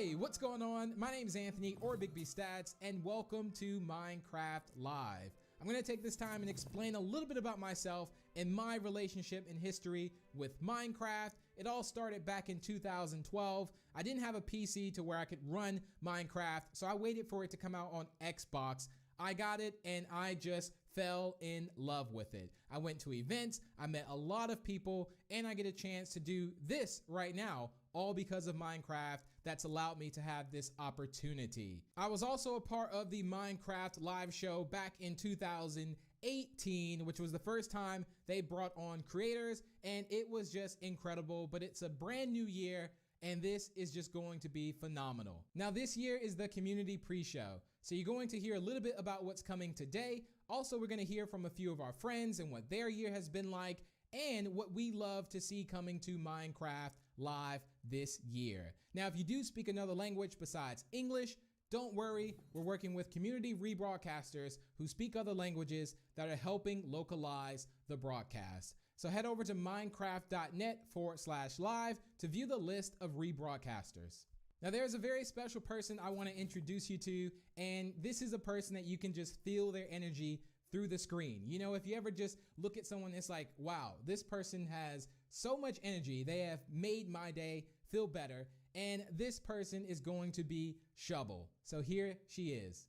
Hey, what's going on? My name is Anthony, or Big B Stats, and welcome to Minecraft Live. I'm going to take this time and explain a little bit about myself and my relationship and history with Minecraft. It all started back in 2012. I didn't have a PC to where I could run Minecraft, so I waited for it to come out on Xbox. I got it and I just fell in love with it. I went to events, I met a lot of people, and I get a chance to do this right now, all because of Minecraft. That's allowed me to have this opportunity. I was also a part of the Minecraft live show back in 2018, which was the first time they brought on creators, and it was just incredible. But it's a brand new year, and this is just going to be phenomenal. Now, this year is the community pre-show, so you're going to hear a little bit about what's coming today. Also, we're going to hear from a few of our friends and what their year has been like, and what we love to see coming to Minecraft Live this year. Now, if you do speak another language besides English, don't worry, we're working with community rebroadcasters who speak other languages that are helping localize the broadcast. So head over to minecraft.net/live to view the list of rebroadcasters. Now, there's a very special person I want to introduce you to, and this is a person that you can just feel their energy through the screen. You know, if you ever just look at someone, it's like, wow, this person has so much energy. They have made my day feel better. And this person is going to be Shovel. So here she is.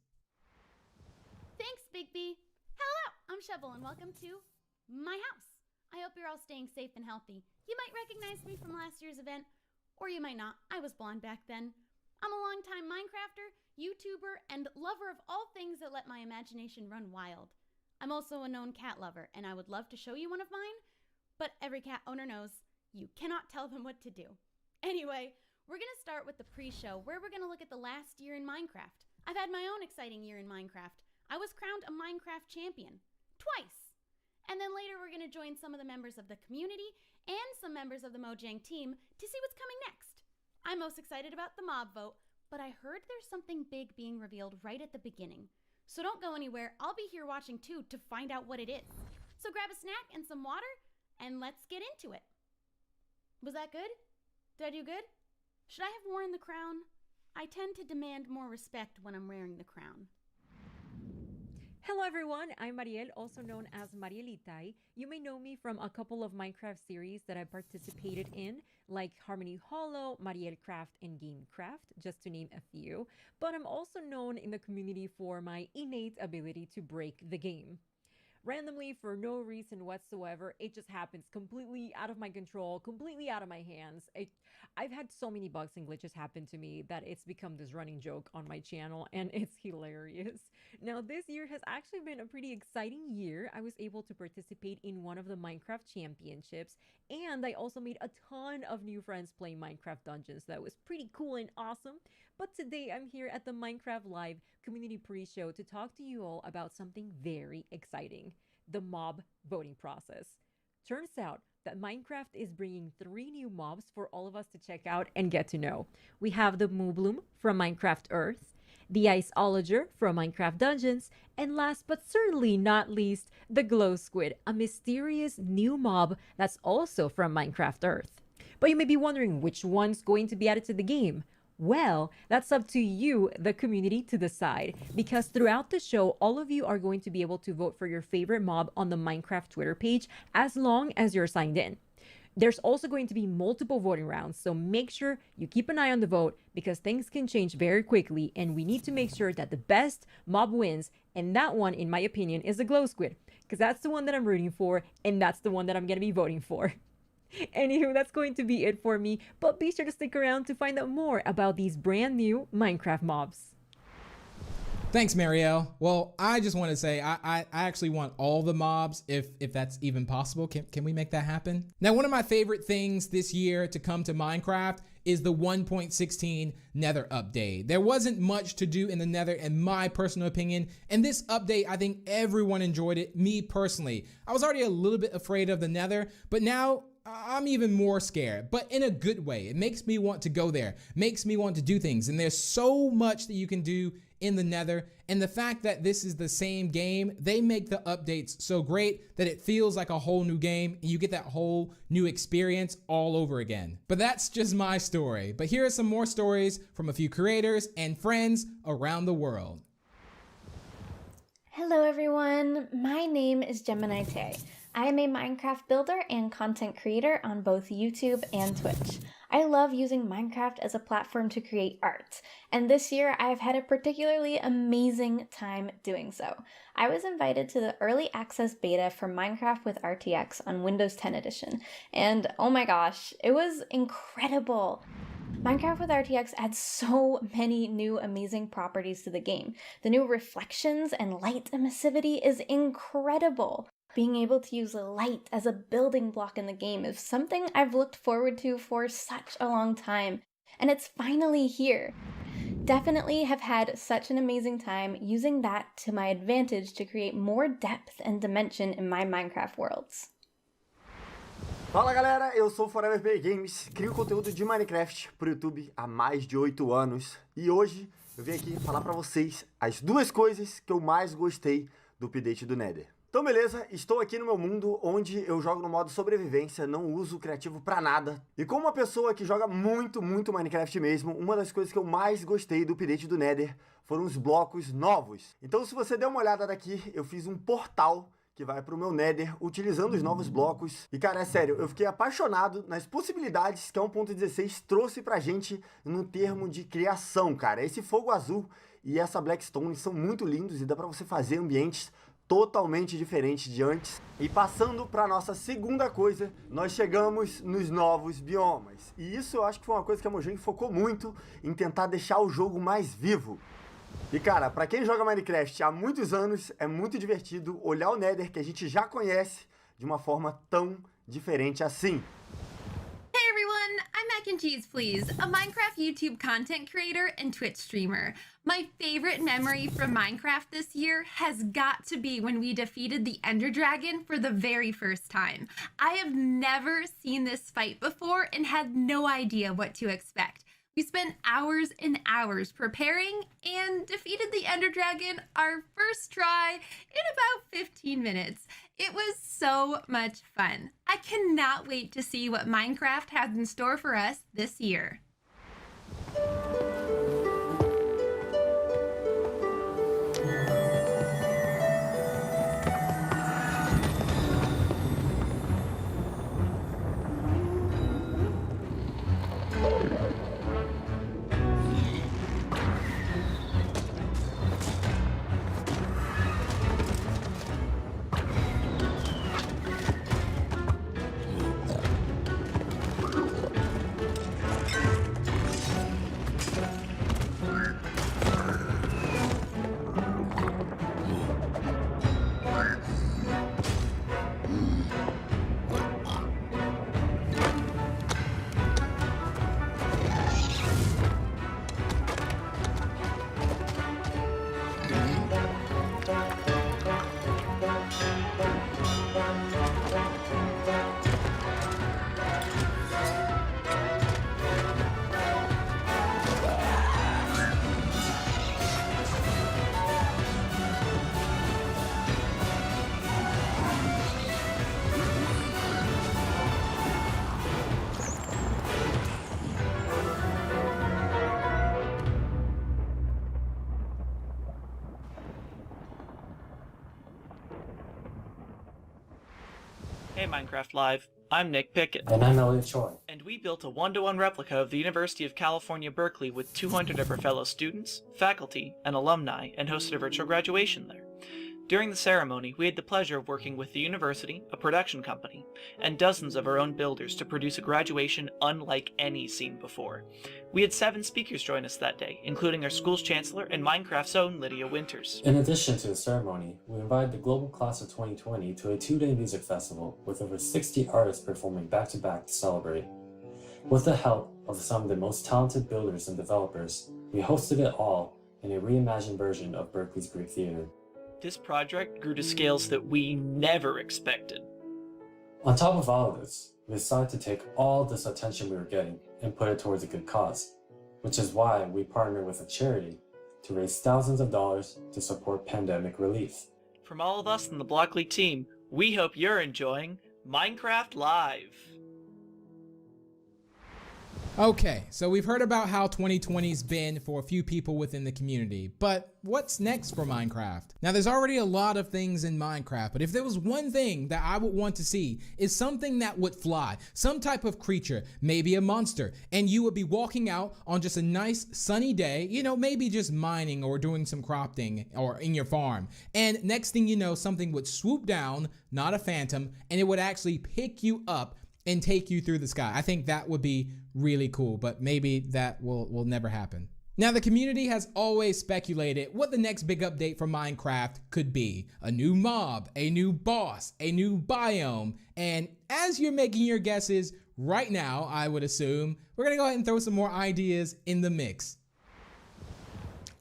Thanks, Big B. Hello, I'm Shovel and welcome to my house. I hope you're all staying safe and healthy. You might recognize me from last year's event, or you might not. I was blonde back then. I'm a longtime Minecrafter, YouTuber, and lover of all things that let my imagination run wild. I'm also a known cat lover, and I would love to show you one of mine, but every cat owner knows you cannot tell them what to do. Anyway, we're going to start with the pre-show, where we're going to look at the last year in Minecraft. I've had my own exciting year in Minecraft. I was crowned a Minecraft champion. Twice! And then later we're going to join some of the members of the community and some members of the Mojang team to see what's coming next. I'm most excited about the mob vote, but I heard there's something big being revealed right at the beginning. So don't go anywhere. I'll be here watching too to find out what it is. So grab a snack and some water, and let's get into it. Was that good? Did I do good? Should I have worn the crown? I tend to demand more respect when I'm wearing the crown. Hello everyone, I'm Mariel, also known as Marielitai. You may know me from a couple of Minecraft series that I participated in, like Harmony Hollow, Mariel Craft, and Gamecraft, just to name a few. But I'm also known in the community for my innate ability to break the game. Randomly, for no reason whatsoever, it just happens completely out of my control, completely out of my hands. I've had so many bugs and glitches happen to me that it's become this running joke on my channel, and it's hilarious. Now, this year has actually been a pretty exciting year. I was able to participate in one of the Minecraft championships, and I also made a ton of new friends playing Minecraft Dungeons. That was pretty cool and awesome. But today, I'm here at the Minecraft Live community pre-show to talk to you all about something very exciting. The mob voting process. Turns out that Minecraft is bringing 3 new mobs for all of us to check out and get to know. We have the Moobloom from Minecraft Earth, the Iceologer from Minecraft Dungeons, and last but certainly not least, the Glow Squid, a mysterious new mob that's also from Minecraft Earth. But you may be wondering which one's going to be added to the game. Well, that's up to you, the community, to decide, because throughout the show, all of you are going to be able to vote for your favorite mob on the Minecraft Twitter page as long as you're signed in. There's also going to be multiple voting rounds, so make sure you keep an eye on the vote because things can change very quickly and we need to make sure that the best mob wins, and that one, in my opinion, is the Glow Squid, because that's the one that I'm rooting for and that's the one that I'm going to be voting for. Anywho, that's going to be it for me, but be sure to stick around to find out more about these brand new Minecraft mobs. Thanks, Marielle. Well, I just want to say I actually want all the mobs if that's even possible. Can we make that happen? Now, one of my favorite things this year to come to Minecraft is the 1.16 Nether update. There wasn't much to do in the Nether in my personal opinion, and this update, I think everyone enjoyed it, me personally. I was already a little bit afraid of the Nether, but now I'm even more scared, but in a good way. It makes me want to go there, makes me want to do things. And there's so much that you can do in the Nether. And the fact that this is the same game, they make the updates so great that it feels like a whole new game and you get that whole new experience all over again. But that's just my story. But here are some more stories from a few creators and friends around the world. Hello everyone, my name is Gemini Tay. I am a Minecraft builder and content creator on both YouTube and Twitch. I love using Minecraft as a platform to create art, and this year I've had a particularly amazing time doing so. I was invited to the early access beta for Minecraft with RTX on Windows 10 edition, and oh my gosh, it was incredible. Minecraft with RTX adds so many new amazing properties to the game. The new reflections and light emissivity is incredible. Being able to use light as a building block in the game is something I've looked forward to for such a long time, and it's finally here. Definitely have had such an amazing time using that to my advantage to create more depth and dimension in my Minecraft worlds. Fala galera, eu sou Forever Play Games, crio conteúdo de Minecraft pro YouTube há mais de 8 anos e hoje eu vim aqui falar pra vocês as duas coisas que eu mais gostei do update do Nether. Então beleza, estou aqui no meu mundo onde eu jogo no modo sobrevivência, não uso o criativo pra nada. E como uma pessoa que joga muito Minecraft mesmo, uma das coisas que eu mais gostei do update do Nether foram os blocos novos. Então se você der uma olhada daqui, eu fiz um portal que vai pro meu Nether utilizando os novos blocos. E cara, é sério, eu fiquei apaixonado nas possibilidades que a 1.16 trouxe pra gente no termo de criação, cara. Esse fogo azul e essa Blackstone são muito lindos e dá pra você fazer ambientes totalmente diferente de antes. E passando para nossa segunda coisa, nós chegamos nos novos biomas. E isso eu acho que foi uma coisa que a Mojang focou muito em tentar deixar o jogo mais vivo. E cara, para quem joga Minecraft há muitos anos, é muito divertido olhar o Nether que a gente já conhece de uma forma tão diferente assim. Hey everyone, I'm Mac and Cheese Please, a Minecraft YouTube content creator and Twitch streamer. My favorite memory from Minecraft this year has got to be when we defeated the Ender Dragon for the very first time. I have never seen this fight before and had no idea what to expect. We spent hours and hours preparing and defeated the Ender Dragon our first try in about 15 minutes. It was so much fun. I cannot wait to see what Minecraft has in store for us this year. Hey Minecraft Live, I'm Nick Pickett. And I'm Elliot Choi. And we built a one-to-one replica of the University of California, Berkeley with 200 of our fellow students, faculty, and alumni, and hosted a virtual graduation there. During the ceremony, we had the pleasure of working with the university, a production company, and dozens of our own builders to produce a graduation unlike any seen before. We had 7 speakers join us that day, including our school's chancellor and Minecraft's own Lydia Winters. In addition to the ceremony, we invited the global class of 2020 to a 2-day music festival with over 60 artists performing back-to-back to celebrate. With the help of some of the most talented builders and developers, we hosted it all in a reimagined version of Berkeley's Greek Theater. This project grew to scales that we never expected. On top of all of this, we decided to take all this attention we were getting and put it towards a good cause, which is why we partnered with a charity to raise thousands of dollars to support pandemic relief. From all of us in the Block League team, we hope you're enjoying Minecraft Live. Okay, so we've heard about how 2020's been for a few people within the community, but what's next for Minecraft? Now, there's already a lot of things in Minecraft, but if there was one thing that I would want to see is something that would fly, some type of creature, maybe a monster, and you would be walking out on just a nice sunny day, you know, maybe just mining or doing some crafting or in your farm. And next thing you know, something would swoop down, not a phantom, and it would actually pick you up and take you through the sky. I think that would be really cool, but maybe that will never happen. Now, the community has always speculated what the next big update for Minecraft could be. A new mob, a new boss, a new biome. And as you're making your guesses right now, I would assume, we're gonna go ahead and throw some more ideas in the mix.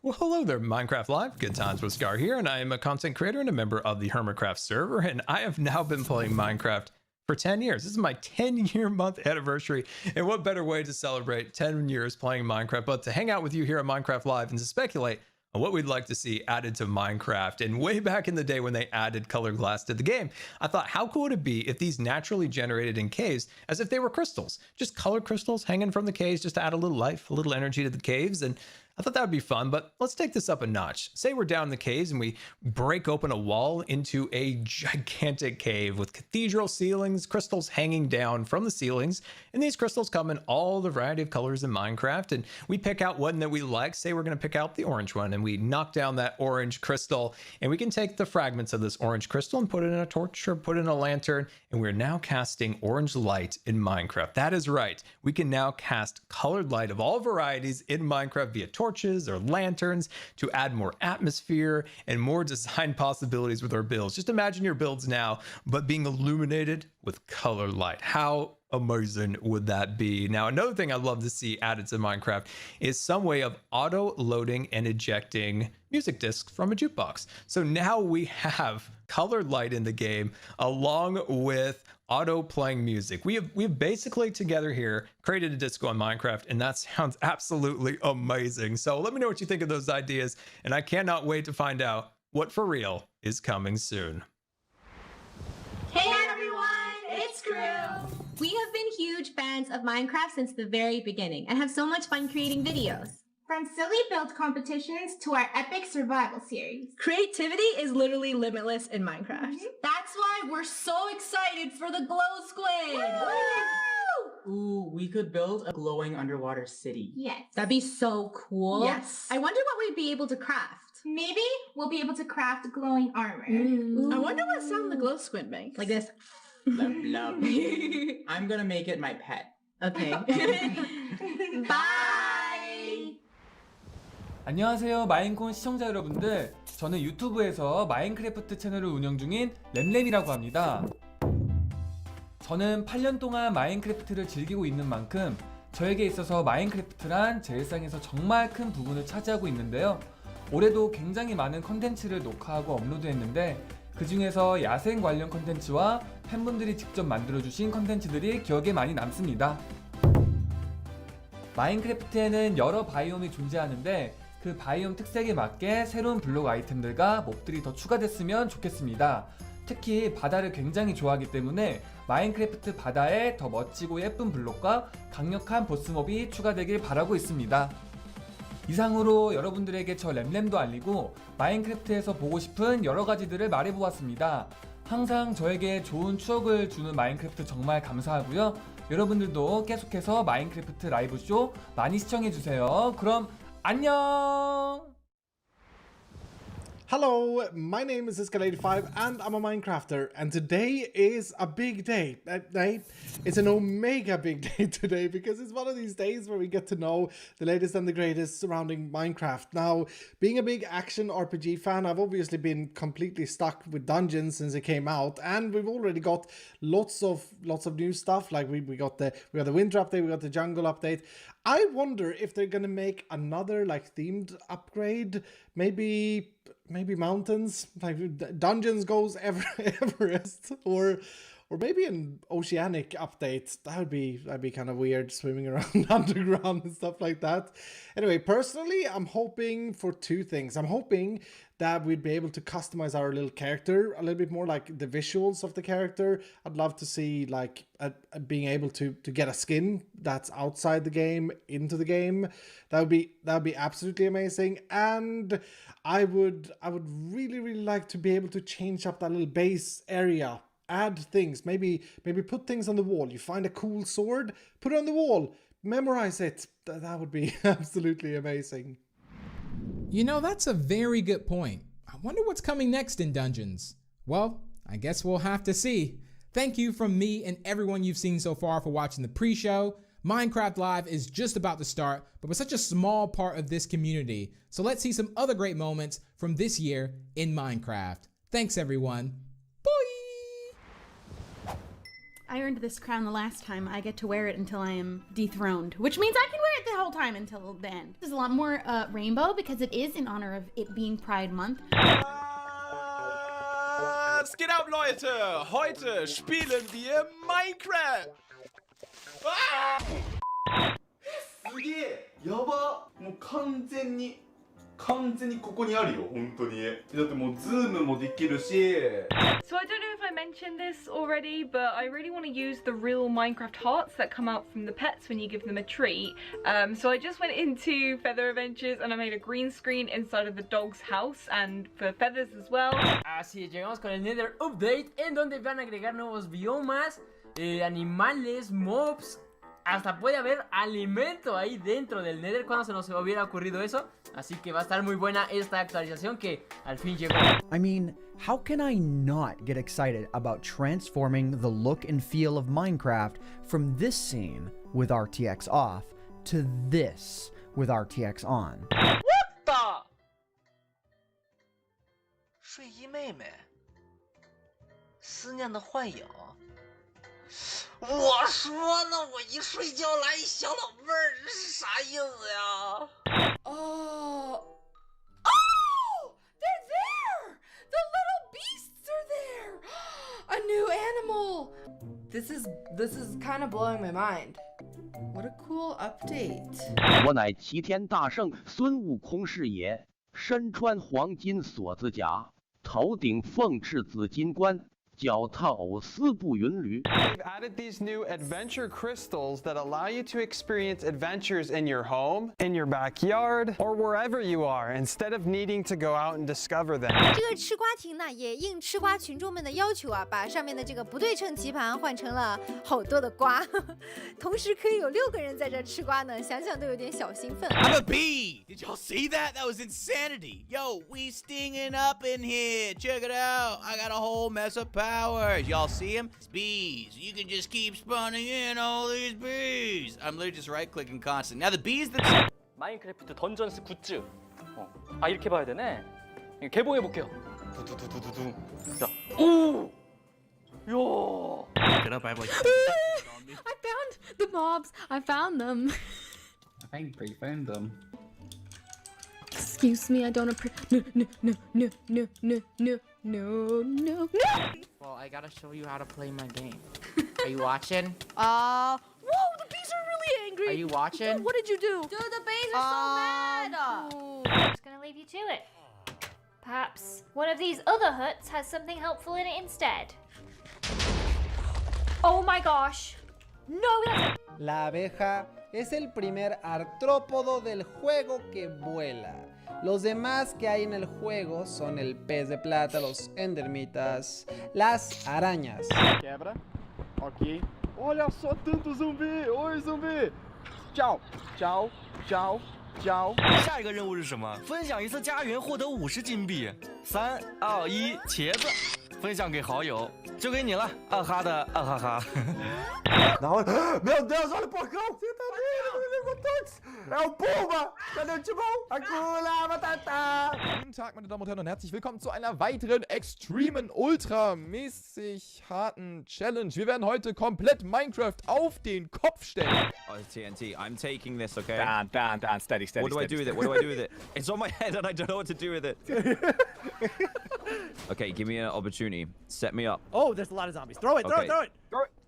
Well, hello there, Minecraft Live. Good times with Scar here, and I am a content creator and a member of the Hermitcraft server, and I have now been playing Minecraft for 10 years. This is my 10-year month anniversary, and what better way to celebrate 10 years playing Minecraft but to hang out with you here at Minecraft Live and to speculate on what we'd like to see added to Minecraft. And way back in the day when they added colored glass to the game, I thought, how cool would it be if these naturally generated in caves as if they were crystals, just colored crystals hanging from the caves just to add a little life, a little energy to the caves. And I thought that would be fun, but let's take this up a notch. Say we're down in the caves and we break open a wall into a gigantic cave with cathedral ceilings, crystals hanging down from the ceilings. And these crystals come in all the variety of colors in Minecraft. And we pick out one that we like. Say we're going to pick out the orange one, and we knock down that orange crystal, and we can take the fragments of this orange crystal and put it in a torch or put it in a lantern. And we're now casting orange light in Minecraft. That is right. We can now cast colored light of all varieties in Minecraft via torches or lanterns to add more atmosphere and more design possibilities with our builds. Just imagine your builds now, but being illuminated with color light. How amazing would that be? Now, another thing I'd love to see added to Minecraft is some way of auto loading and ejecting music discs from a jukebox. So now we have colored light in the game along with auto playing music. We've basically together here created a disco on Minecraft, and that sounds absolutely amazing. So let me know what you think of those ideas, and I cannot wait to find out what for real is coming soon. Hey everyone, it's Crew! We have been huge fans of Minecraft since the very beginning and have so much fun creating videos. From silly build competitions to our epic survival series. Creativity is literally limitless in Minecraft. That's why we're so excited for the Glow Squid! Woo! Ooh, we could build a glowing underwater city. Yes. That'd be so cool. Yes. I wonder what we'd be able to craft. Maybe we'll be able to craft glowing armor. I wonder what sound the glow squid makes. Like this. Love, love. I'm gonna make it my pet. Okay. Bye! 안녕하세요, 마인콘 시청자 여러분들. 저는 유튜브에서 마인크래프트 채널을 운영 중인 램램이라고 합니다. 저는 8년 동안 마인크래프트를 즐기고 있는 만큼 저에게 있어서 마인크래프트란 제 일상에서 정말 큰 부분을 차지하고 있는데요. 올해도 굉장히 많은 컨텐츠를 녹화하고 업로드했는데 그 중에서 야생 관련 컨텐츠와 팬분들이 직접 만들어주신 컨텐츠들이 기억에 많이 남습니다. 마인크래프트에는 여러 바이옴이 존재하는데 그 바이옴 특색에 맞게 새로운 블록 아이템들과 몹들이 더 추가됐으면 좋겠습니다. 특히 바다를 굉장히 좋아하기 때문에 마인크래프트 바다에 더 멋지고 예쁜 블록과 강력한 보스몹이 추가되길 바라고 있습니다. 이상으로 여러분들에게 저 램램도 알리고 마인크래프트에서 보고 싶은 여러가지들을 말해보았습니다. 항상 저에게 좋은 추억을 주는 마인크래프트 정말 감사하고요. 여러분들도 계속해서 마인크래프트 라이브쇼 많이 시청해주세요. 그럼 안녕! Hello, my name is Iskal85 and I'm a Minecrafter, and today is a big day. It's an omega big day today because it's one of these days where we get to know the latest and the greatest surrounding Minecraft. Now, being a big action RPG fan, I've obviously been completely stuck with Dungeons since it came out, and we've already got lots of new stuff. Like we got the winter update, we got the jungle update. I wonder if they're gonna make another like themed upgrade, maybe mountains, like Dungeons goes Everest, or or maybe an oceanic update. That'd be kind of weird, swimming around underground and stuff like that. Anyway, personally, I'm hoping for two things. I'm hoping that we'd be able to customize our little character a little bit more, like the visuals of the character. I'd love to see like being able to get a skin that's outside the game into the game. That would be absolutely amazing. And I would really like to be able to change up that little base area, add things, maybe put things on the wall. You find a cool sword, put it on the wall, memorize it. That would be absolutely amazing. You know, that's a very good point. I wonder what's coming next in Dungeons. Well, I guess we'll have to see. Thank you from me and everyone you've seen so far for watching the pre-show. Minecraft Live is just about to start, but we're such a small part of this community. So let's see some other great moments from this year in Minecraft. Thanks everyone. I earned this crown the last time. I get to wear it until I am dethroned, which means I can wear it the whole time until then. There's a lot more rainbow because it is in honor of it being Pride Month. Was geht ab, Leute? Heute spielen wir Minecraft. すげえやばもう完全にここにあるよ本当にだってもうズームもできるし So I don't know if I mentioned this already, but I really want to use the real Minecraft hearts that come out from the pets when you give them a treat. So I just went into Feather Adventures and I made a green screen inside of the dog's house and for feathers as well. Así llegamos con el Nether Update en donde van a agregar nuevos biomas, animales, mobs. Hasta puede haber alimento ahí dentro del Nether. Cuando se nos hubiera ocurrido eso. Así que va a estar muy buena esta actualización que al fin llegó. I mean, how can I not get excited about transforming the look and feel of Minecraft from this scene with RTX off to this with RTX on? What the? 睡衣妹妹，思念的幻影。我说呢，我一睡觉来一小老妹儿，这是啥意思呀？ Oh, they're there! The little beasts are there! A new animal! This is kind of blowing my mind. What a cool update. 我乃齐天大圣孙悟空是也，身穿黄金锁子甲，头顶凤翅紫金冠。 脚踏丝布云驴。 They've added these new adventure crystals that allow you to experience adventures in your home, in your backyard, or wherever you are, instead of needing to go out and discover them. 这个吃瓜亭呢，也应吃瓜群众们的要求啊，把上面的这个不对称棋盘换成了好多的瓜，同时可以有6个人在这吃瓜呢，想想都有点小兴奋。I'm a bee! Did y'all see that? That was insanity! Yo, we stinging up in here. Check it out. I got a whole mess of powers. Y'all see them? It's bees. You can just keep spawning in all these bees. I'm literally just right-clicking constantly. Now the bees that... 마인크래프트 던전스 굿즈. 아 이렇게 봐야 되네. 개봉해 볼게요. 두두두두두. 자, 오, 야. Get up, I have like. I found the mobs. I found them. I think you found them. Excuse me, I don't appreciate. No. Well, I gotta show you how to play my game. Are you watching? Whoa, the bees are really angry. Are you watching? What did you do? Dude, the bees are so mad. I'm just gonna leave you to it. Perhaps one of these other huts has something helpful in it instead. Oh my gosh. No, that's... La abeja es el primer artrópodo del juego que vuela. Los demás que hay en el juego son el pez de plata, los endermitas, las arañas. Quebra. Ok. Olha só tanto zumbi! Oi, zumbi! Tchau, tchau, tchau, tchau. 下一个任务是什么？分享一次家园获得50金币。3、2、1，茄子，分享给好友，就给你了，二哈的二哈哈。然后，meu Deus, olha o porcão! Você tá vendo? É o Pumba! Cadê o Timão? Hakuna Matata! Guten Tag, meine Damen und Herren, und herzlich willkommen zu einer weiteren extremen, ultramäßig harten Challenge. Wir werden heute komplett Minecraft auf den Kopf stellen. Oh, TNT, I'm taking this, okay? Dan, steady. What do I do with it? What do I do with it? It's on my head and I don't know what to do with it. Okay, give me an opportunity. Set me up. Oh, there's a lot of zombies. Throw it, Okay. throw it.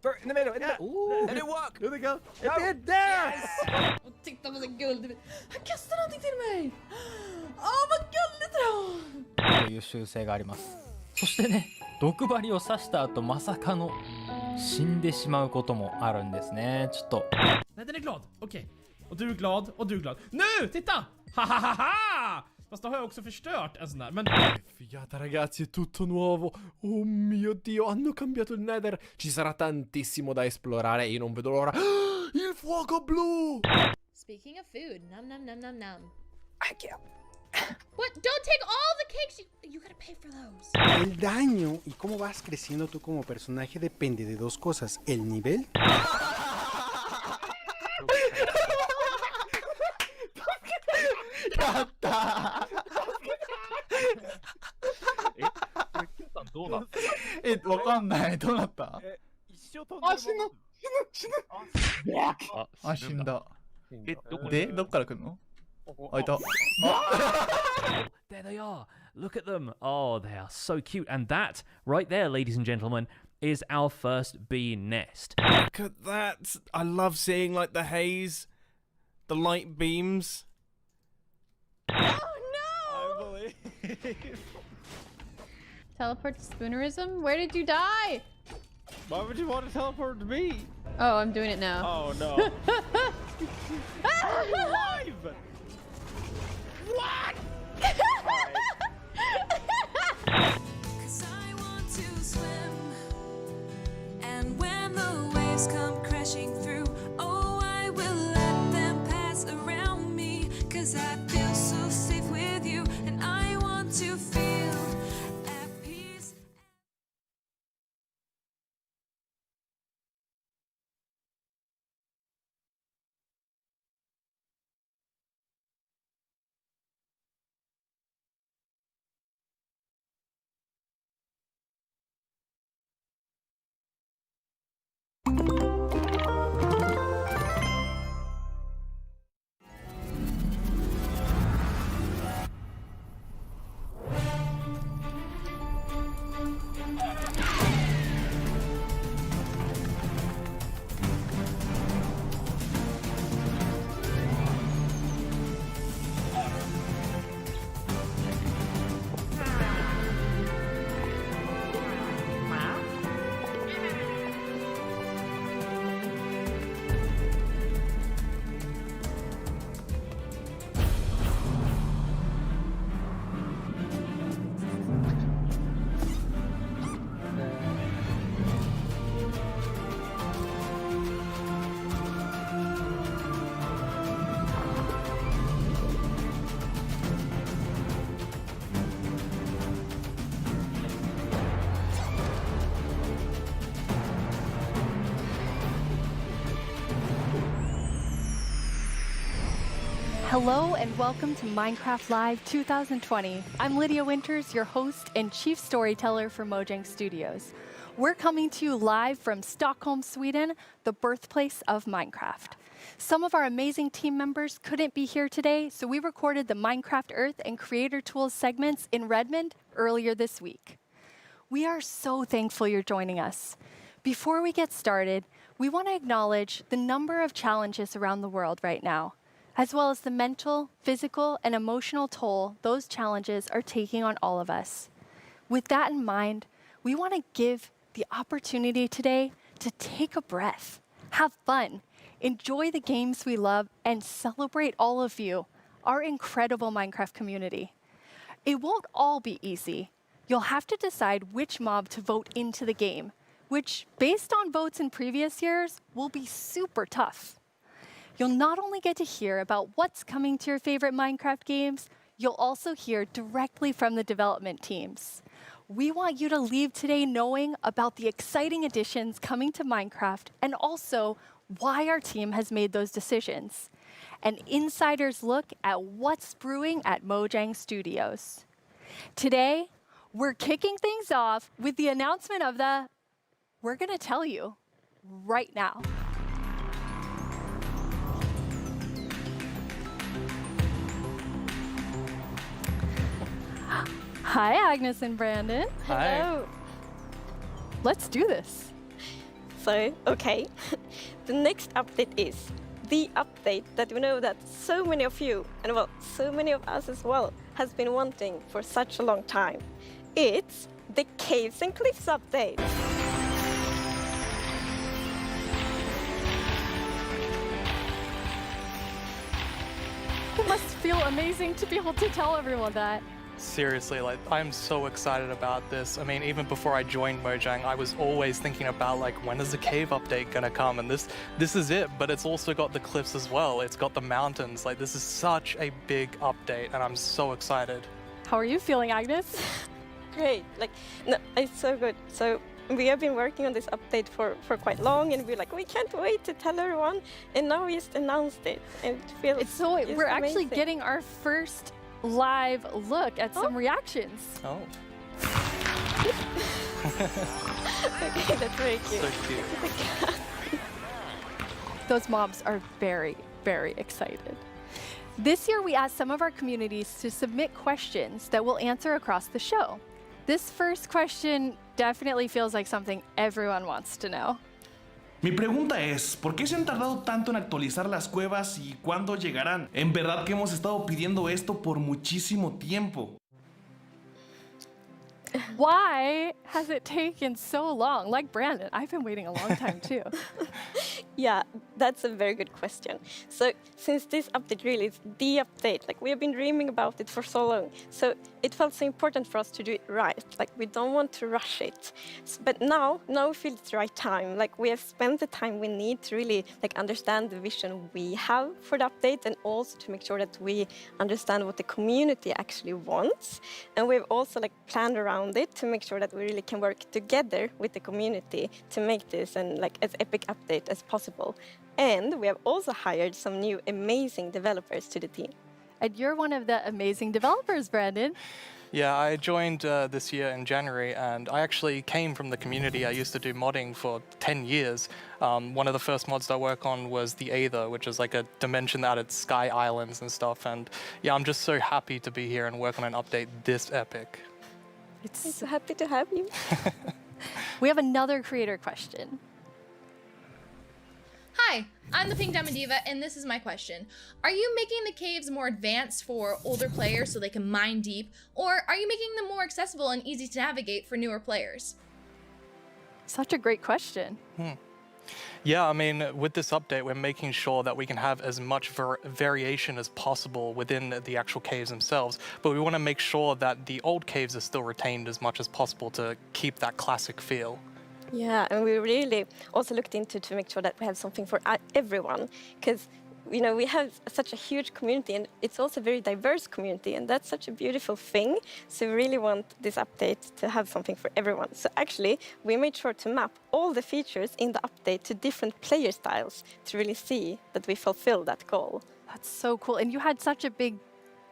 Throw it in the middle. Ooh. Did it work? Here they go. It No. did there. Och titta på sin guld. Han kastade någonting till mig. Åh, vad gulligt då. という習性があります。そしてね、毒針を刺した後まさかの死んでしまうこともあるんですね。ちょっと。 Nej, den är glad. Okej. Och du är glad, och du är glad. Nu! Titta! Ha ha ha ha! Fast då har jag också förstört en sån där. Men... Figata ragazzi, è tutto nuovo. Oh mio Dio, hanno cambiato il Nether. Ci sarà tantissimo da esplorare e io non vedo l'ora. Il fuoco blu! Speaking of food, nom. Thank you. What? Don't take all the cakes. You gotta pay for those. El daño y cómo vas creciendo tú como personaje depende de dos cosas: el nivel. There they are. Look at them. Oh, they are so cute. And that, right there, ladies and gentlemen, is our first bee nest. Look at that. I love seeing like the haze, the light beams. Teleport to Spoonerism? Where did you die? Why would you want to teleport to me? Oh, I'm doing it now. Oh no. Are you alive? What? I want to swim, and when the waves come crashing through, oh, I will let them pass around me, 'cause I feel so safe with you, and I want to feel at peace. Hello and welcome to Minecraft Live 2020. I'm Lydia Winters, your host and chief storyteller for Mojang Studios. We're coming to you live from Stockholm, Sweden, the birthplace of Minecraft. Some of our amazing team members couldn't be here today, so we recorded the Minecraft Earth and Creator Tools segments in Redmond earlier this week. We are so thankful you're joining us. Before we get started, we want to acknowledge the number of challenges around the world right now, as well as the mental, physical, and emotional toll those challenges are taking on all of us. With that in mind, we want to give the opportunity today to take a breath, have fun, enjoy the games we love, and celebrate all of you, our incredible Minecraft community. It won't all be easy. You'll have to decide which mob to vote into the game, which, based on votes in previous years, will be super tough. You'll not only get to hear about what's coming to your favorite Minecraft games, you'll also hear directly from the development teams. We want you to leave today knowing about the exciting additions coming to Minecraft and also why our team has made those decisions. An insider's look at what's brewing at Mojang Studios. Today, we're kicking things off with the announcement of the we're gonna tell you right now. Hi, Agnes and Brandon. Hi. Hello. Let's do this. So, okay, the next update is the update that we know that so many of you, and well, so many of us as well, has been wanting for such a long time. It's the Caves and Cliffs update. It must feel amazing to be able to tell everyone that. Seriously, like, I'm so excited about this. I mean, even before I joined Mojang, I was always thinking about, like, when is the cave update gonna come? And this is it, but it's also got the cliffs as well. It's got the mountains. Like, this is such a big update, and I'm so excited. How are you feeling, Agnes? Great, like, no, it's so good. So we have been working on this update for quite long, and we're like, we can't wait to tell everyone, and now we just announced it, and it feels It's so we're actually amazing. getting our first live look at some reactions. Oh. Okay, that's very cute. So cute. Those mobs are very, very excited. This year, we asked some of our communities to submit questions that we'll answer across the show. This first question definitely feels like something everyone wants to know. Mi pregunta es, ¿por qué se han tardado tanto en actualizar las cuevas y cuándo llegarán? En verdad que hemos estado pidiendo esto por muchísimo tiempo. Why has it taken so long? Like Brandon, I've been waiting a long time too. Yeah, that's a very good question. So since this update really is the update, like we have been dreaming about it for so long, so it felt so important for us to do it right. Like we don't want to rush it. But now we feel it's the right time. Like we have spent the time we need to really like understand the vision we have for the update, and also to make sure that we understand what the community actually wants. And we've also like planned around it to make sure that we really can work together with the community to make this and like as epic update as possible. And we have also hired some new amazing developers to the team. And you're one of the amazing developers, Brandon. Yeah, I joined this year in January, and I actually came from the community. I used to do modding for 10 years. One of the first mods I worked on was the Aether, which is like a dimension that added sky islands and stuff. And yeah, I'm just so happy to be here and work on an update this epic. I'm so happy to have you. We have another creator question. Hi, I'm the Pink Diamond Diva, and this is my question. Are you making the caves more advanced for older players so they can mine deep, or are you making them more accessible and easy to navigate for newer players? Such a great question. Yeah, I mean, with this update, we're making sure that we can have as much variation as possible within the actual caves themselves, but we want to make sure that the old caves are still retained as much as possible to keep that classic feel. Yeah, and we really also looked into to make sure that we have something for everyone, because you know we have such a huge community, and it's also a very diverse community, and that's such a beautiful thing. So we really want this update to have something for everyone. So actually, we made sure to map all the features in the update to different player styles to really see that we fulfill that goal. That's so cool. And you had such a big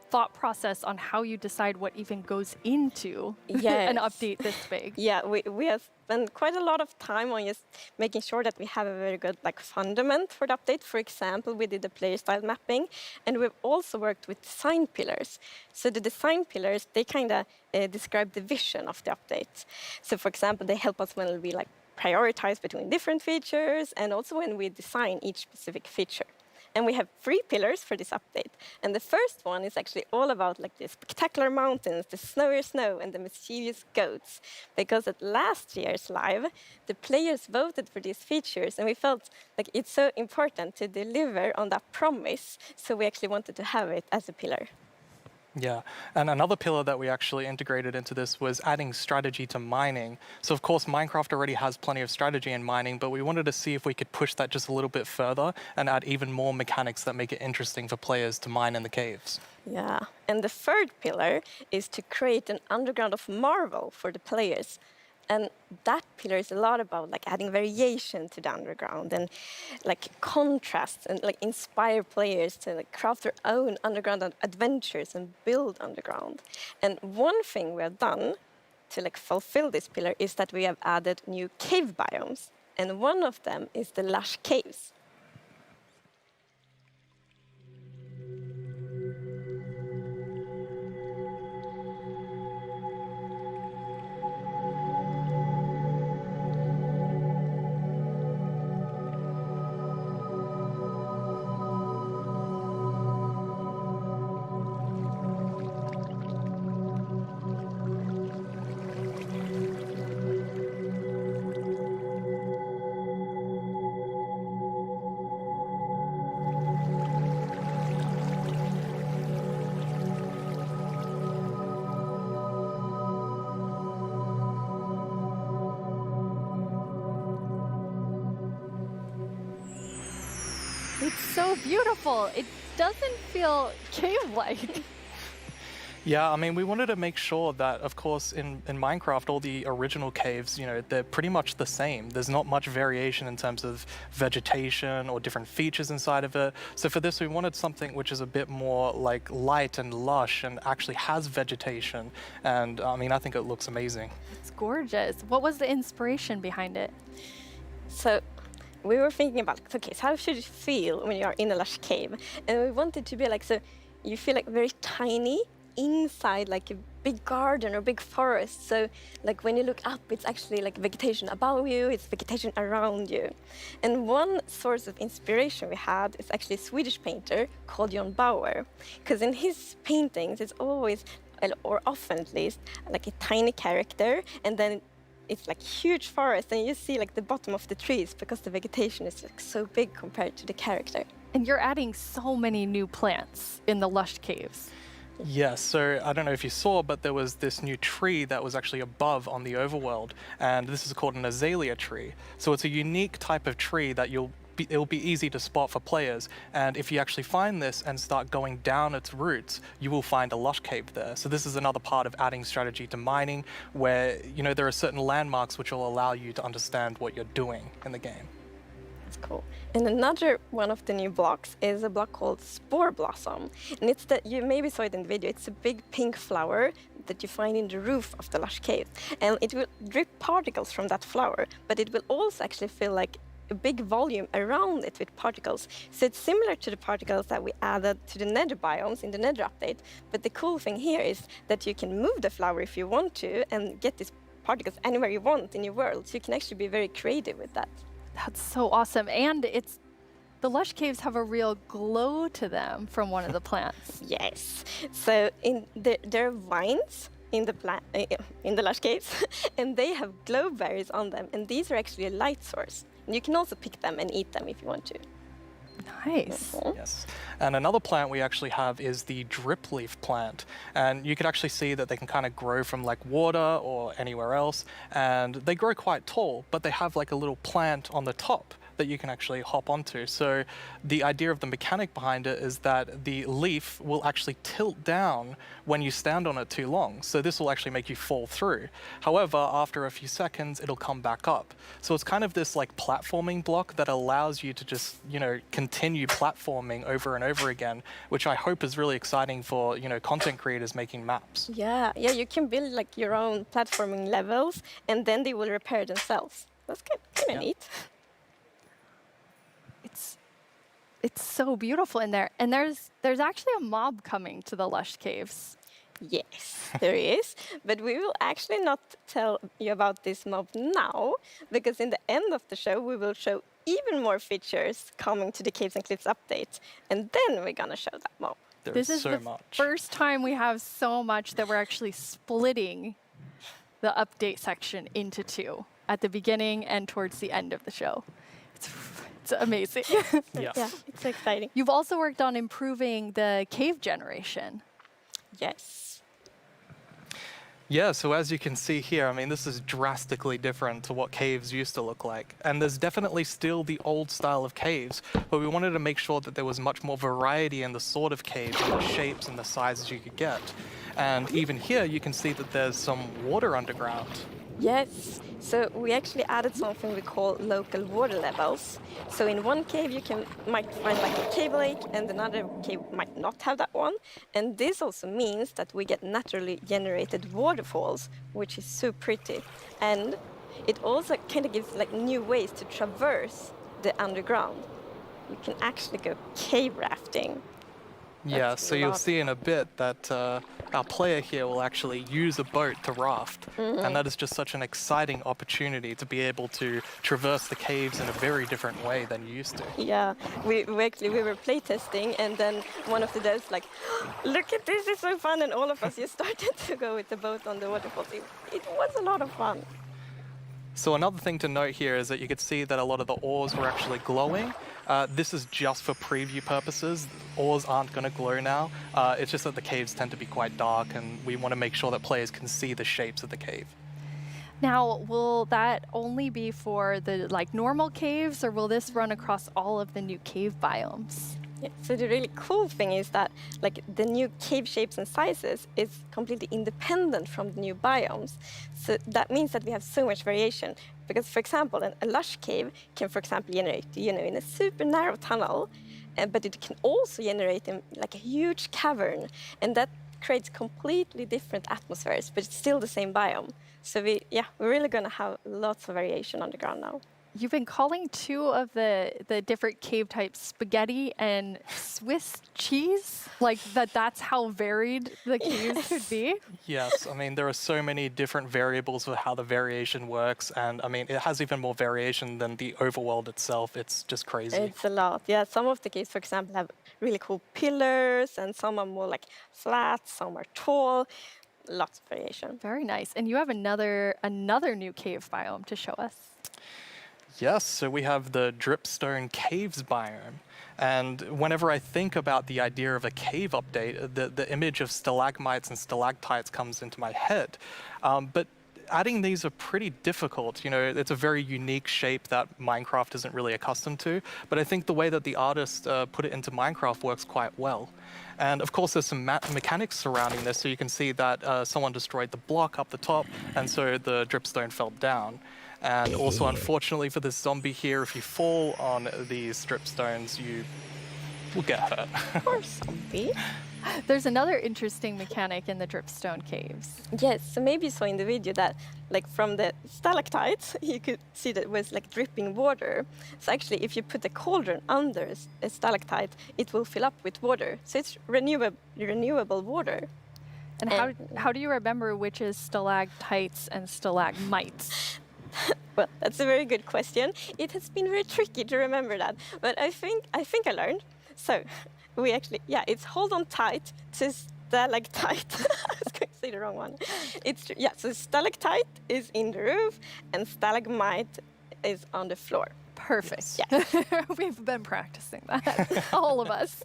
thought process on how you decide what even goes into an update this big. Yeah, we have spent quite a lot of time on just making sure that we have a very good like fundament for the update. For example, we did the player style mapping, and we've also worked with design pillars. So the design pillars, they kind of describe the vision of the update. So for example, they help us when we like prioritize between different features, and also when we design each specific feature. And we have 3 pillars for this update. And the first one is actually all about like the spectacular mountains, the snowier snow, and the mischievous goats. Because at last year's live, the players voted for these features, and we felt like it's so important to deliver on that promise. So we actually wanted to have it as a pillar. Yeah, and another pillar that we actually integrated into this was adding strategy to mining. So of course, Minecraft already has plenty of strategy in mining, but we wanted to see if we could push that just a little bit further and add even more mechanics that make it interesting for players to mine in the caves. Yeah, and the third pillar is to create an underground of marvel for the players. And that pillar is a lot about like adding variation to the underground and like contrasts and like inspire players to like craft their own underground adventures and build underground. And one thing we have done to like fulfill this pillar is that we have added new cave biomes. And one of them is the lush caves. It's so beautiful. It doesn't feel cave-like. Yeah, I mean, we wanted to make sure that, of course, in Minecraft, all the original caves, you know, they're pretty much the same. There's not much variation in terms of vegetation or different features inside of it. So for this, we wanted something which is a bit more like light and lush and actually has vegetation. And I mean, I think it looks amazing. It's gorgeous. What was the inspiration behind it? So we were thinking about, okay, so how should it feel when you are in a lush cave? And we wanted to be like, so you feel like very tiny inside like a big garden or big forest. So like when you look up, it's actually like vegetation above you, it's vegetation around you. And one source of inspiration we had is actually a Swedish painter called John Bauer. Because in his paintings, it's always, or often at least, like a tiny character, and then it's like huge forest, and you see like the bottom of the trees because the vegetation is like so big compared to the character. And you're adding so many new plants in the lush caves. Yes, so I don't know if you saw, but there was this new tree that was actually above on the overworld, and this is called an azalea tree. So it's a unique type of tree that it'll be easy to spot for players, and if you actually find this and start going down its roots, you will find a lush cave there. So this is another part of adding strategy to mining, where you know there are certain landmarks which will allow you to understand what you're doing in the game. That's cool. And another one of the new blocks is a block called Spore Blossom. And it's that you maybe saw it in the video. It's a big pink flower that you find in the roof of the lush cave. And it will drip particles from that flower, but it will also actually feel like a big volume around it with particles. So it's similar to the particles that we added to the nether biomes in the nether update. But the cool thing here is that you can move the flower if you want to and get these particles anywhere you want in your world. So you can actually be very creative with that. That's so awesome. And the lush caves have a real glow to them from one of the plants. Yes. So there are vines in the lush caves, and they have glow berries on them, and these are actually a light source. And you can also pick them and eat them if you want to. Nice. Yes. And another plant we actually have is the drip leaf plant. And you can actually see that they can kind of grow from like water or anywhere else. And they grow quite tall, but they have like a little plant on the top that you can actually hop onto. So the idea of the mechanic behind it is that the leaf will actually tilt down when you stand on it too long. So this will actually make you fall through. However, after a few seconds, it'll come back up. So it's kind of this like platforming block that allows you to just, you know, continue platforming over and over again, which I hope is really exciting for, you know, content creators making maps. Yeah, you can build like your own platforming levels, and then they will repair themselves. That's kind of neat. It's so beautiful in there. And there's actually a mob coming to the lush caves. Yes, there is. But we will actually not tell you about this mob now, because in the end of the show, we will show even more features coming to the Caves and Cliffs update. And then we're going to show that mob. This is the first time we have so much that we're actually splitting the update section into two, at the beginning and towards the end of the show. It's amazing. Yeah, it's exciting. You've also worked on improving the cave generation. Yes. Yeah, so as you can see here, I mean, this is drastically different to what caves used to look like. And there's definitely still the old style of caves, but we wanted to make sure that there was much more variety in the sort of caves and the shapes and the sizes you could get. And even here, you can see that there's some water underground. Yes, so we actually added something we call local water levels. So in one cave you might find like a cave lake, and another cave might not have that one. And this also means that we get naturally generated waterfalls, which is so pretty. And it also kind of gives like new ways to traverse the underground. You can actually go cave rafting. Yeah, so you'll see in a bit that our player here will actually use a boat to raft. And that is just such an exciting opportunity to be able to traverse the caves in a very different way than you used to. Yeah, we were playtesting, and then one of the devs like, look at this, it's so fun, and all of us just started to go with the boat on the waterfalls. It was a lot of fun. So another thing to note here is that you could see that a lot of the ores were actually glowing. This is just for preview purposes. Ores aren't going to glow now. It's just that the caves tend to be quite dark, and we want to make sure that players can see the shapes of the cave. Now, will that only be for the like normal caves, or will this run across all of the new cave biomes? Yeah, so the really cool thing is that like the new cave shapes and sizes is completely independent from the new biomes. So that means that we have so much variation. Because, for example, a lush cave can, for example, generate, in a super narrow tunnel, but it can also generate in like a huge cavern, and that creates completely different atmospheres, but it's still the same biome. So we're really going to have lots of variation on the ground now. You've been calling two of the different cave types spaghetti and Swiss cheese? Like that's how varied the caves could be? Yes, I mean, there are so many different variables for how the variation works, and I mean, it has even more variation than the overworld itself. It's just crazy. It's a lot. Yeah, some of the caves, for example, have really cool pillars, and some are more like flat, some are tall. Lots of variation. Very nice. And you have another new cave biome to show us. Yes, so we have the Dripstone Caves biome. And whenever I think about the idea of a cave update, the image of stalagmites and stalactites comes into my head. But adding these are pretty difficult. It's a very unique shape that Minecraft isn't really accustomed to. But I think the way that the artist put it into Minecraft works quite well. And of course, there's some mechanics surrounding this. So you can see that someone destroyed the block up the top, and so the dripstone fell down. And also, unfortunately for this zombie here, if you fall on these dripstones, you will get hurt. Poor zombie. There's another interesting mechanic in the dripstone caves. Yes, so maybe you saw in the video that like from the stalactites, you could see that it was like dripping water. So actually, if you put a cauldron under a stalactite, it will fill up with water. So it's renewable water. And how do you remember which is stalactites and stalagmites? Well, that's a very good question. It has been very tricky to remember that, but I think I learned. So we actually, it's hold on tight to stalactite. I was going to say the wrong one. So stalactite is in the roof and stalagmite is on the floor. Perfect. Yeah. We've been practicing that, all of us.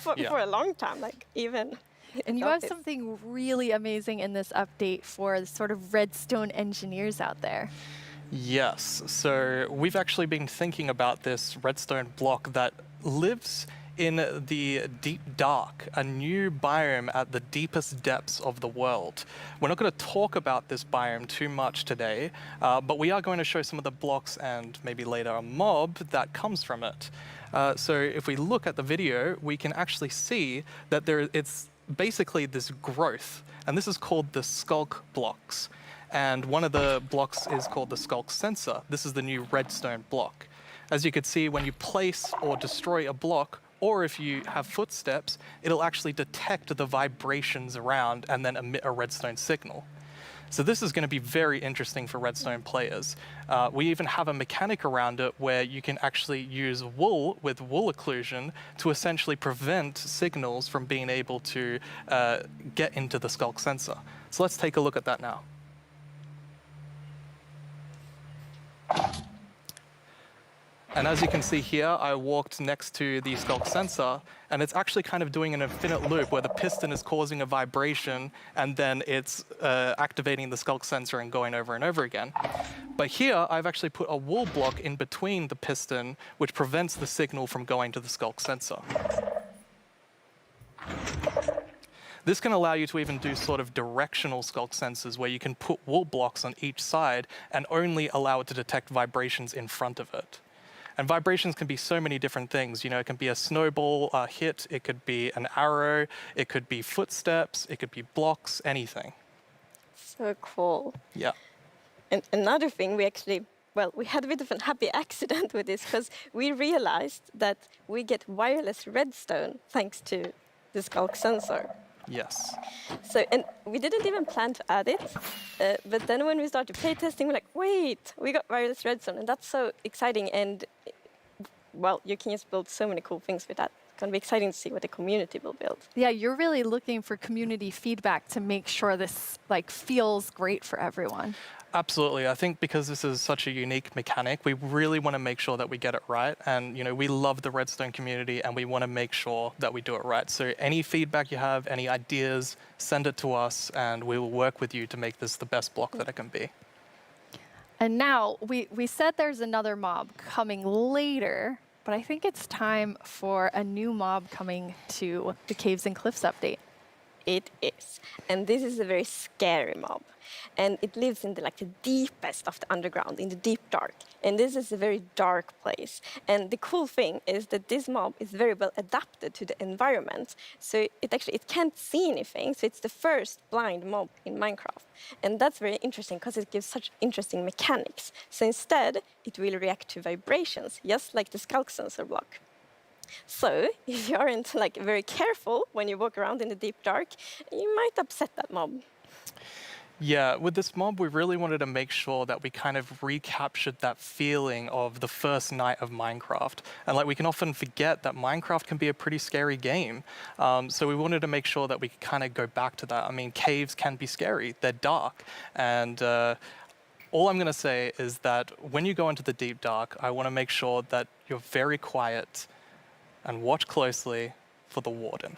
For a long time, like even. And you have something really amazing in this update for the sort of redstone engineers out there. Yes, so we've actually been thinking about this redstone block that lives in the deep dark, a new biome at the deepest depths of the world. We're not going to talk about this biome too much today, but we are going to show some of the blocks and maybe later a mob that comes from it. So if we look at the video, we can actually see that it's basically this growth, and this is called the skulk blocks. And one of the blocks is called the skulk sensor. This is the new redstone block. As you can see, when you place or destroy a block, or if you have footsteps, it'll actually detect the vibrations around and then emit a redstone signal. So this is going to be very interesting for redstone players. We even have a mechanic around it where you can actually use wool with wool occlusion to essentially prevent signals from being able to get into the skulk sensor. So let's take a look at that now. And as you can see here, I walked next to the skulk sensor, and it's actually kind of doing an infinite loop where the piston is causing a vibration, and then it's activating the skulk sensor and going over and over again. But here, I've actually put a wool block in between the piston, which prevents the signal from going to the skulk sensor. This can allow you to even do sort of directional sculk sensors where you can put wall blocks on each side and only allow it to detect vibrations in front of it. And vibrations can be so many different things. You know, it can be a snowball hit, it could be an arrow, it could be footsteps, it could be blocks, anything. So cool. Yeah. And another thing, we had a bit of a happy accident with this because we realized that we get wireless redstone thanks to the sculk sensor. Yes. So, and we didn't even plan to add it, but then when we started playtesting, we're like, wait, we got wireless redstone, and that's so exciting. And well, you can just build so many cool things with that. It's gonna be exciting to see what the community will build. Yeah, you're really looking for community feedback to make sure this feels great for everyone. Absolutely. I think because this is such a unique mechanic, we really want to make sure that we get it right. And, you know, we love the Redstone community and we want to make sure that we do it right. So any feedback you have, any ideas, send it to us and we will work with you to make this the best block that it can be. And now, we said there's another mob coming later, but I think it's time for a new mob coming to the Caves and Cliffs update. It is. And this is a very scary mob. And it lives in the deepest of the underground, in the deep dark. And this is a very dark place. And the cool thing is that this mob is very well adapted to the environment. So it can't see anything. So it's the first blind mob in Minecraft. And that's very interesting because it gives such interesting mechanics. So instead, it will react to vibrations, just like the sculk sensor block. So if you aren't very careful when you walk around in the deep dark, you might upset that mob. Yeah, with this mob, we really wanted to make sure that we kind of recaptured that feeling of the first night of Minecraft. And we can often forget that Minecraft can be a pretty scary game. So we wanted to make sure that we could kind of go back to that. I mean, caves can be scary, they're dark. And all I'm going to say is that when you go into the deep dark, I want to make sure that you're very quiet and watch closely for the warden.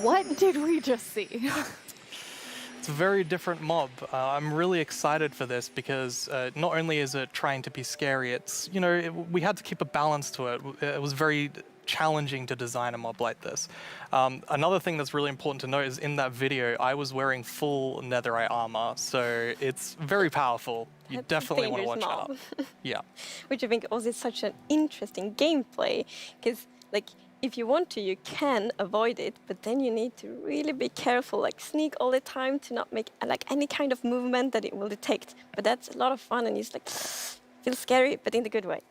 What did we just see? It's a very different mob. I'm really excited for this because not only is it trying to be scary, it's, you know, we had to keep a balance to it. It was very challenging to design a mob like this. Another thing that's really important to note is in that video, I was wearing full netherite armor, so it's very powerful. You That's definitely want to dangerous watch mob. out. Yeah. Which I think also is such an interesting gameplay, because if you want to, you can avoid it, but then you need to really be careful, sneak all the time to not make any kind of movement that it will detect. But that's a lot of fun, and it's feels scary, but in the good way.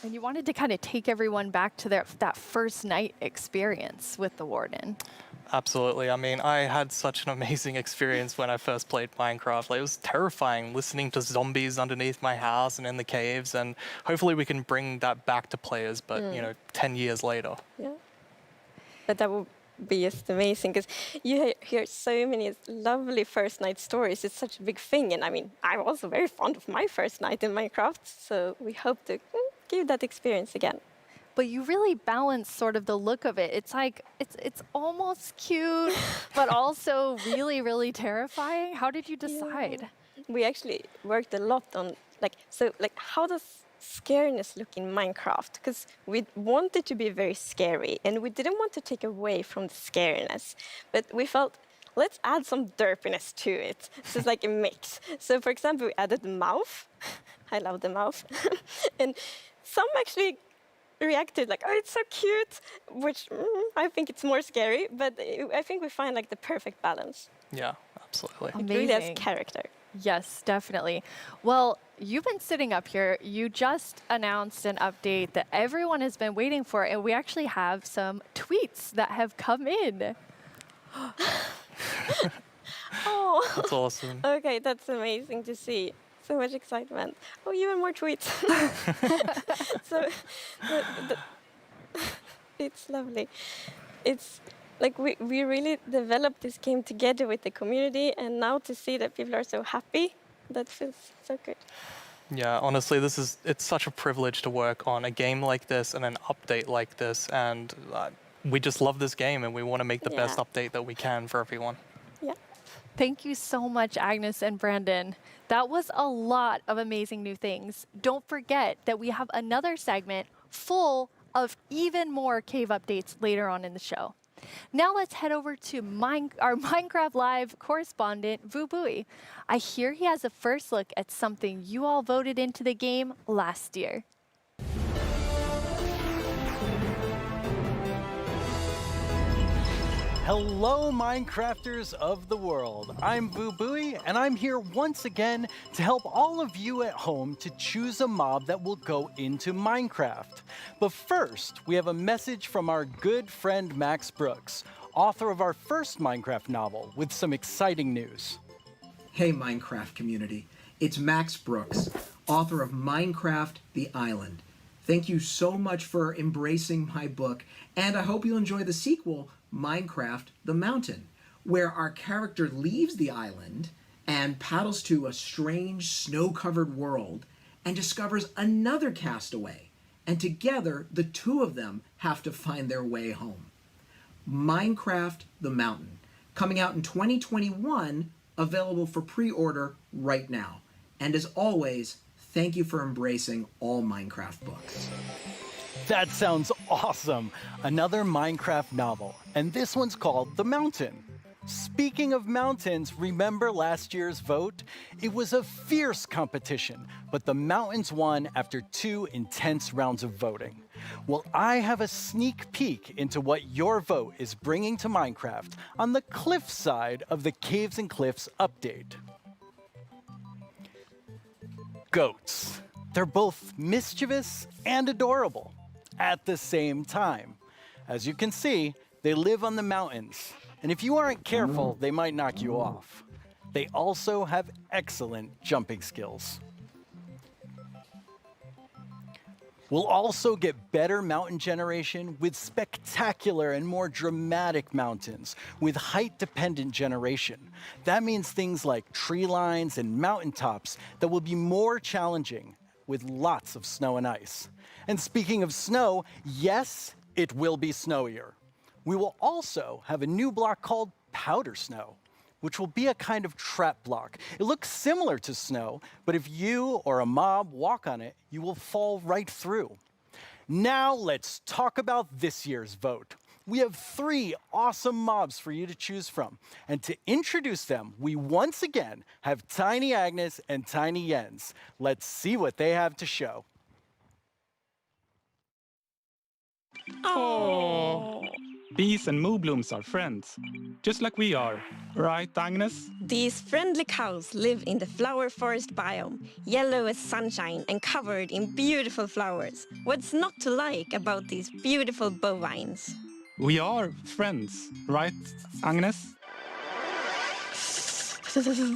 And you wanted to kind of take everyone back to that first night experience with the warden. absolutely. I mean, I had such an amazing experience when I first played Minecraft. Like, it was terrifying listening to zombies underneath my house and in the caves, and hopefully we can bring that back to players, but, you know, 10 years later. Yeah. But that would be just amazing, because you hear so many lovely first night stories. It's such a big thing, and I mean, I'm also very fond of my first night in Minecraft, so we hope to give that experience again. But you really balance sort of the look of it. It's like, it's almost cute, but also really, really terrifying. How did you decide? Yeah. We actually worked a lot on, how does scariness look in Minecraft? Because we wanted to be very scary, and we didn't want to take away from the scariness. But we felt, let's add some derpiness to it. So it's like a mix. So for example, we added the mouth. I love the mouth. And some actually reacted like, oh, it's so cute, which I think it's more scary, but I think we find like the perfect balance. Yeah, absolutely. It really has character. Yes, definitely. Well, you've been sitting up here. You just announced an update that everyone has been waiting for, and we actually have some tweets that have come in. Oh, That's awesome. Okay, that's amazing to see. So much excitement. Oh, even more tweets. So it's lovely. It's like we really developed this game together with the community, and now to see that people are so happy, that feels so good. Yeah, honestly, it's such a privilege to work on a game like this and an update like this, and we just love this game, and we want to make the best update that we can for everyone. Yeah. Thank you so much, Agnes and Brandon. That was a lot of amazing new things. Don't forget that we have another segment full of even more cave updates later on in the show. Now let's head over to our Minecraft Live correspondent, Vubui. I hear he has a first look at something you all voted into the game last year. Hello, Minecrafters of the world. I'm Vubui, and I'm here once again to help all of you at home to choose a mob that will go into Minecraft. But first, we have a message from our good friend Max Brooks, author of our first Minecraft novel, with some exciting news. Hey, Minecraft community. It's Max Brooks, author of Minecraft: The Island. Thank you so much for embracing my book, and I hope you'll enjoy the sequel, Minecraft: The Mountain, where our character leaves the island and paddles to a strange snow-covered world and discovers another castaway, and together the two of them have to find their way home. Minecraft: The Mountain, coming out in 2021, available for pre-order right now. And as always, thank you for embracing all Minecraft books. That sounds awesome! Another Minecraft novel, and this one's called The Mountain. Speaking of mountains, remember last year's vote? It was a fierce competition, but the mountains won after 2 intense rounds of voting. Well, I have a sneak peek into what your vote is bringing to Minecraft on the cliff side of the Caves and Cliffs update. Goats. They're both mischievous and adorable at the same time. As you can see, they live on the mountains, and if you aren't careful, they might knock you off. They also have excellent jumping skills. We'll also get better mountain generation with spectacular and more dramatic mountains with height-dependent generation. That means things like tree lines and mountaintops that will be more challenging with lots of snow and ice. And speaking of snow, yes, it will be snowier. We will also have a new block called Powder Snow, which will be a kind of trap block. It looks similar to snow, but if you or a mob walk on it, you will fall right through. Now let's talk about this year's vote. We have 3 awesome mobs for you to choose from. And to introduce them, we once again have Tiny Agnes and Tiny Jens. Let's see what they have to show. Oh. Bees and moonblooms are friends, just like we are. Right, Agnes? These friendly cows live in the flower forest biome, yellow as sunshine and covered in beautiful flowers. What's not to like about these beautiful bovines? We are friends, right, Agnes?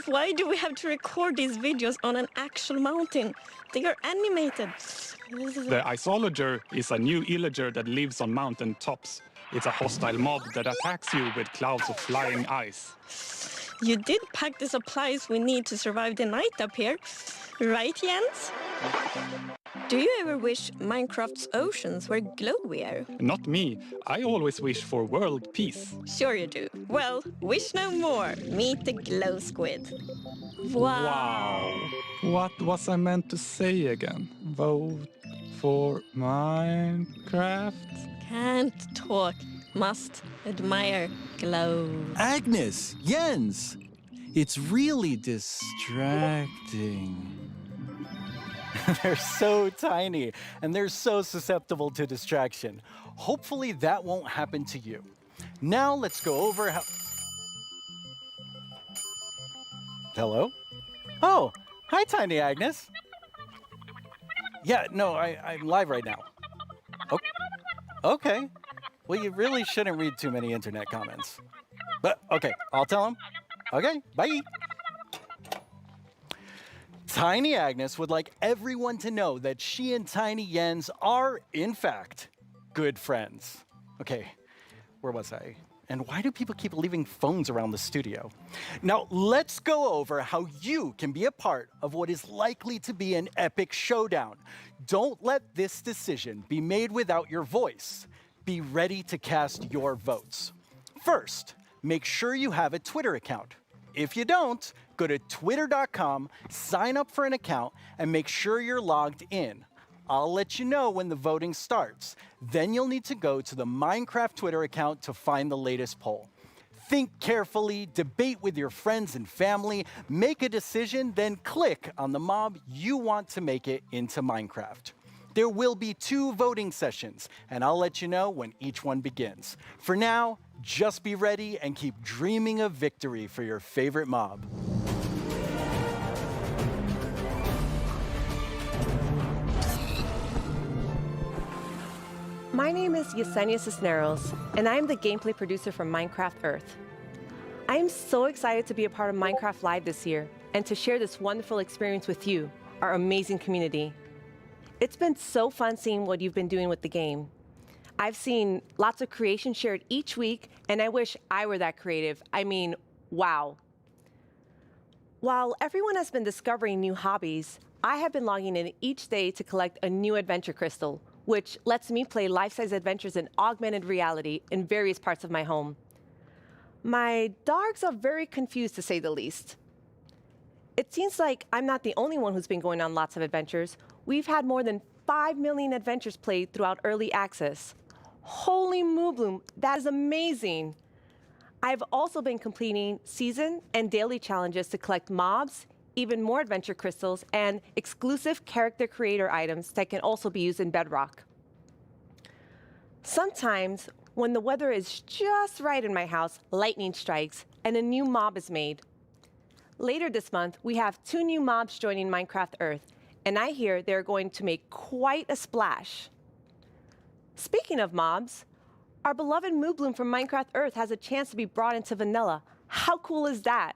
Why do we have to record these videos on an actual mountain? They are animated. The Isolager is a new illager that lives on mountain tops. It's a hostile mob that attacks you with clouds of flying ice. You did pack the supplies we need to survive the night up here, right, Jens? Do you ever wish Minecraft's oceans were glowier? Not me. I always wish for world peace. Sure you do. Well, wish no more. Meet the glow squid. Wow. What was I meant to say again? Vote for Minecraft? Can't talk. Must admire glow. Agnes, Jens, it's really distracting. They're so tiny and they're so susceptible to distraction. Hopefully that won't happen to you. Now let's go over how... Hello? Oh, hi, Tiny Agnes. Yeah, no, I'm live right now. Okay. Well, you really shouldn't read too many internet comments. But, okay, I'll tell him. Okay, bye. Tiny Agnes would like everyone to know that she and Tiny Jens are, in fact, good friends. Okay, where was I? And why do people keep leaving phones around the studio? Now, let's go over how you can be a part of what is likely to be an epic showdown. Don't let this decision be made without your voice. Be ready to cast your votes. First, make sure you have a Twitter account. If you don't, go to twitter.com, sign up for an account, and make sure you're logged in. I'll let you know when the voting starts. Then you'll need to go to the Minecraft Twitter account to find the latest poll. Think carefully, debate with your friends and family, make a decision, then click on the mob you want to make it into Minecraft. There will be 2 voting sessions, and I'll let you know when each one begins. For now, just be ready and keep dreaming of victory for your favorite mob. My name is Yesenia Cisneros, and I am the gameplay producer for Minecraft Earth. I am so excited to be a part of Minecraft Live this year and to share this wonderful experience with you, our amazing community. It's been so fun seeing what you've been doing with the game. I've seen lots of creation shared each week, and I wish I were that creative. I mean, wow. While everyone has been discovering new hobbies, I have been logging in each day to collect a new adventure crystal, which lets me play life-size adventures in augmented reality in various parts of my home. My dogs are very confused, to say the least. It seems like I'm not the only one who's been going on lots of adventures. We've had more than 5 million adventures played throughout early access. Holy Moobloom, that is amazing! I've also been completing season and daily challenges to collect mobs, even more adventure crystals, and exclusive character creator items that can also be used in Bedrock. Sometimes, when the weather is just right in my house, lightning strikes and a new mob is made. Later this month, we have 2 new mobs joining Minecraft Earth, and I hear they're going to make quite a splash. Speaking of mobs, our beloved Moobloom from Minecraft Earth has a chance to be brought into vanilla. How cool is that?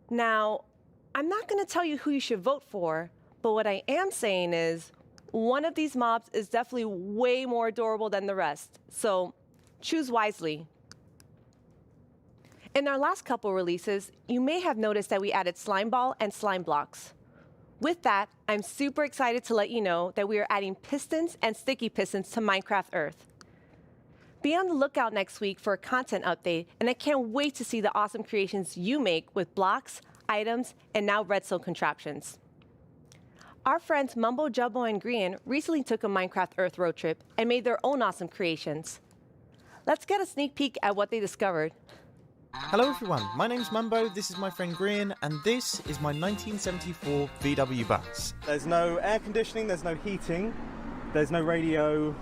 Now, I'm not going to tell you who you should vote for, but what I am saying is one of these mobs is definitely way more adorable than the rest, so choose wisely. In our last couple releases, you may have noticed that we added Slime Ball and Slime Blocks. With that, I'm super excited to let you know that we are adding pistons and sticky pistons to Minecraft Earth. Be on the lookout next week for a content update, and I can't wait to see the awesome creations you make with blocks, items, and now redstone contraptions. Our friends Mumbo Jumbo and Grian recently took a Minecraft Earth road trip and made their own awesome creations. Let's get a sneak peek at what they discovered. Hello everyone, my name's Mumbo, this is my friend Grian, and this is my 1974 VW bus. There's no air conditioning, there's no heating, there's no radio,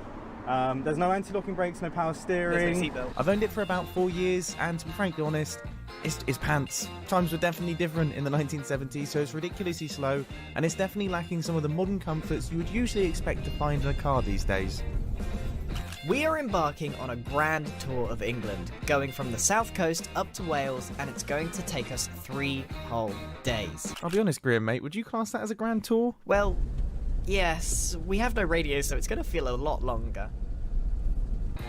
there's no anti-locking brakes, no power steering. There's no seatbelt. I've owned it for about 4 years, and to be frankly honest, it's pants. Times were definitely different in the 1970s, so it's ridiculously slow, and it's definitely lacking some of the modern comforts you would usually expect to find in a car these days. We are embarking on a grand tour of England, going from the south coast up to Wales, and it's going to take us 3 whole days. I'll be honest, Graham, mate, would you class that as a grand tour? Well, yes, we have no radio, so it's going to feel a lot longer.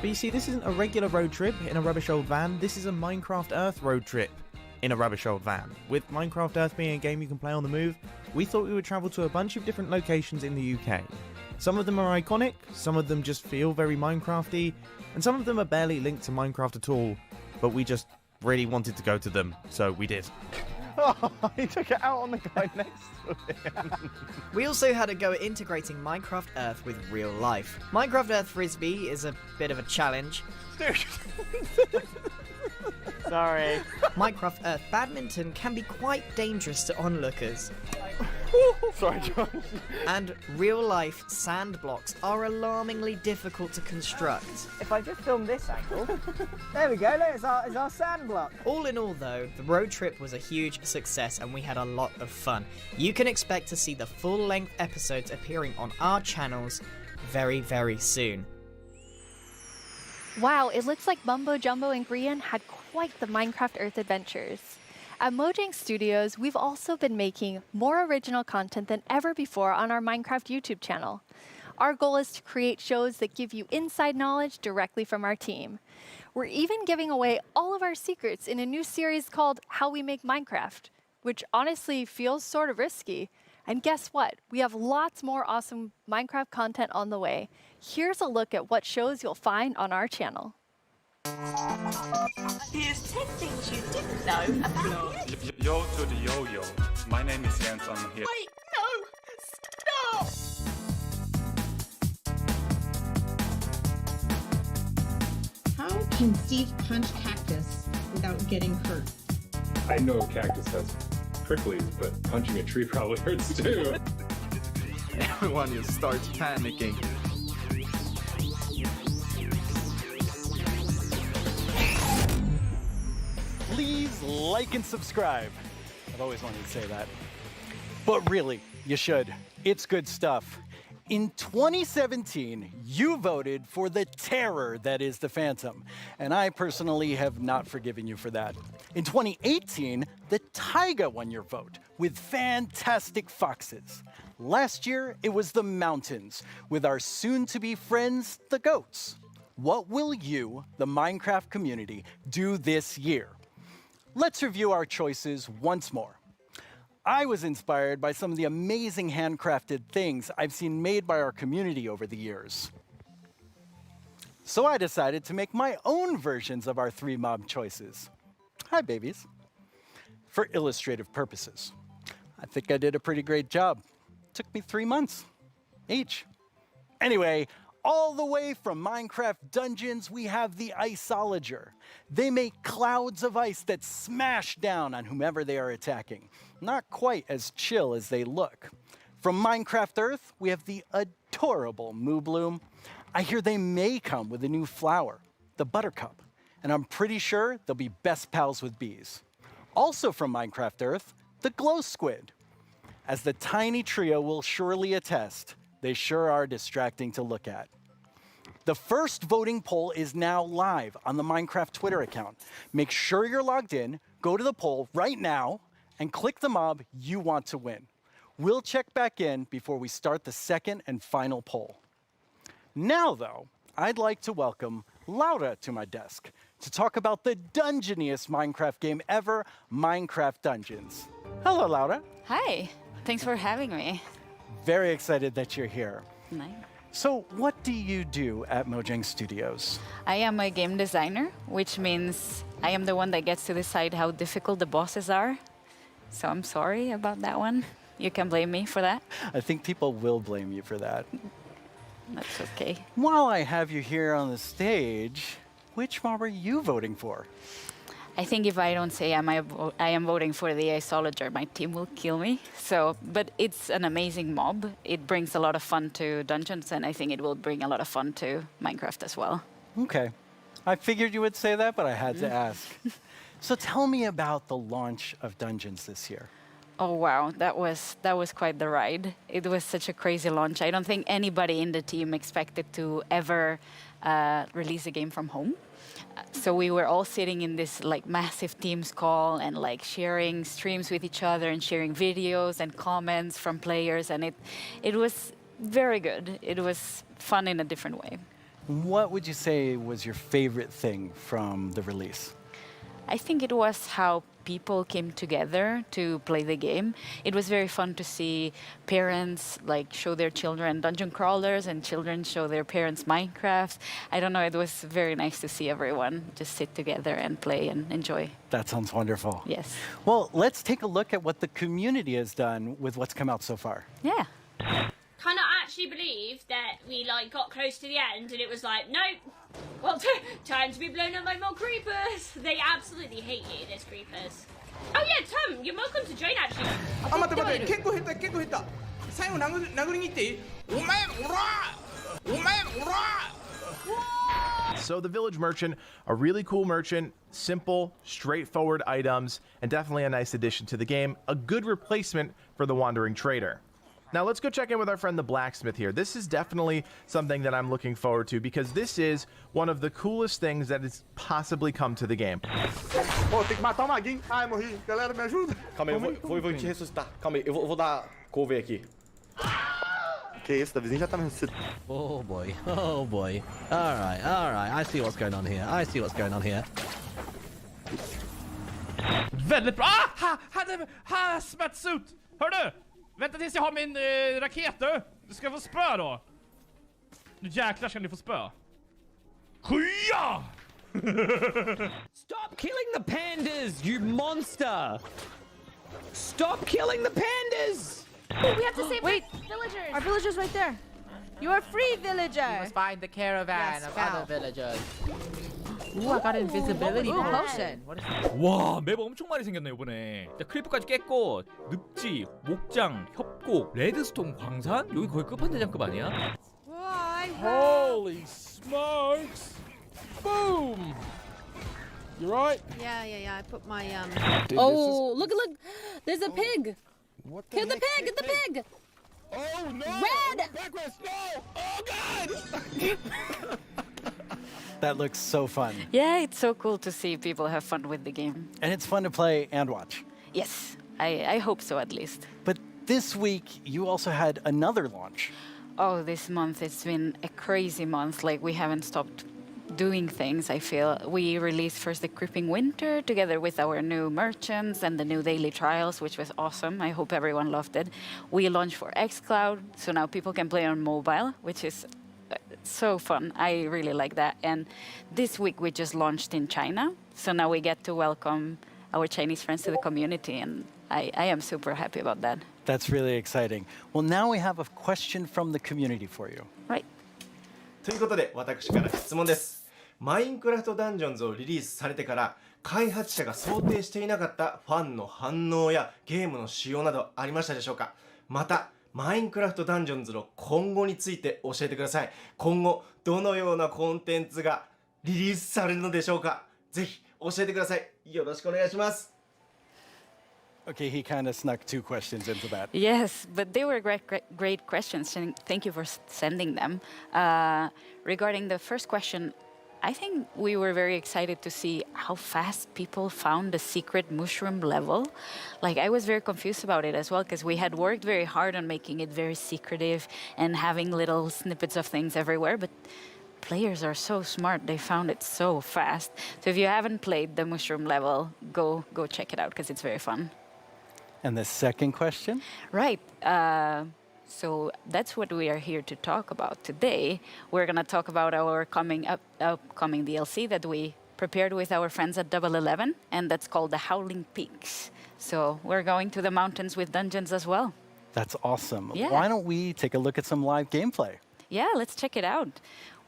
But you see, this isn't a regular road trip in a rubbish old van, this is a Minecraft Earth road trip in a rubbish old van. With Minecraft Earth being a game you can play on the move, we thought we would travel to a bunch of different locations in the UK. Some of them are iconic, some of them just feel very Minecrafty, and some of them are barely linked to Minecraft at all, but we just really wanted to go to them, so we did. Oh, he took it out on the guy next to him. We also had to go integrating Minecraft Earth with real life. Minecraft Earth Frisbee is a bit of a challenge. Sorry. Minecraft Earth Badminton can be quite dangerous to onlookers. Sorry, Josh. And real-life sand blocks are alarmingly difficult to construct. If I just film this angle, there we go, look, it's our sand block. All in all, though, the road trip was a huge success and we had a lot of fun. You can expect to see the full-length episodes appearing on our channels very, very soon. Wow, it looks like Mumbo Jumbo and Grian had quite the Minecraft Earth adventures. At Mojang Studios, we've also been making more original content than ever before on our Minecraft YouTube channel. Our goal is to create shows that give you inside knowledge directly from our team. We're even giving away all of our secrets in a new series called How We Make Minecraft, which honestly feels sort of risky. And guess what? We have lots more awesome Minecraft content on the way. Here's a look at what shows you'll find on our channel. Here's 10 things you didn't know about you. Yo to the yo-yo. My name is Jens, I'm here. Wait, no! Stop! How can Steve punch cactus without getting hurt? I know cactus has pricklies, but punching a tree probably hurts too. Everyone just starts panicking. Please like and subscribe. I've always wanted to say that. But really, you should. It's good stuff. In 2017, you voted for the terror that is the Phantom, and I personally have not forgiven you for that. In 2018, the taiga won your vote with fantastic foxes. Last year, it was the mountains with our soon-to-be friends, the goats. What will you, the Minecraft community, do this year? Let's review our choices once more. I was inspired by some of the amazing handcrafted things I've seen made by our community over the years. So I decided to make my own versions of our 3 mob choices. Hi, babies. For illustrative purposes. I think I did a pretty great job. Took me 3 months each. Anyway, all the way from Minecraft Dungeons, we have the Iceologer. They make clouds of ice that smash down on whomever they are attacking. Not quite as chill as they look. From Minecraft Earth, we have the adorable Moobloom. I hear they may come with a new flower, the Buttercup, and I'm pretty sure they'll be best pals with bees. Also from Minecraft Earth, the Glow Squid. As the tiny trio will surely attest, they sure are distracting to look at. The first voting poll is now live on the Minecraft Twitter account. Make sure you're logged in, go to the poll right now, and click the mob you want to win. We'll check back in before we start the second and final poll. Now, though, I'd like to welcome Laura to my desk to talk about the dungeoniest Minecraft game ever, Minecraft Dungeons. Hello, Laura. Hi, thanks for having me. Very excited that you're here. Nice. So what do you do at Mojang Studios? I am a game designer, which means I am the one that gets to decide how difficult the bosses are. So I'm sorry about that one. You can blame me for that. I think people will blame you for that. That's okay. While I have you here on the stage, which mob are you voting for? I think if I don't say I am voting for the Iceologer, my team will kill me. So, but it's an amazing mob. It brings a lot of fun to Dungeons, and I think it will bring a lot of fun to Minecraft as well. Okay. I figured you would say that, but I had to ask. So tell me about the launch of Dungeons this year. Oh wow, that was quite the ride. It was such a crazy launch. I don't think anybody in the team expected to ever release a game from home. So we were all sitting in this like massive Teams call and like sharing streams with each other and sharing videos and comments from players, and it was very good. It was fun in a different way. What would you say was your favorite thing from the release? I think it was how people came together to play the game. It was very fun to see parents like show their children dungeon crawlers and children show their parents Minecraft. I don't know, it was very nice to see everyone just sit together and play and enjoy. That sounds wonderful. Yes. Well, let's take a look at what the community has done with what's come out so far. Yeah. Cannot actually believe that we like got close to the end and it was like, nope. Well, time to be blown up by more creepers. They absolutely hate you, there's creepers. Oh yeah, Tom, you're welcome to join actually. あ、待って待って、結構減った結構減った。最後殴りに行っていい？お前おら！お前おら！ So the Village Merchant, a really cool merchant, simple, straightforward items, and definitely a nice addition to the game, a good replacement for the Wandering Trader. Now let's go check in with our friend the Blacksmith here. This is definitely something that I'm looking forward to because this is one of the coolest things that has possibly come to the game. Oh, tem que matar o maguinho. Ai, morri. Galera, me ajuda. Calma aí, vou te ressuscitar. Calma aí, eu vou dar cover aqui. Que isso, Davizinho já tá me ressuscitando. Oh boy, oh boy. Alright, I see what's going on here. I see what's going on here. Väldigt bra! Ah! Hazmat suit! Hör du? Vänta tills jag har min raket du! Du ska få spö då! Nu jäklar ska ni få spö. Skya! Stop killing the pandas, you monster! Stop killing the pandas! Oh, we have to save villagers! Our villagers right there! You are free, villager! We must find the caravan Yes, of found. other villagers. Ooh, I got invisibility Ooh, potion. potion. What is that? 와, 맵 엄청 많이 생겼네 이번에. 자, 크리퍼까지 깼고 늪지, 목장, 협곡, 레드스톤 광산? 여기 거의 끝판대장급 아니야? Holy smokes! Boom! You right? Yeah. I put my Oh, look! There's a pig. What Kill the pig! Get the pig! Oh no! Red! Backwards, no! Oh god! That looks so fun. Yeah, it's so cool to see people have fun with the game. And it's fun to play and watch. Yes, I hope so at least. But this week, you also had another launch. Oh, this month it's been a crazy month. Like we haven't stopped doing things, I feel. We released first the Creeping Winter together with our new merchants and the new daily trials, which was awesome. I hope everyone loved it. We launched for xCloud, so now people can play on mobile, which is so fun. I really like that. And this week we just launched in China, so now we get to welcome our Chinese friends to the community, and I am super happy about that. That's really exciting. Well, now we have a question from the community for you. Right. ということで、私から質問です。マインクラフトダンジョンズをリリースされてから、開発者が想定していなかったファンの反応やゲームの仕様などありましたでしょうか？また、マインクラフトダンジョンズの今後について教えてください。今後、どのようなコンテンツがリリースされるのでしょうか？ぜひ教えてください。よろしくお願いします。Okay, he kind of snuck two questions into that. Yes, but they were great questions, and thank you for sending them. Regarding the first question, I think we were very excited to see how fast people found the secret mushroom level. Like, I was very confused about it as well, because we had worked very hard on making it very secretive and having little snippets of things everywhere, but players are so smart. They found it so fast. So if you haven't played the mushroom level, go check it out, because it's very fun. And the second question? Right. So that's what we are here to talk about today. We're going to talk about our upcoming DLC that we prepared with our friends at Double 11, and that's called the Howling Peaks. So we're going to the mountains with dungeons as well. That's awesome. Yeah. Why don't we take a look at some live gameplay? Yeah, let's check it out.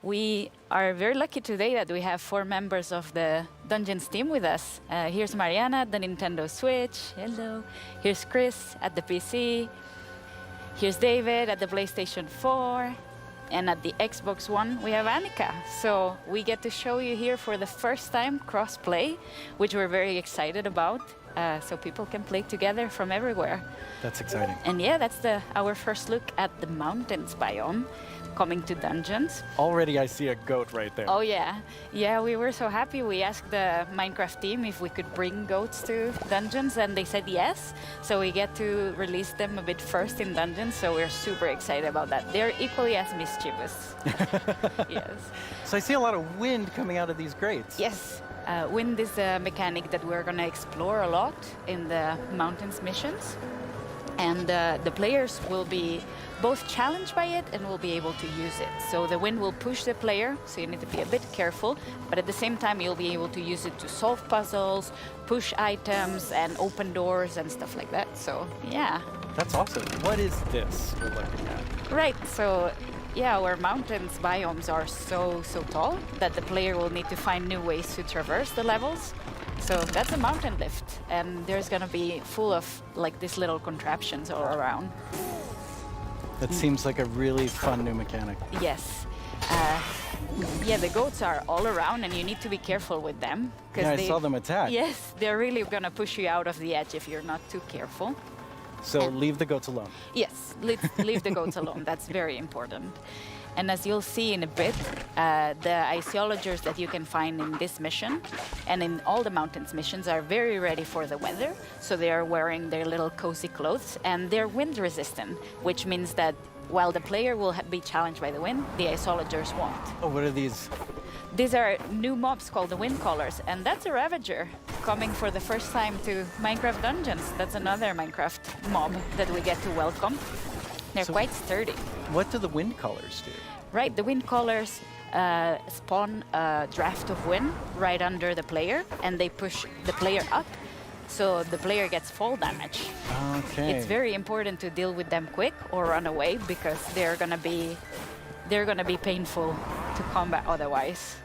We are very lucky today that we have 4 members of the Dungeons team with us. Here's Mariana at the Nintendo Switch. Hello. Here's Chris at the PC. Here's David at the PlayStation 4. And at the Xbox One, we have Annika. So we get to show you here for the first time cross-play, which we're very excited about. so people can play together from everywhere. That's exciting. And yeah, that's our first look at the mountains biome coming to Dungeons. Already I see a goat right there. Oh yeah, yeah, we were so happy. We asked the Minecraft team if we could bring goats to Dungeons, and they said yes. So we get to release them a bit first in Dungeons, so we're super excited about that. They're equally as mischievous. Yes. So I see a lot of wind coming out of these grates. Yes. Wind is a mechanic that we're going to explore a lot in the mountains missions. And the players will be both challenged by it and will be able to use it. So the wind will push the player, so you need to be a bit careful, but at the same time you'll be able to use it to solve puzzles, push items, and open doors and stuff like that. So yeah. That's awesome. What is this we're looking at? Right, so yeah, our mountains biomes are so tall that the player will need to find new ways to traverse the levels. So that's a mountain lift, and there's gonna be full of like these little contraptions all around. That seems like a really fun new mechanic. Yes. Yeah, the goats are all around, and you need to be careful with them. Yeah, I saw them attack. Yes, they're really gonna push you out of the edge if you're not too careful. So leave the goats alone. Yes, leave the goats alone. That's very important. And as you'll see in a bit, the iceologers that you can find in this mission and in all the mountains missions are very ready for the weather. So they are wearing their little cozy clothes, and they're wind resistant, which means that while the player will be challenged by the wind, the iceologers won't. Oh, what are these? These are new mobs called the Wind Callers, and that's a Ravager coming for the first time to Minecraft Dungeons. That's another Minecraft mob that we get to welcome. They're quite sturdy. What do the Wind Callers do? Right, the Wind Callers spawn a draft of wind right under the player, and they push the player up, so the player gets fall damage. Okay. It's very important to deal with them quick or run away, because they're gonna be painful to combat otherwise.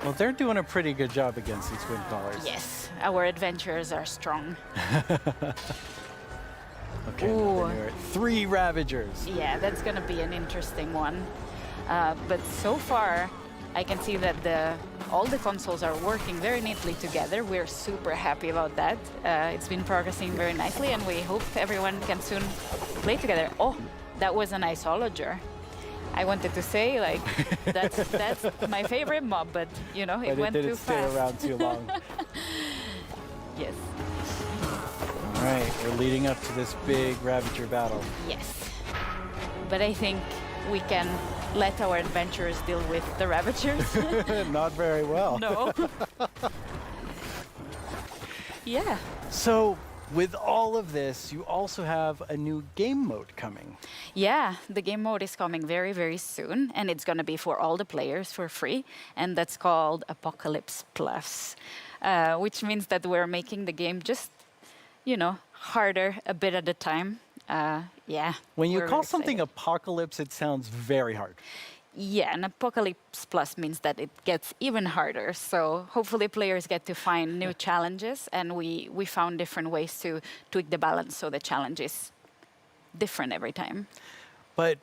Well, they're doing a pretty good job against these Wind Callers. Yes, our adventurers are strong. Okay, now there are 3 Ravagers. Yeah, that's gonna be an interesting one. But so far, I can see that all the consoles are working very neatly together. We're super happy about that. It's been progressing very nicely, and we hope everyone can soon play together. Oh, that was an iceologer. I wanted to say, like, that's my favorite mob, but you know, it went too fast. But it didn't stay around too long. Yes. All right, we're leading up to this big Ravager battle. Yes. But I think we can let our adventurers deal with the Ravagers. Not very well. No. Yeah. So, with all of this, you also have a new game mode coming. Yeah, the game mode is coming very, very soon, and it's going to be for all the players for free, and that's called Apocalypse Plus, which means that we're making the game just, you know, harder a bit at a time. Yeah. When you call something Apocalypse, it sounds very hard. Yeah, and Apocalypse Plus means that it gets even harder. So hopefully players get to find new challenges, and we found different ways to tweak the balance so the challenge is different every time. But,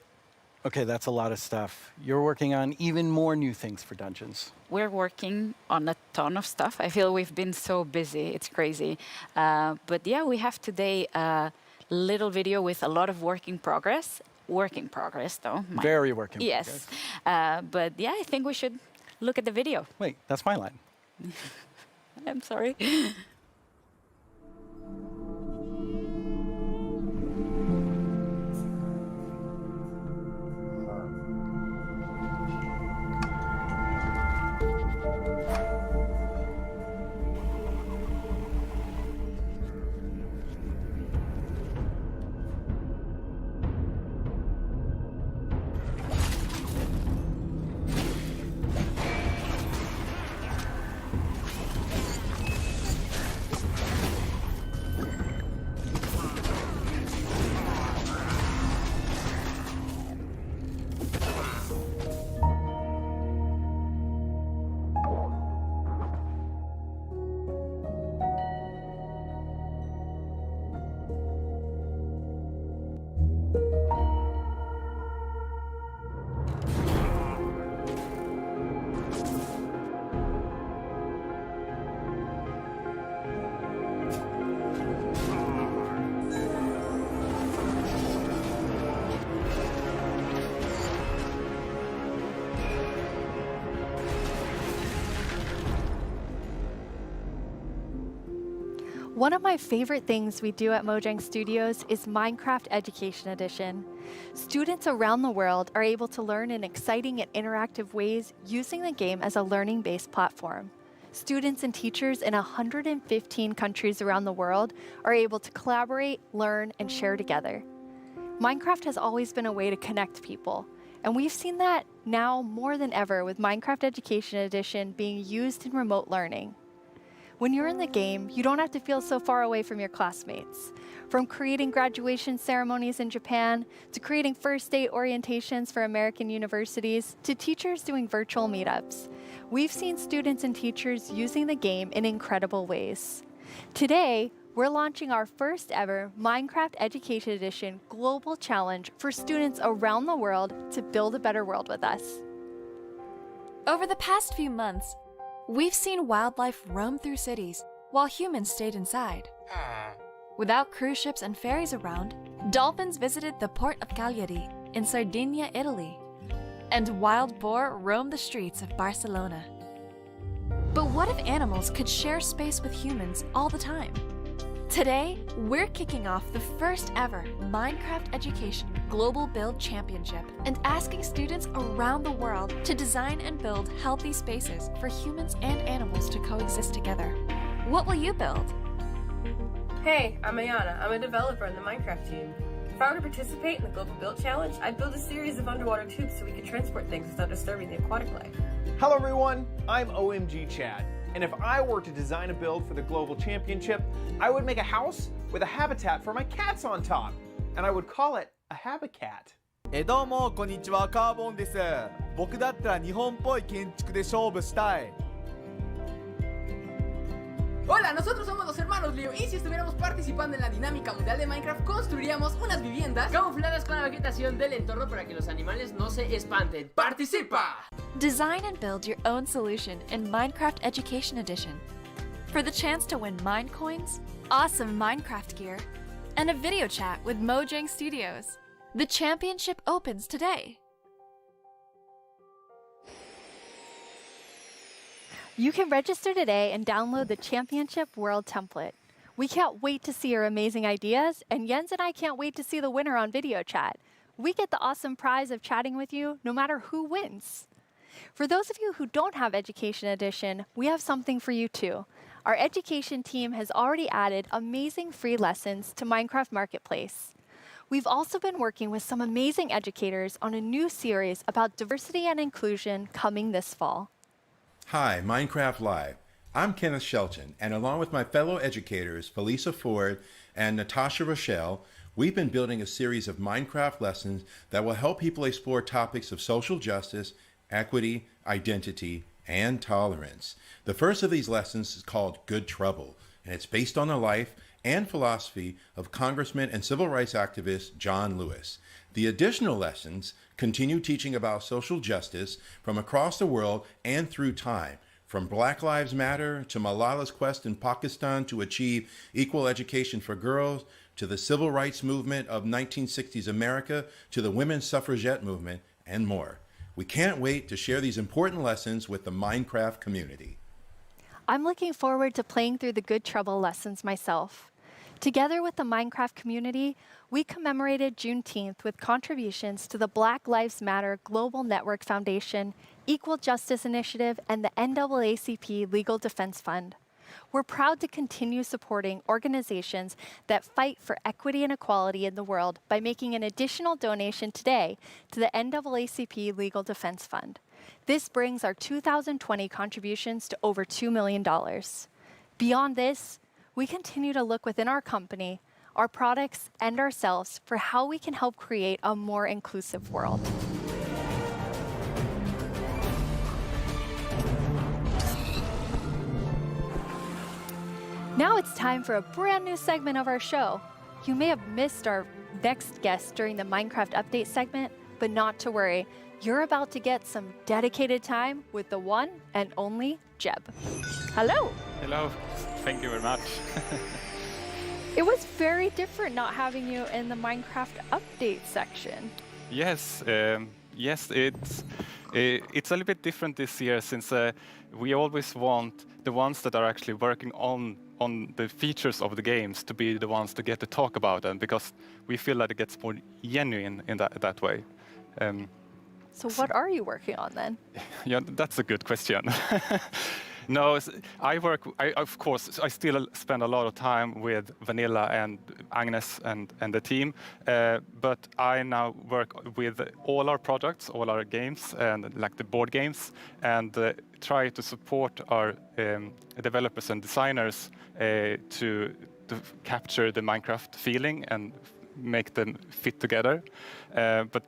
okay, that's a lot of stuff. You're working on even more new things for Dungeons. We're working on a ton of stuff. I feel we've been so busy. It's crazy. But yeah, we have today a little video with a lot of work in progress. Work in progress, though. Very work in progress. Yes. But yeah, I think we should look at the video. Wait, that's my line. I'm sorry. One of my favorite things we do at Mojang Studios is Minecraft Education Edition. Students around the world are able to learn in exciting and interactive ways using the game as a learning-based platform. Students and teachers in 115 countries around the world are able to collaborate, learn, and share together. Minecraft has always been a way to connect people, and we've seen that now more than ever with Minecraft Education Edition being used in remote learning. When you're in the game, you don't have to feel so far away from your classmates. From creating graduation ceremonies in Japan, to creating first date orientations for American universities, to teachers doing virtual meetups, we've seen students and teachers using the game in incredible ways. Today, we're launching our first ever Minecraft Education Edition Global Challenge for students around the world to build a better world with us. Over the past few months, we've seen wildlife roam through cities while humans stayed inside. Without cruise ships and ferries around, dolphins visited the port of Cagliari in Sardinia, Italy, and wild boar roamed the streets of Barcelona. But what if animals could share space with humans all the time? Today, we're kicking off the first ever Minecraft Education Global Build Championship and asking students around the world to design and build healthy spaces for humans and animals to coexist together. What will you build? Hey, I'm Ayana. I'm a developer in the Minecraft team. If I were to participate in the Global Build Challenge, I'd build a series of underwater tubes so we could transport things without disturbing the aquatic life. Hello everyone, I'm OMG Chad. And if I were to design a build for the Global Championship, I would make a house with a habitat for my cats on top. And I would call it a Habicat. どうもこんにちは、カーボンです。僕だったら日本っぽい建築で勝負したい。 Hola, nosotros somos los hermanos Leo y si estuviéramos participando en la dinámica mundial de Minecraft construiríamos unas viviendas camufladas con la vegetación del entorno para que los animales no se espanten. ¡Participa! Design and build your own solution in Minecraft Education Edition. For the chance to win Mine Coins, awesome Minecraft gear, and a video chat with Mojang Studios. The championship opens today. You can register today and download the Championship World Template. We can't wait to see your amazing ideas, and Jens and I can't wait to see the winner on video chat. We get the awesome prize of chatting with you no matter who wins. For those of you who don't have Education Edition, we have something for you too. Our education team has already added amazing free lessons to Minecraft Marketplace. We've also been working with some amazing educators on a new series about diversity and inclusion coming this fall. Hi, Minecraft Live. I'm Kenneth Shelton, and along with my fellow educators, Felisa Ford and Natasha Rochelle, we've been building a series of Minecraft lessons that will help people explore topics of social justice, equity, identity, and tolerance. The first of these lessons is called Good Trouble, and it's based on the life and philosophy of Congressman and civil rights activist John Lewis. The additional lessons continue teaching about social justice from across the world and through time, from Black Lives Matter to Malala's quest in Pakistan to achieve equal education for girls, to the civil rights movement of 1960s America, to the women's suffragette movement, and more. We can't wait to share these important lessons with the Minecraft community. I'm looking forward to playing through the Good Trouble lessons myself. Together with the Minecraft community, we commemorated Juneteenth with contributions to the Black Lives Matter Global Network Foundation, Equal Justice Initiative, and the NAACP Legal Defense Fund. We're proud to continue supporting organizations that fight for equity and equality in the world by making an additional donation today to the NAACP Legal Defense Fund. This brings our 2020 contributions to over $2 million. Beyond this, we continue to look within our company, our products, and ourselves for how we can help create a more inclusive world. Now it's time for a brand new segment of our show. You may have missed our next guest during the Minecraft Update segment, but not to worry. You're about to get some dedicated time with the one and only Jeb. Hello. Hello. Thank you very much. It was very different not having you in the Minecraft Update section. Yes, yes, it's a little bit different this year since we always want the ones that are actually working on on the features of the games to be the ones to get to talk about them, because we feel that it gets more genuine in that way. So what are you working on then? Yeah, that's a good question. No, of course, I still spend a lot of time with Vanilla and Agnes and the team, but I now work with all our products, all our games, and like the board games, and try to support our developers and designers to capture the Minecraft feeling and make them fit together. But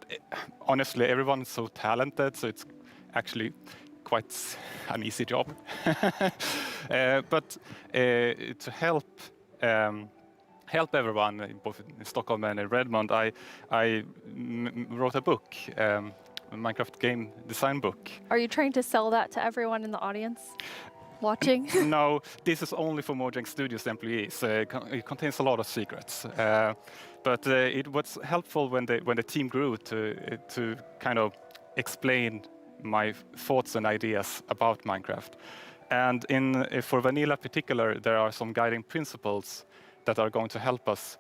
honestly, everyone is so talented, so it's actually quite an easy job. But to help everyone, both in Stockholm and in Redmond, I wrote a book, a Minecraft game design book. Are you trying to sell that to everyone in the audience watching? No, this is only for Mojang Studios employees. It contains a lot of secrets. But it was helpful when the team grew to kind of explain my thoughts and ideas about Minecraft. And for Vanilla in particular, there are some guiding principles that are going to help us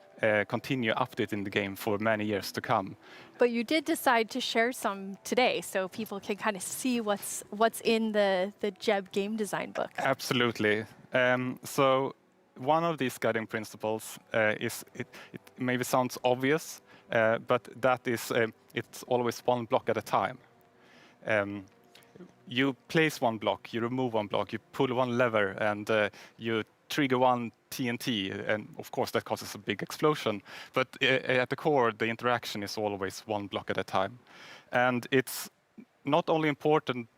continue updating the game for many years to come. But you did decide to share some today, so people can kind of see what's in the Jeb game design book. Absolutely. So one of these guiding principles is, it maybe sounds obvious, but that is, it's always one block at a time. You place one block, you remove one block, you pull one lever, and you trigger one TNT, and of course that causes a big explosion. But at the core, the interaction is always one block at a time. And it's not only important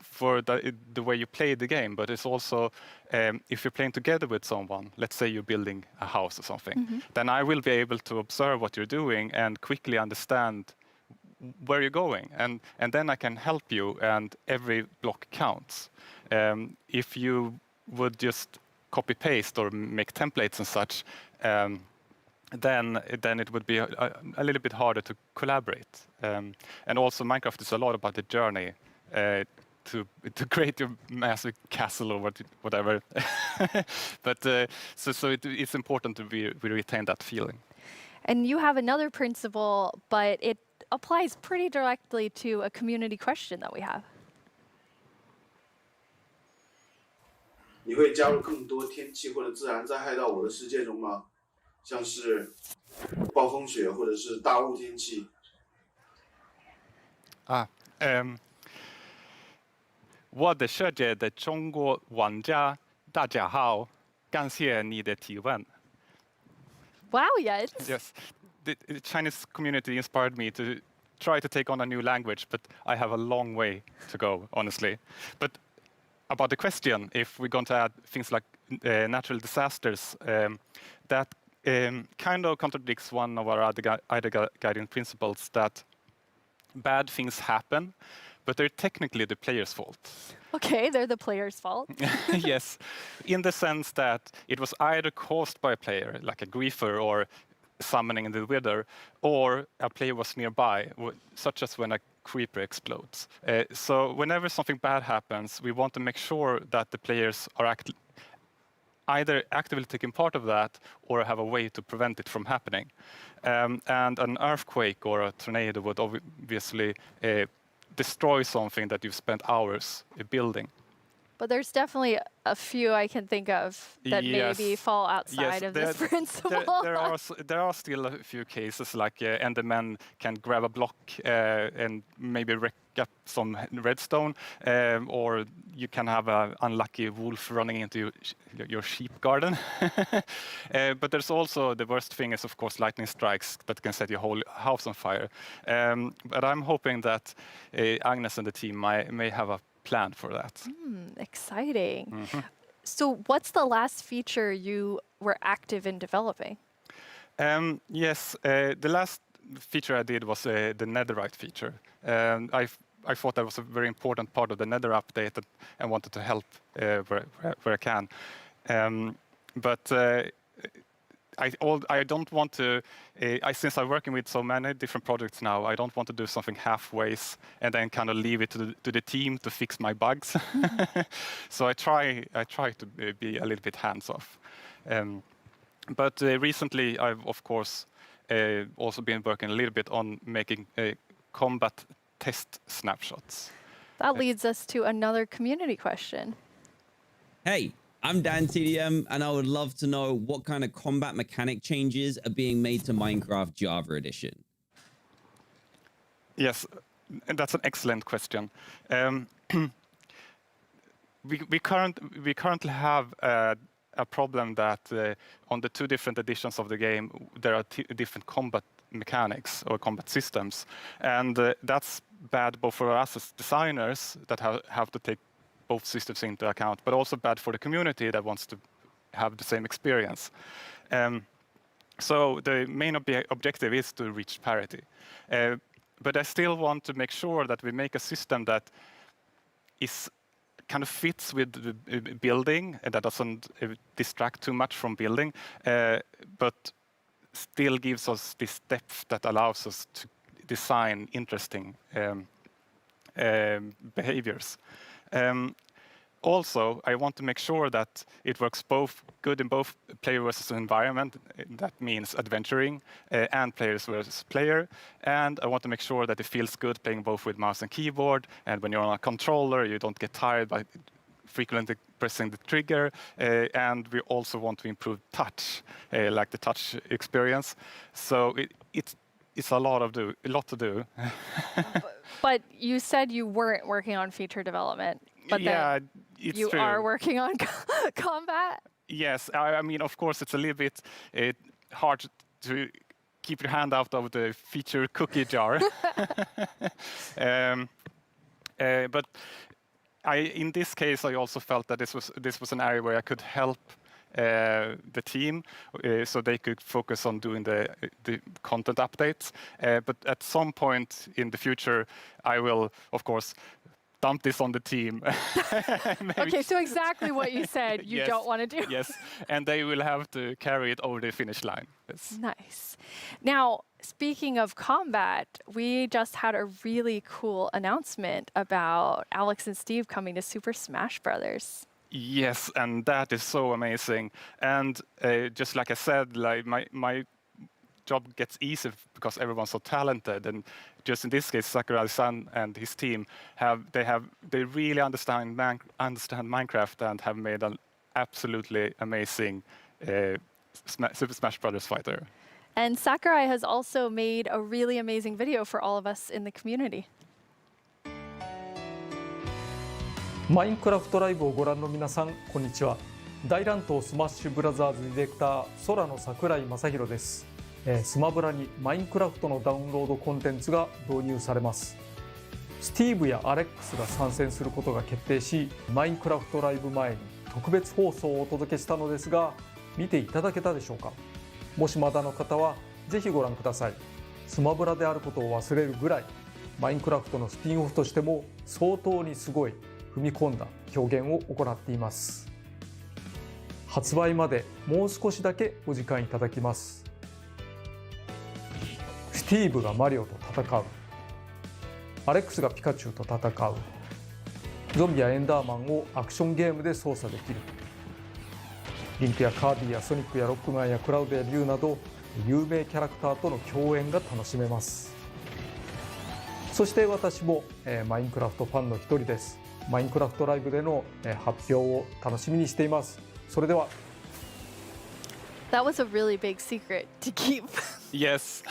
for the way you play the game, but it's also if you're playing together with someone, let's say you're building a house or something, then I will be able to observe what you're doing and quickly understand where you're going, and then I can help you, and every block counts. If you would just copy paste or make templates and such, then it would be a little bit harder to collaborate. And also Minecraft is a lot about the journey to create your massive castle or whatever. But so it's important to we retain that feeling. And you have another principle, but it applies pretty directly to a community question that we have. 你会加入更多天气或者自然灾害到我的世界中吗？像是暴风雪或者是大雾天气。我的世界的中国玩家大家好，感谢你的提问。 Wow, yes. Yes, the Chinese community inspired me to try to take on a new language, but I have a long way to go, honestly. But about the question, if we're going to add things like natural disasters, that kind of contradicts one of our other guiding principles, that bad things happen, but they're technically the player's fault. Okay, they're the player's fault. Yes, in the sense that it was either caused by a player, like a griefer or summoning in the wither, or a player was nearby, such as when a creeper explodes. So whenever something bad happens, we want to make sure that the players are either actively taking part of that or have a way to prevent it from happening. And an earthquake or a tornado would obviously destroy something that you've spent hours building. But there's definitely a few I can think of that maybe fall outside of this principle. There are still a few cases, like Endermen can grab a block and maybe wreck up some redstone, or you can have an unlucky wolf running into your sheep garden. But there's also, the worst thing is, of course, lightning strikes that can set your whole house on fire. But I'm hoping that Agnes and the team may have a plan for that. Exciting. Mm-hmm. So what's the last feature you were active in developing? Yes, the last feature I did was the netherite feature. I thought that was a very important part of the nether update and wanted to help where I can. But I don't want to, since I'm working with so many different projects now, I don't want to do something halfways and then kind of leave it to the team to fix my bugs. So I try to be a little bit hands-off. But recently, I've of course also been working a little bit on making combat test snapshots. That leads us to another community question. Hey, I'm Dan TDM, and I would love to know what kind of combat mechanic changes are being made to Minecraft Java Edition. Yes, and that's an excellent question. We currently have a problem that on the 2 different editions of the game, there are different combat mechanics or combat systems, and that's bad both for us as designers that have to take both systems into account, but also bad for the community that wants to have the same experience. So the main objective is to reach parity. But I still want to make sure that we make a system that is kind of fits with the building and that doesn't distract too much from building, but still gives us this depth that allows us to design interesting behaviors. Also, I want to make sure that it works both good in both player versus environment. That means adventuring and players versus player. And I want to make sure that it feels good playing both with mouse and keyboard. And when you're on a controller, you don't get tired by frequently pressing the trigger. And we also want to improve touch, like the touch experience. So it's a lot to do. But you said you weren't working on feature development. But yeah, then it's you true. are working on combat? Yes, I mean, of course, it's a little bit hard to keep your hand out of the feature cookie jar. But in this case, I also felt that this was an area where I could help the team, so they could focus on doing the content updates. But at some point in the future, I will, of course, dump this on the team. Okay, so exactly what you said you Yes, don't want to do. Yes, and they will have to carry it over the finish line. Yes. Nice. Now, speaking of combat, we just had a really cool announcement about Alex and Steve coming to Super Smash Brothers. Yes, and that is so amazing. And just like I said, like my job gets easier because everyone's so talented. And just in this case, Sakurai-san and his team they really understand Minecraft and have made an absolutely amazing Super Smash Brothers fighter. And Sakurai has also made a really amazing video for all of us in the community. マインクラフトライブをご覧の皆さん、こんにちは。大乱闘スマッシュブラザーズディレクター、空の桜井正宏です。スマブラにマインクラフトのダウンロードコンテンツが導入されます。スティーブやアレックスが参戦することが決定し、マインクラフトライブ前に特別放送をお届けしたのですが、見ていただけたでしょうか。もしまだの方はぜひご覧ください。スマブラであることを忘れるぐらい、マインクラフトのスピンオフとしても相当にすごい踏み込んだ表現を行っています。発売までもう少しだけお時間いただきます。スティーブがマリオと戦う、アレックスがピカチュウと戦う、ゾンビやエンダーマンをアクションゲームで操作できる、リンクやカービィやソニックやロックマンやクラウドやリュウなど有名キャラクターとの共演が楽しめます。そして私もマインクラフトファンの一人です。マインクラフトライブでの発表を楽しみにしています。それでは。That was a really big secret to keep. Yes,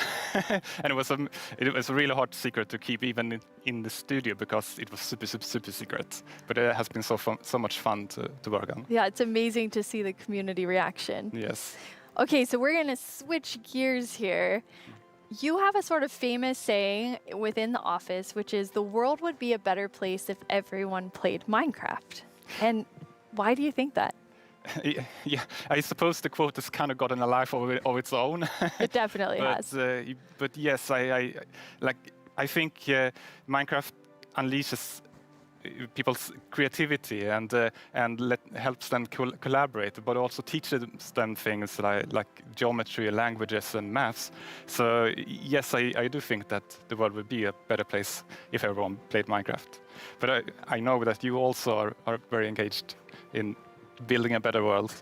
and it was a really hard secret to keep even in the studio because it was super secret. But it has been so much fun to work on. Yeah, it's amazing to see the community reaction. Yes. Okay, so we're going to switch gears here. You have a sort of famous saying within the office, which is the world would be a better place if everyone played Minecraft. And why do you think that? Yeah, I suppose the quote has kind of gotten a life of its own. It definitely has. But yes, I think Minecraft unleashes people's creativity and helps them collaborate, but also teaches them things like geometry, languages, and maths. So yes, I do think that the world would be a better place if everyone played Minecraft. But I know that you also are very engaged in building a better world.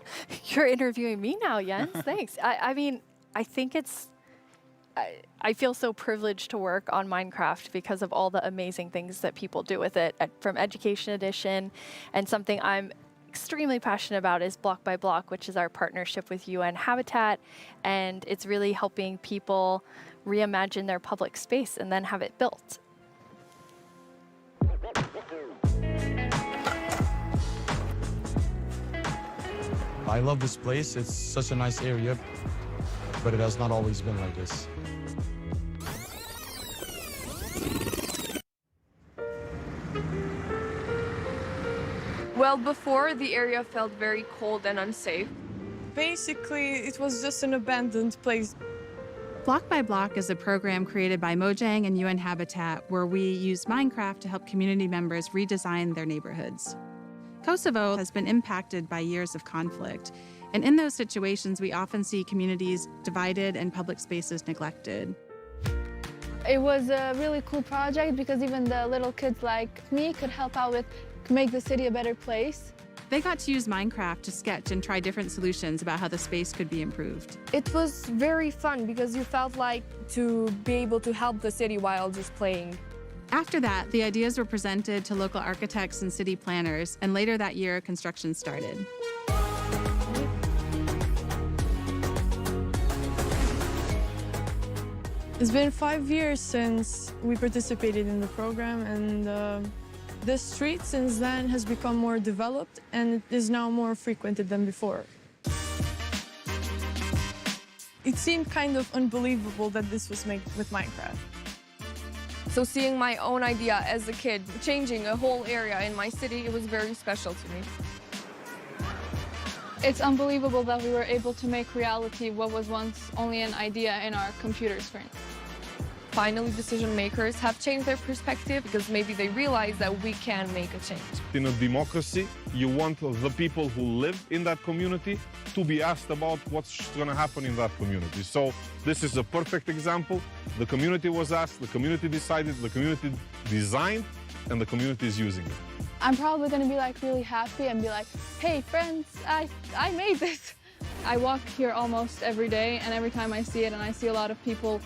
You're interviewing me now, Jens. Thanks. I mean, I think I feel so privileged to work on Minecraft because of all the amazing things that people do with it, from Education Edition, and something I'm extremely passionate about is Block by Block, which is our partnership with UN Habitat, and it's really helping people reimagine their public space and then have it built. I love this place. It's such a nice area, but it has not always been like this. Well, before, the area felt very cold and unsafe. Basically, it was just an abandoned place. Block by Block is a program created by Mojang and UN Habitat where we use Minecraft to help community members redesign their neighborhoods. Kosovo has been impacted by years of conflict, and in those situations, we often see communities divided and public spaces neglected. It was a really cool project because even the little kids like me could help out with make the city a better place. They got to use Minecraft to sketch and try different solutions about how the space could be improved. It was very fun because you felt like to be able to help the city while just playing. After that, the ideas were presented to local architects and city planners, and later that year, construction started. It's been 5 years since we participated in the program, and the street since then has become more developed and it is now more frequented than before. It seemed kind of unbelievable that this was made with Minecraft. So seeing my own idea as a kid, changing a whole area in my city, it was very special to me. It's unbelievable that we were able to make reality what was once only an idea in our computer screen. Finally, decision makers have changed their perspective because maybe they realize that we can make a change. In a democracy, you want the people who live in that community to be asked about what's going to happen in that community. So this is a perfect example. The community was asked, the community decided, the community designed, and the community is using it. I'm probably going to be like really happy and be like, hey friends, I made this. I walk here almost every day, and every time I see it and I see a lot of people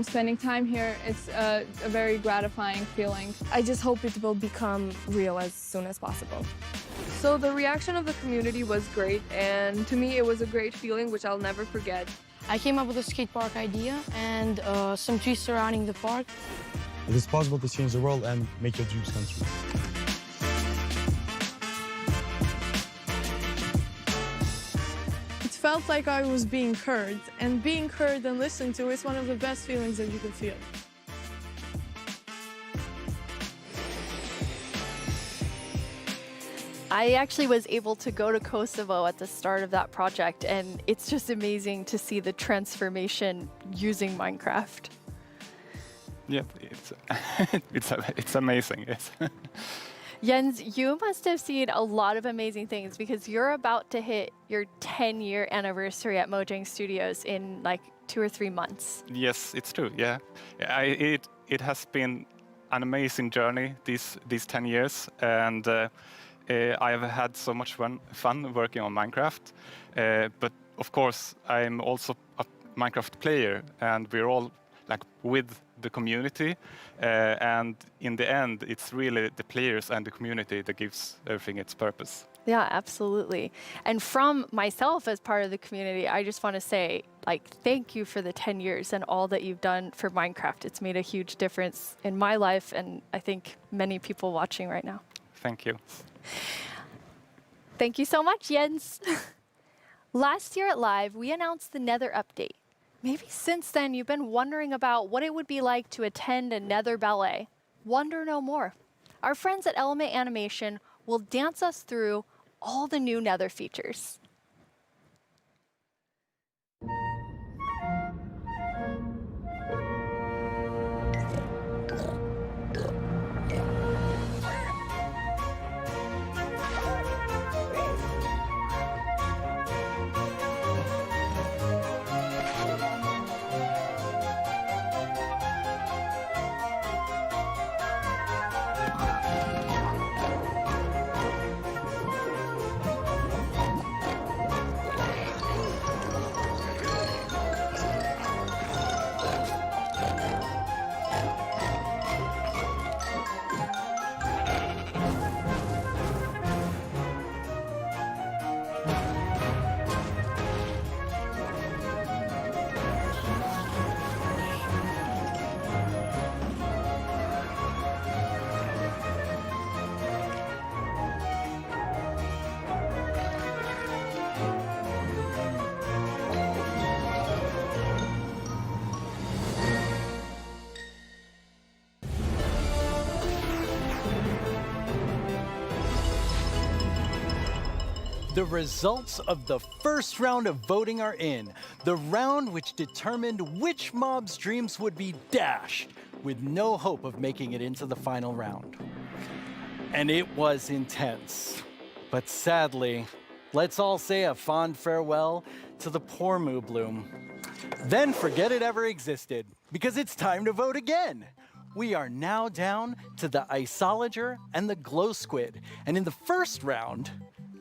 spending time here, it's a very gratifying feeling. I just hope it will become real as soon as possible. So the reaction of the community was great, and to me it was a great feeling which I'll never forget. I came up with a skate park idea and some trees surrounding the park. It is possible to change the world and make your dreams come true. It felt like I was being heard, and being heard and listened to is one of the best feelings that you can feel. I actually was able to go to Kosovo at the start of that project, and it's just amazing to see the transformation using Minecraft. Yeah, it's amazing. Yes. Jens, you must have seen a lot of amazing things because you're about to hit your 10-year anniversary at Mojang Studios in like 2 or 3 months. Yes, it's true. Yeah, it has been an amazing journey these 10 years, and I have had so much fun working on Minecraft. But of course, I'm also a Minecraft player, and we're all like with the community, and in the end, it's really the players and the community that gives everything its purpose. Yeah, absolutely. And from myself as part of the community, I just want to say, like, thank you for the 10 years and all that you've done for Minecraft. It's made a huge difference in my life, and I think many people watching right now. Thank you. Thank you so much, Jens. Last year at Live, we announced the Nether update. Maybe since then you've been wondering about what it would be like to attend a Nether ballet. Wonder no more. Our friends at Element Animation will dance us through all the new Nether features. The results of the first round of voting are in. The round which determined which mob's dreams would be dashed with no hope of making it into the final round. And it was intense. But sadly, let's all say a fond farewell to the poor Moobloom. Then forget it ever existed, because it's time to vote again. We are now down to the Isolager and the Glow Squid. And in the first round,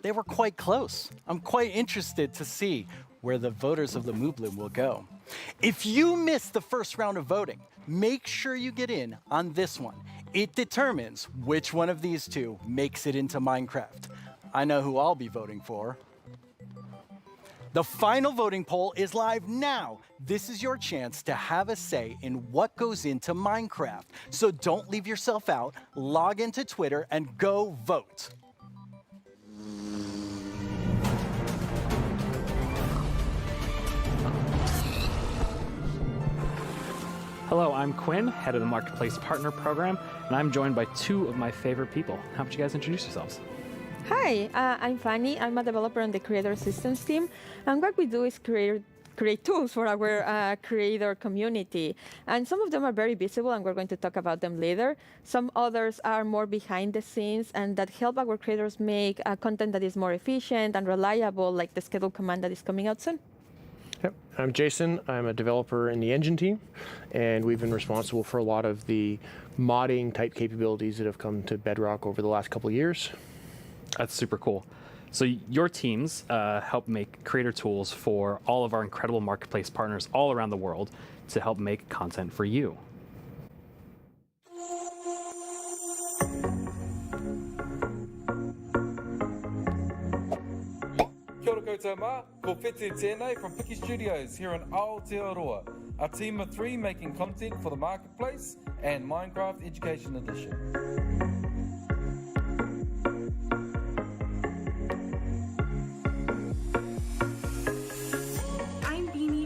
they were quite close. I'm quite interested to see where the voters of the Moobloom will go. If you missed the first round of voting, make sure you get in on this one. It determines which one of these two makes it into Minecraft. I know who I'll be voting for. The final voting poll is live now. This is your chance to have a say in what goes into Minecraft. So don't leave yourself out. Log into Twitter and go vote. Hello, I'm Quinn, head of the Marketplace Partner Program, and I'm joined by two of my favorite people. How about you guys introduce yourselves? Hi, I'm Fanny. I'm a developer on the Creator Assistance team, and what we do is create tools for our creator community. And some of them are very visible, and we're going to talk about them later. Some others are more behind the scenes, and that help our creators make content that is more efficient and reliable, like the schedule command that is coming out soon. Yep. I'm Jason. I'm a developer in the engine team, and we've been responsible for a lot of the modding type capabilities that have come to Bedrock over the last couple of years. That's super cool. So your teams help make creator tools for all of our incredible marketplace partners all around the world to help make content for you. Kia ora koutou mā, ko Whetū tēnei from Piki Studios here in Aotearoa, a team of 3 making content for the Marketplace and Minecraft Education Edition.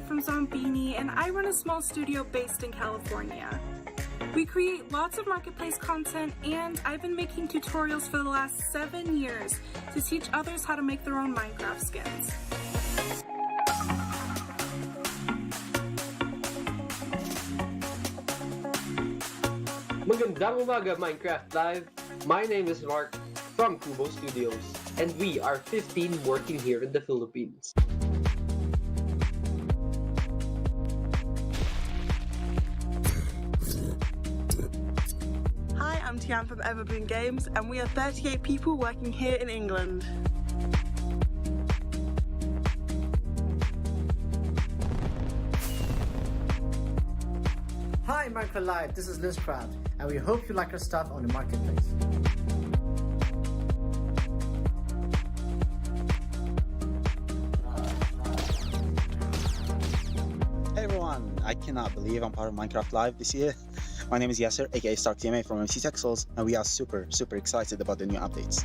From Zombini, and I run a small studio based in California. We create lots of marketplace content, and I've been making tutorials for the last 7 years to teach others how to make their own Minecraft skins. Magandang umaga, Minecraft Live. My name is Mark from Kubo Studios, and we are 15 working here in the Philippines. Hi, I'm Tian from Everboon Games, and we are 38 people working here in England. Hi, Minecraft Live, this is Lizcraft, and we hope you like our stuff on the Marketplace. Hey everyone, I cannot believe I'm part of Minecraft Live this year. My name is Yasser, aka StarkTMA from MC Texels, and we are super excited about the new updates.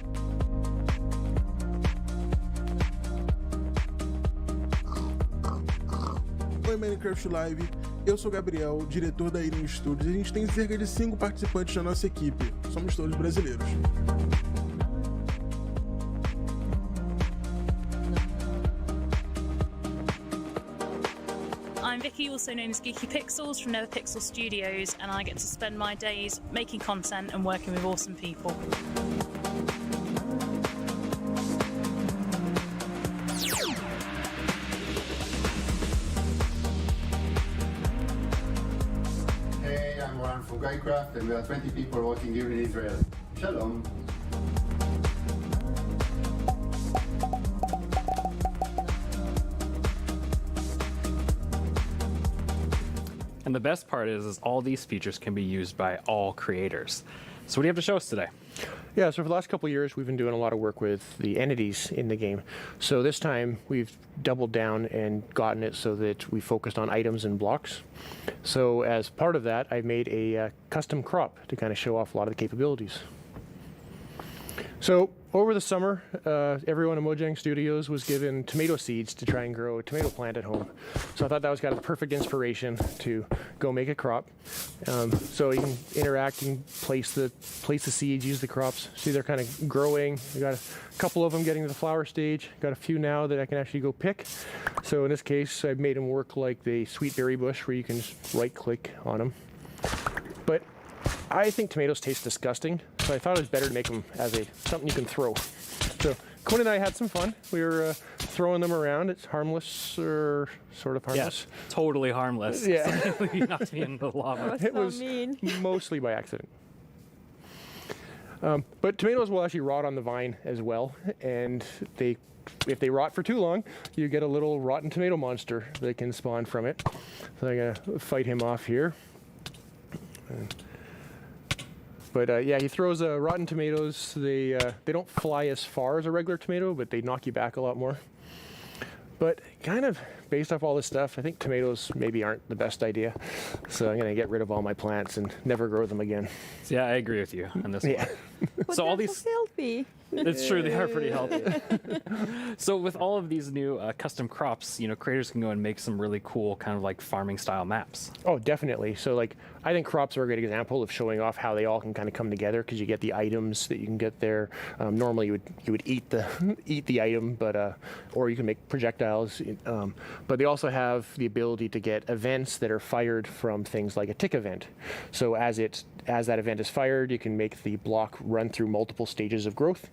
Oi, Minecraft Live. Eu sou o Gabriel, diretor da Irim Studios, e a gente tem cerca de 5 participantes na nossa equipe. Somos todos brasileiros. I'm Vicky, also known as Geeky Pixels from NetherPixel Studios, and I get to spend my days making content and working with awesome people. Hey, I'm Warren from Minecraft, and we are 20 people working here in Israel. Shalom. And the best part is all these features can be used by all creators. So what do you have to show us today? Yeah, so for the last couple of years, we've been doing a lot of work with the entities in the game. So this time, we've doubled down and gotten it so that we focused on items and blocks. So as part of that, I made a custom crop to kind of show off a lot of the capabilities. So over the summer, everyone in Mojang Studios was given tomato seeds to try and grow a tomato plant at home. So I thought that was kind of the perfect inspiration to go make a crop. So you can interact, you can place the seeds, use the crops. See, they're kind of growing. We got a couple of them getting to the flower stage. Got a few now that I can actually go pick. So in this case, I've made them work like the sweet berry bush, where you can just right-click on them. But I think tomatoes taste disgusting, so I thought it was better to make them as something you can throw. So Conan and I had some fun. We were throwing them around. It's harmless, or sort of harmless. Yeah, totally harmless. Yeah. You knocked me into the lava. It was mostly by accident. But tomatoes will actually rot on the vine as well, and if they rot for too long, you get a little rotten tomato monster that can spawn from it. So I'm gonna fight him off here. But yeah, he throws rotten tomatoes. They don't fly as far as a regular tomato, but they knock you back a lot more. But kind of based off all this stuff, I think tomatoes maybe aren't the best idea. So I'm going to get rid of all my plants and never grow them again. Yeah, I agree with you on this Yeah. one. So all these healthy. It's true, they are pretty healthy. So with all of these new custom crops, creators can go and make some really cool kind of like farming style maps. Oh, definitely. So like, I think crops are a great example of showing off how they all can kind of come together, because you get the items that you can get there. Normally you would eat the item, but or you can make projectiles. But they also have the ability to get events that are fired from things like a tick event. So as that event is fired, you can make the block run through multiple stages of growth,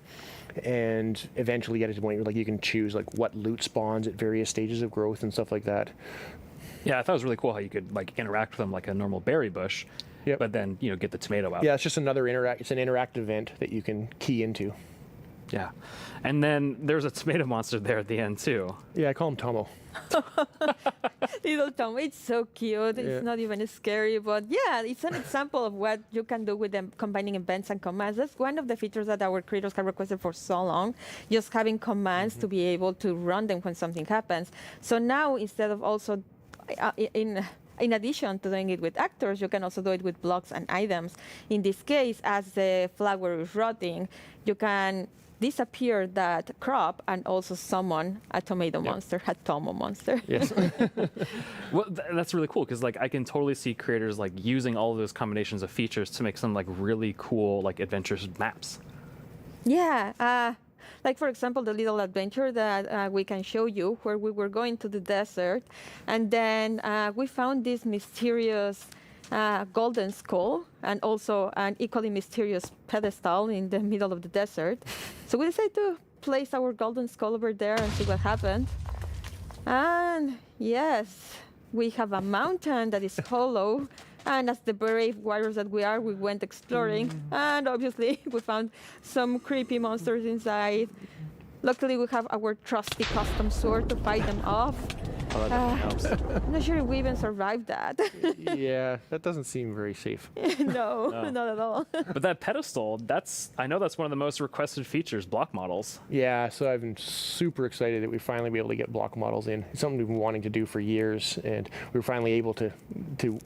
and eventually get to the point where like you can choose like what loot spawns at various stages of growth and stuff like that. Yeah, I thought it was really cool how you could like interact with them like a normal berry bush, but then get the tomato out. Yeah, it's just it's an interactive event that you can key into. Yeah, and then there's a tomato monster there at the end too. Yeah, I call him Tomo. Little Tomo, it's so cute. Yeah. It's not even scary, but yeah, it's an example of what you can do with them combining events and commands. That's one of the features that our creators have requested for so long, just having commands to be able to run them when something happens. So now, instead of also in addition to doing it with actors, you can also do it with blocks and items. In this case, as the flower is rotting, you can disappear that crop and also summon a tomato monster, a Tomo monster. Yes. Well, that's really cool, because like I can totally see creators like using all of those combinations of features to make some like really cool like adventures maps. Yeah. Like, for example, the little adventure that we can show you, where we were going to the desert, and then we found this mysterious golden skull, and also an equally mysterious pedestal in the middle of the desert. So we decided to place our golden skull over there and see what happened. And yes, we have a mountain that is hollow. And as the brave warriors that we are, we went exploring. And obviously, we found some creepy monsters inside. Luckily, we have our trusty custom sword to fight them off. Oh, that helps. I'm not sure if we even survived that. Yeah, that doesn't seem very safe. No, not at all. But that pedestal, I know that's one of the most requested features, block models. Yeah, so I've been super excited that we finally be able to get block models in. It's something we've been wanting to do for years, and we were finally able to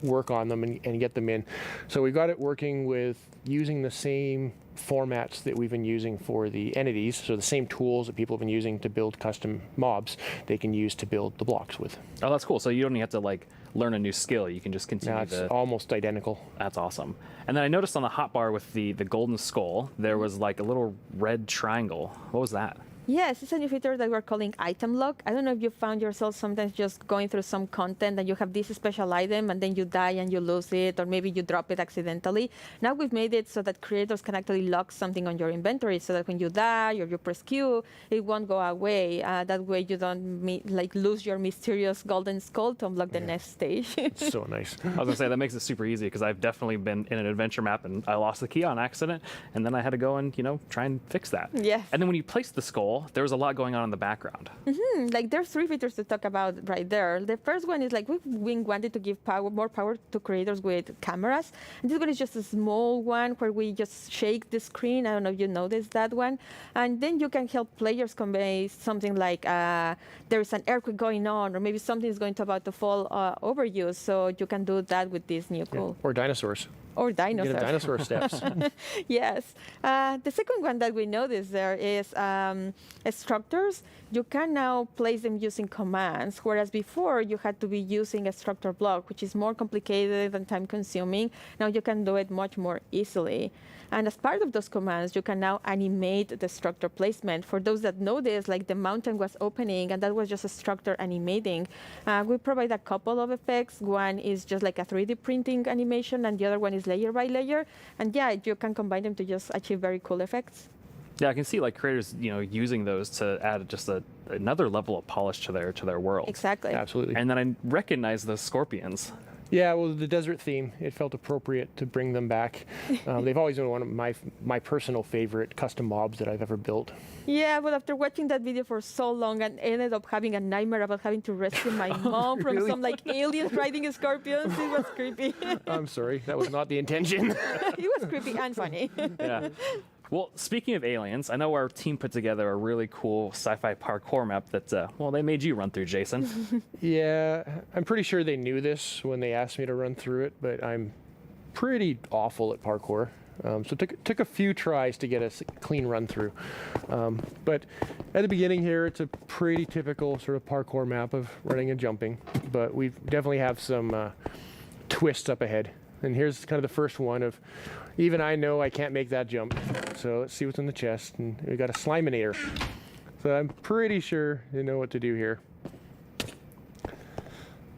work on them and get them in. So we got it working with using the same formats that we've been using for the entities, so the same tools that people have been using to build custom mobs, they can use to build the blocks with. Oh, that's cool. So you don't even have to like learn a new skill. You can just continue. No, it's almost identical. That's awesome. And then I noticed on the hotbar with the golden skull, there was like a little red triangle. What was that? Yes, it's a new feature that we're calling item lock. I don't know if you found yourself sometimes just going through some content and you have this special item and then you die and you lose it, or maybe you drop it accidentally. Now we've made it so that creators can actually lock something on your inventory, so that when you die or you press Q, it won't go away. That way you don't lose your mysterious golden skull to unlock the next stage. It's so nice. I was gonna say that makes it super easy, because I've definitely been in an adventure map and I lost the key on accident, and then I had to go and try and fix that. Yes. And then when you place the skull, there was a lot going on in the background. Like, there's three features to talk about right there. The first one is like we wanted to give more power to creators with cameras. And this one is just a small one where we just shake the screen. I don't know if you noticed that one. And then you can help players convey something like there's an earthquake going on, or maybe something is about to fall over you. So you can do that with this new cool. Or dinosaurs. Or dinosaurs. Get a dinosaur steps. Yes. The second one that we noticed there is structures. You can now place them using commands, whereas before you had to be using a structure block, which is more complicated and time-consuming. Now you can do it much more easily. And as part of those commands, you can now animate the structure placement. For those that know this, like the mountain was opening, and that was just a structure animating. We provide a couple of effects. One is just like a 3D printing animation, and the other one is layer by layer. And yeah, you can combine them to just achieve very cool effects. Yeah, I can see like creators, using those to add just another level of polish to their world. Exactly. Absolutely. And then I recognize the scorpions. Yeah, well, the desert theme, it felt appropriate to bring them back. They've always been one of my personal favorite custom mobs that I've ever built. Yeah, but after watching that video for so long, I ended up having a nightmare about having to rescue my mom from Really? some like aliens riding scorpions. It was creepy. I'm sorry, that was not the intention. It was creepy and funny. Yeah. Well, speaking of aliens, I know our team put together a really cool sci-fi parkour map that, they made you run through, Jason. Yeah, I'm pretty sure they knew this when they asked me to run through it, but I'm pretty awful at parkour. So it took a few tries to get a clean run through. But at the beginning here, it's a pretty typical sort of parkour map of running and jumping, but we definitely have some twists up ahead. And here's kind of the first one of, even I know I can't make that jump. So let's see what's in the chest. And we got a Sliminator. So I'm pretty sure you know what to do here.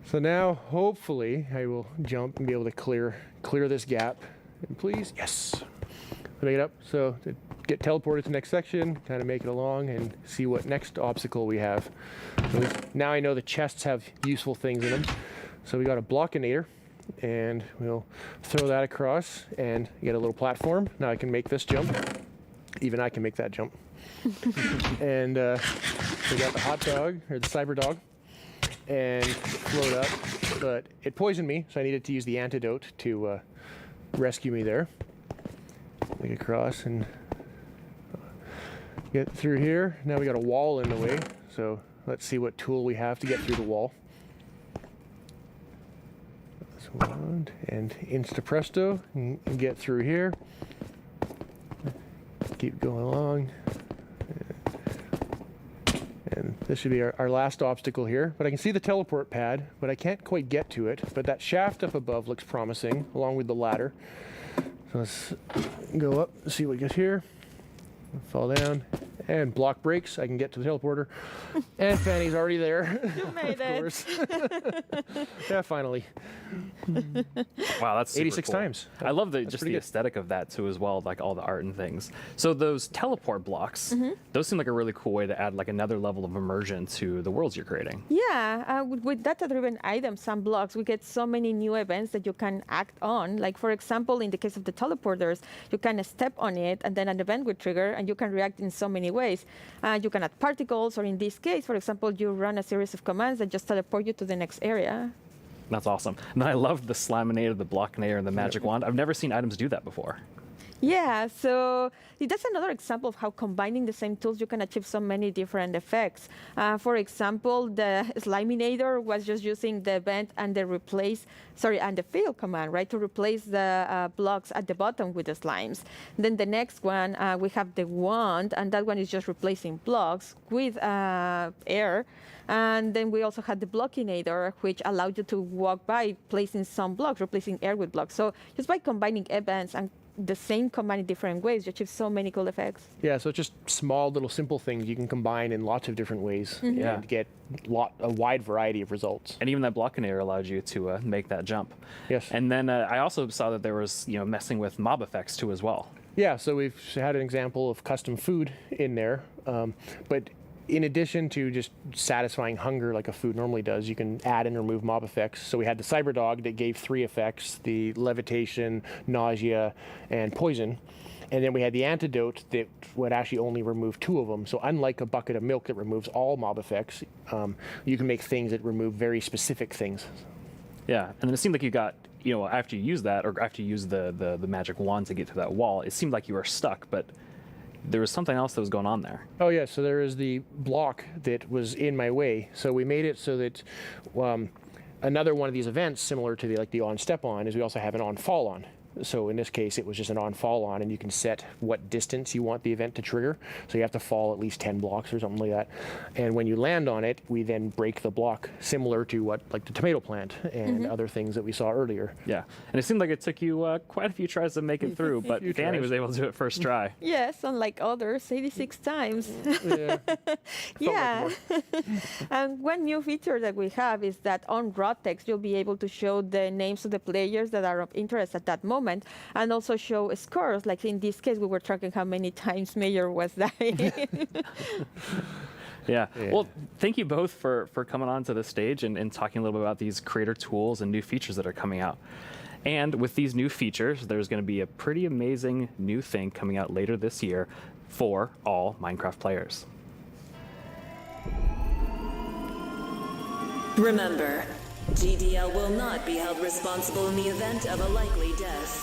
So now, hopefully, I will jump and be able to clear this gap. And please, yes. Make it up. So to get teleported to the next section, kind of make it along and see what next obstacle we have. So now I know the chests have useful things in them. So we got a Blockinator. And we'll throw that across and get a little platform. Now I can make this jump. Even I can make that jump. And we got the hot dog, or the cyber dog, and float up. But it poisoned me, so I needed to use the antidote to rescue me there. Make it across and get through here. Now we got a wall in the way, so let's see what tool we have to get through the wall. And insta presto, and get through here. Keep going along. And this should be our last obstacle here. But I can see the teleport pad, but I can't quite get to it. But that shaft up above looks promising, along with the ladder. So let's go up and see what we get here. Fall down. And block breaks. I can get to the teleporter. And Fanny's already there. You made of course. Yeah, finally. Wow, that's super 86 cool. times. I love the pretty good. aesthetic of that too as well, like all the art and things. So those teleport blocks, those seem like a really cool way to add like another level of immersion to the worlds you're creating. Yeah, with data-driven items and blocks, we get so many new events that you can act on. Like, for example, in the case of the teleporters, you can step on it and then an event will trigger and you can react in so many ways. You can add particles, or in this case, for example, you run a series of commands that just teleport you to the next area. That's awesome. And I love the Slaminator, the Blockinator, and the Magic Wand. I've never seen items do that before. Yeah, so that's another example of how combining the same tools you can achieve so many different effects. For example, the Sliminator was just using the event and the fill command, right, to replace the blocks at the bottom with the slimes. Then the next one, we have the wand, and that one is just replacing blocks with air. And then we also had the Blockinator, which allowed you to walk by placing some blocks, replacing air with blocks. So just by combining events and the same command in different ways, you achieve so many cool effects. Yeah, so it's just small little simple things you can combine in lots of different ways and get a wide variety of results. And even that Blockinator allowed you to make that jump. Yes. And then I also saw that there was messing with mob effects too as well. Yeah, so we've had an example of custom food in there, but in addition to just satisfying hunger like a food normally does, you can add and remove mob effects. So we had the Cyber Dog that gave 3 effects, the levitation, nausea, and poison. And then we had the antidote that would actually only remove 2 of them. So unlike a bucket of milk that removes all mob effects, you can make things that remove very specific things. Yeah, and then it seemed like you got, after you use that, or after you use the magic wand to get to that wall, it seemed like you were stuck, but there was something else that was going on there. Oh yeah, so there is the block that was in my way. So we made it so that another one of these events, similar to the on step on, is we also have an on fall on. So in this case, it was just an on-fall on, and you can set what distance you want the event to trigger. So you have to fall at least 10 blocks or something like that. And when you land on it, we then break the block, similar to what, like the tomato plant and other things that we saw earlier. Yeah, and it seemed like it took you quite a few tries to make it through, but Fanny was able to do it first try. Yes, unlike others, 86 times. Yeah. Yeah. And one new feature that we have is that on raw text, you'll be able to show the names of the players that are of interest at that moment, and also show scores. Like in this case, we were tracking how many times Mayor was dying. Yeah. Well, thank you both for coming onto the stage and talking a little bit about these creator tools and new features that are coming out. And with these new features, there's going to be a pretty amazing new thing coming out later this year for all Minecraft players. Remember, GDL will not be held responsible in the event of a likely death.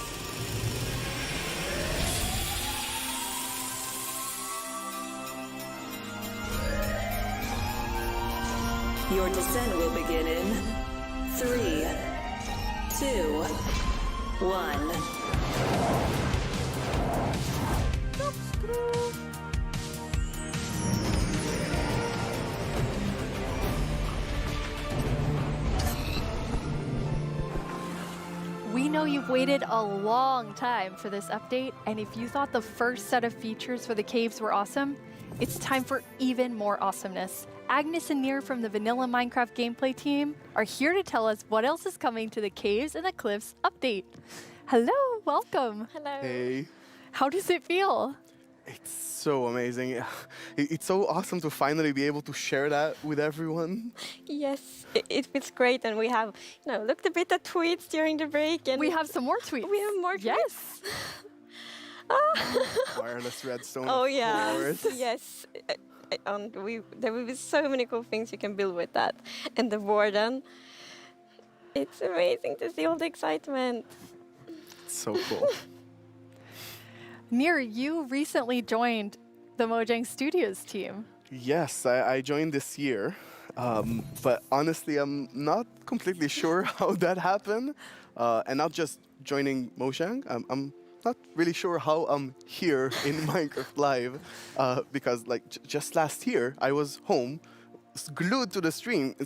Your descent will begin in 3, 2, 1. We know you've waited a long time for this update, and if you thought the first set of features for the caves were awesome, it's time for even more awesomeness. Agnes and Nir from the Vanilla Minecraft gameplay team are here to tell us what else is coming to the Caves and the Cliffs update. Hello, welcome. Hello. Hey. How does it feel? It's so amazing. It's so awesome to finally be able to share that with everyone. Yes, it feels great, and we have, looked a bit at tweets during the break, and we have some more tweets. We have more tweets. Yes. Wireless redstone. Oh yeah. Forward. Yes. And there will be so many cool things you can build with that, and the warden. It's amazing to see all the excitement. It's so cool. Nir, you recently joined the Mojang Studios team. Yes, I joined this year, but honestly, I'm not completely sure how that happened. And not just joining Mojang, I'm not really sure how I'm here in Minecraft Live, because like just last year, I was home, glued to the stream.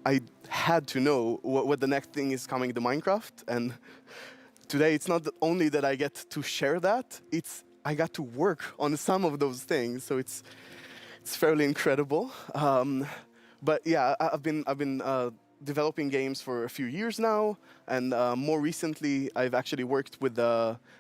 I had to know what the next thing is coming to Minecraft, and today, it's not only that I get to share that, I got to work on some of those things, so it's fairly incredible. But yeah, I've been developing games for a few years now, and more recently, I've actually worked with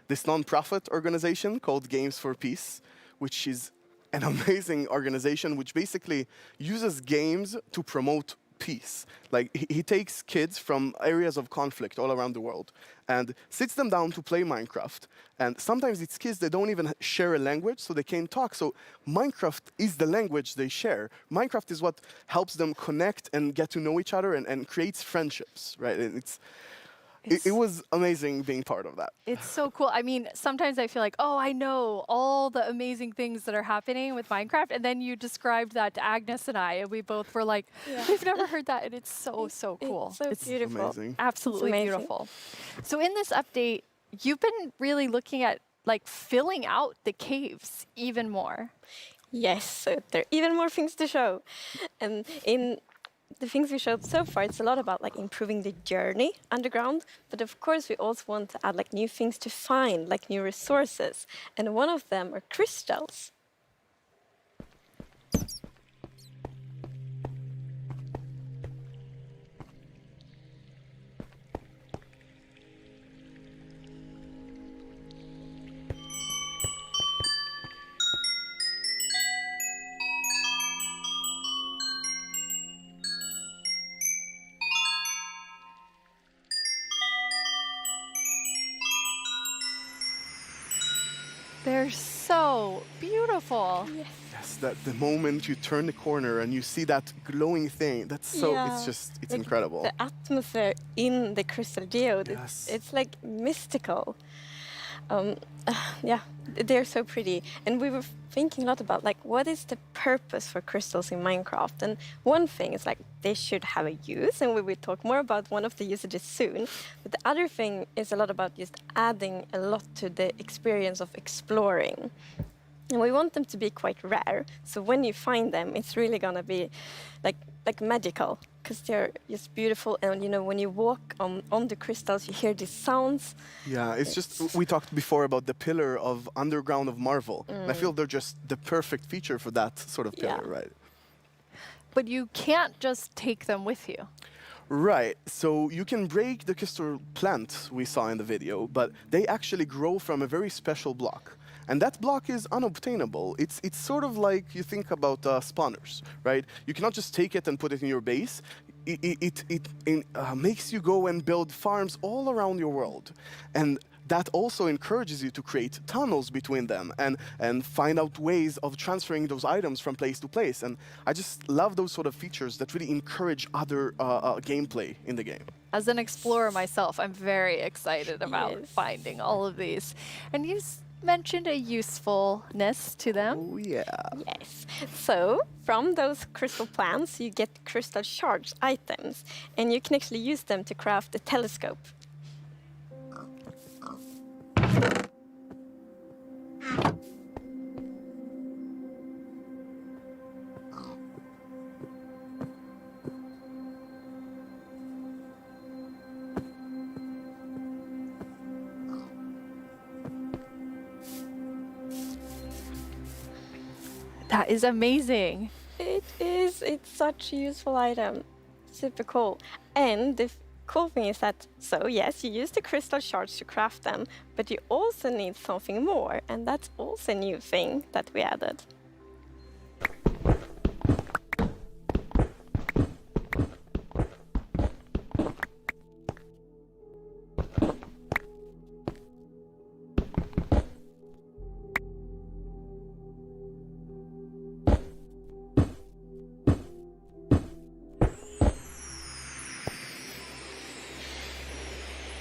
this non-profit organization called Games for Peace, which is an amazing organization which basically uses games to promote peace. Like he takes kids from areas of conflict all around the world and sits them down to play Minecraft. And sometimes it's kids that don't even share a language, so they can't talk. So Minecraft is the language they share. Minecraft is what helps them connect and get to know each other and creates friendships, right? And it was amazing being part of that. It's so cool. I mean, sometimes I feel like, oh, I know all the amazing things that are happening with Minecraft. And then you described that to Agnes and I, and we both were like, we've never heard that. And it's so cool. It's beautiful. Amazing. Absolutely beautiful. So in this update, you've been really looking at like filling out the caves even more. Yes, so there are even more things to show. And in the things we showed so far, it's a lot about like improving the journey underground, but of course we also want to add like new things to find, like new resources, and one of them are crystals. They're so beautiful. Yes, that the moment you turn the corner and you see that glowing thing, it's incredible. The atmosphere in the crystal geode, it's like mystical. Yeah, they're so pretty. And we were thinking a lot about like what is the purpose for crystals in Minecraft? And one thing is like they should have a use, and we will talk more about one of the usages soon. But the other thing is a lot about just adding a lot to the experience of exploring. And we want them to be quite rare. So when you find them, it's really gonna be like magical, because they're just beautiful. And you know, when you walk on the crystals, you hear these sounds. Yeah, it's just, we talked before about the pillar of Underground of Marvel. And I feel they're just the perfect feature for that sort of pillar, right? But you can't just take them with you. Right, so you can break the crystal plant we saw in the video, but they actually grow from a very special block. And that block is unobtainable. It's sort of like you think about spawners, right? You cannot just take it and put it in your base. It makes you go and build farms all around your world. And that also encourages you to create tunnels between them and find out ways of transferring those items from place to place. And I just love those sort of features that really encourage other gameplay in the game. As an explorer myself, I'm very excited about finding all of these. And you mentioned a usefulness to them. Oh, yeah. Yes. So from those crystal plants, you get crystal shards items, and you can actually use them to craft a telescope. That is amazing. It is. It's such a useful item. Super cool. And the cool thing is that, so yes, you use the crystal shards to craft them, but you also need something more, and that's also a new thing that we added.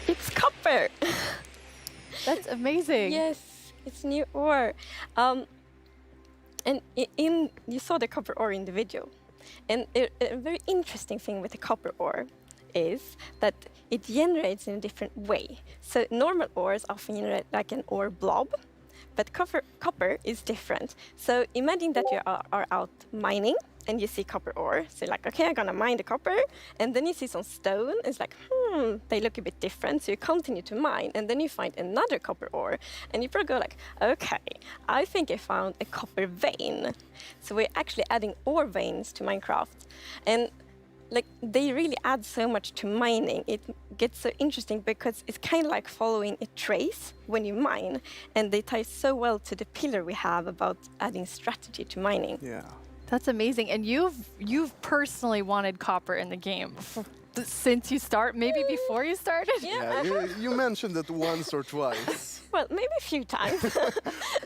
It's copper. That's amazing. Yes, it's new ore. And you saw the copper ore in the video. And a very interesting thing with the copper ore is that it generates in a different way. So normal ores often generate like an ore blob, but copper is different. So imagine that you are out mining and you see copper ore. So you're like, okay, I'm gonna mine the copper. And then you see some stone. It's like, they look a bit different. So you continue to mine. And then you find another copper ore. And you probably go like, okay, I think I found a copper vein. So we're actually adding ore veins to Minecraft. And like they really add so much to mining. It gets so interesting because it's kind of like following a trace when you mine. And they tie so well to the pillar we have about adding strategy to mining. Yeah. That's amazing. And you've personally wanted copper in the game since you maybe before you started? Yeah, you mentioned it once or twice. Well, maybe a few times.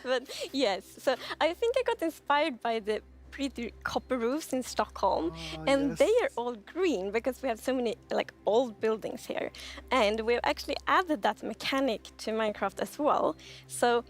But yes, so I think I got inspired by the pretty copper roofs in Stockholm. And they are all green because we have so many like old buildings here. And we've actually added that mechanic to Minecraft as well. So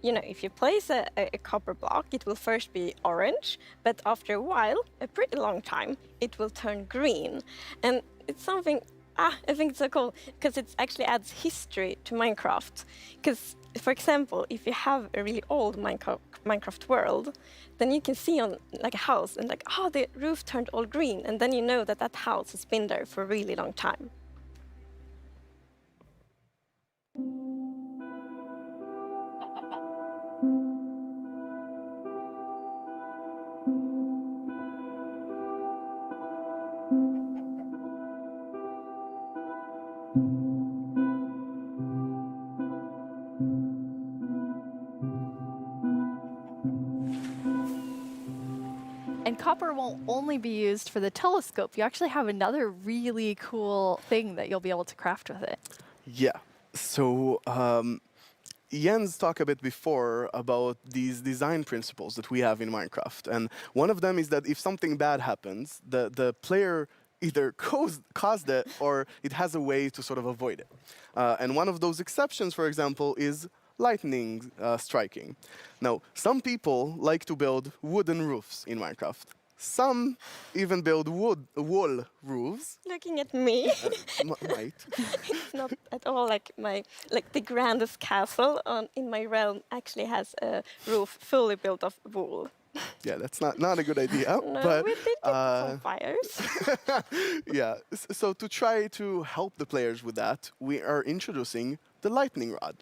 you know, if you place a copper block, it will first be orange, but after a while, a pretty long time, it will turn green. And it's something, I think it's so cool, because it actually adds history to Minecraft. Because, for example, if you have a really old Minecraft world, then you can see on like a house and like, oh, the roof turned all green, and then you know that that house has been there for a really long time. And copper won't only be used for the telescope. You actually have another really cool thing that you'll be able to craft with it. Yeah. So Jens talked a bit before about these design principles that we have in Minecraft. And one of them is that if something bad happens, the player either caused it or it has a way to sort of avoid it. And one of those exceptions, for example, is lightning striking. Now, some people like to build wooden roofs in Minecraft. Some even build wall roofs. Looking at me, Might. it's not at all like the grandest castle in my realm actually has a roof fully built of wool. Yeah, that's not a good idea. No, but we did get some fires. yeah, so to try to help the players with that, we are introducing the lightning rod.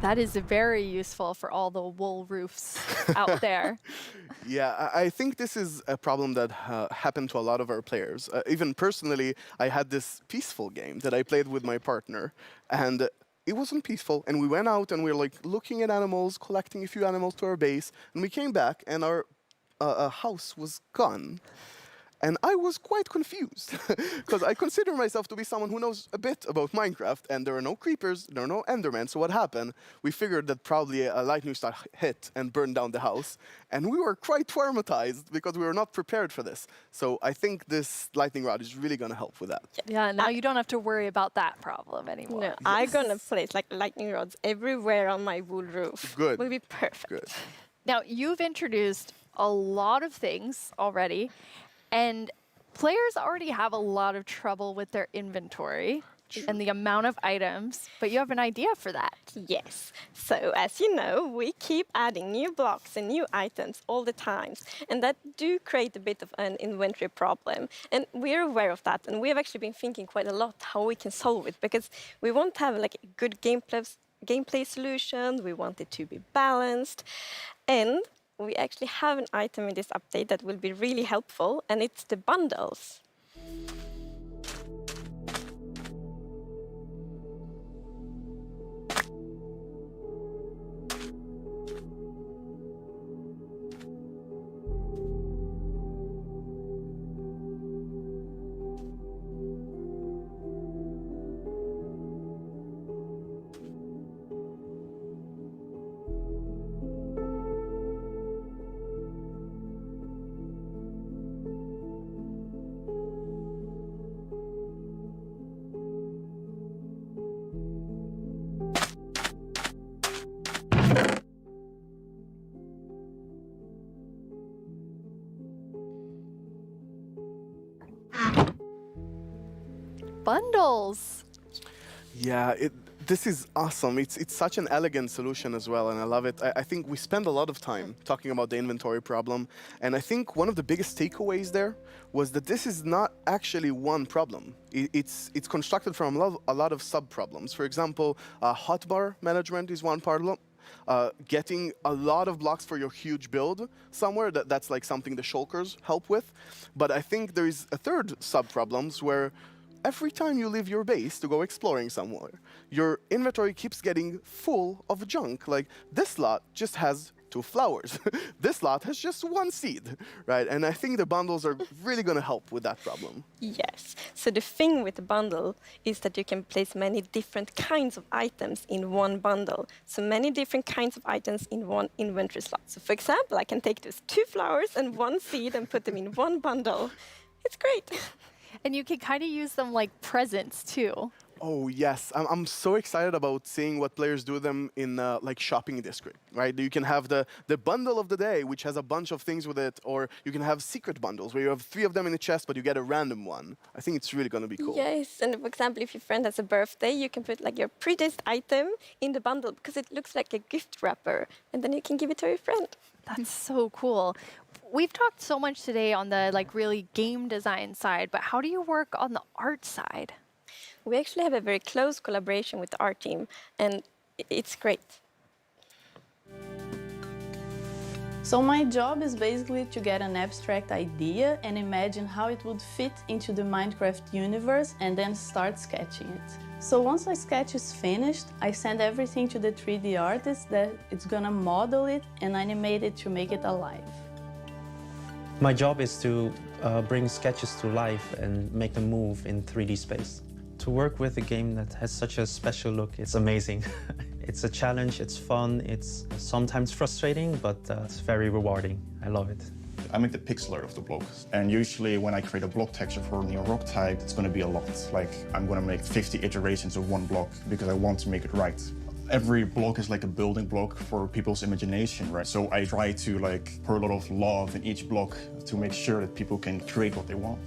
That is very useful for all the wool roofs out there. Yeah, I think this is a problem that happened to a lot of our players. Even personally, I had this peaceful game that I played with my partner, and it wasn't peaceful. And we went out and we were like looking at animals, collecting a few animals to our base, and we came back and our house was gone. And I was quite confused because I consider myself to be someone who knows a bit about Minecraft, and there are no creepers, there are no Endermen. So what happened? We figured that probably a lightning strike hit and burned down the house, and we were quite traumatized because we were not prepared for this. So I think this lightning rod is really going to help with that. Yeah, now you don't have to worry about that problem anymore. No, I'm gonna place like lightning rods everywhere on my wool roof. Good. Will be perfect. Good. Now, you've introduced a lot of things already, and players already have a lot of trouble with their inventory and the amount of items, but you have an idea for that. Yes. So as you know, we keep adding new blocks and new items all the time, and that do create a bit of an inventory problem. And we're aware of that, and we have actually been thinking quite a lot how we can solve it, because we want to have like a good gameplay solution. We want it to be balanced, and we actually have an item in this update that will be really helpful, and it's the bundles. Bundles. Yeah, this is awesome. It's such an elegant solution as well, and I love it. I think we spend a lot of time talking about the inventory problem, and I think one of the biggest takeaways there was that this is not actually one problem. It's constructed from a lot of sub-problems. For example, hotbar management is one problem. Getting a lot of blocks for your huge build somewhere, that's like something the shulkers help with. But I think there is a third sub-problems where every time you leave your base to go exploring somewhere, your inventory keeps getting full of junk. Like, this lot just has 2 flowers. This lot has just 1 seed, right? And I think the bundles are really going to help with that problem. Yes. So the thing with the bundle is that you can place many different kinds of items in one bundle. So many different kinds of items in one inventory slot. So for example, I can take those 2 flowers and 1 seed and put them in one bundle. It's great. And you can kind of use them like presents too. Oh yes, I'm so excited about seeing what players do them in like shopping district, right? You can have the bundle of the day, which has a bunch of things with it, or you can have secret bundles where you have 3 of them in a chest, but you get a random one. I think it's really going to be cool. Yes, and for example, if your friend has a birthday, you can put like your prettiest item in the bundle because it looks like a gift wrapper, and then you can give it to your friend. That's so cool. We've talked so much today on the like really game design side, but how do you work on the art side? We actually have a very close collaboration with the art team, and it's great. So my job is basically to get an abstract idea and imagine how it would fit into the Minecraft universe and then start sketching it. So once my sketch is finished, I send everything to the 3D artist that it's gonna model it and animate it to make it alive. My job is to bring sketches to life and make them move in 3D space. To work with a game that has such a special look, it's amazing. It's a challenge, it's fun, it's sometimes frustrating, but it's very rewarding. I love it. I make the pixel art of the block. And usually when I create a block texture for a new rock type, it's going to be a lot. Like, I'm going to make 50 iterations of one block because I want to make it right. Every block is like a building block for people's imagination, right? So I try to like pour a lot of love in each block to make sure that people can create what they want.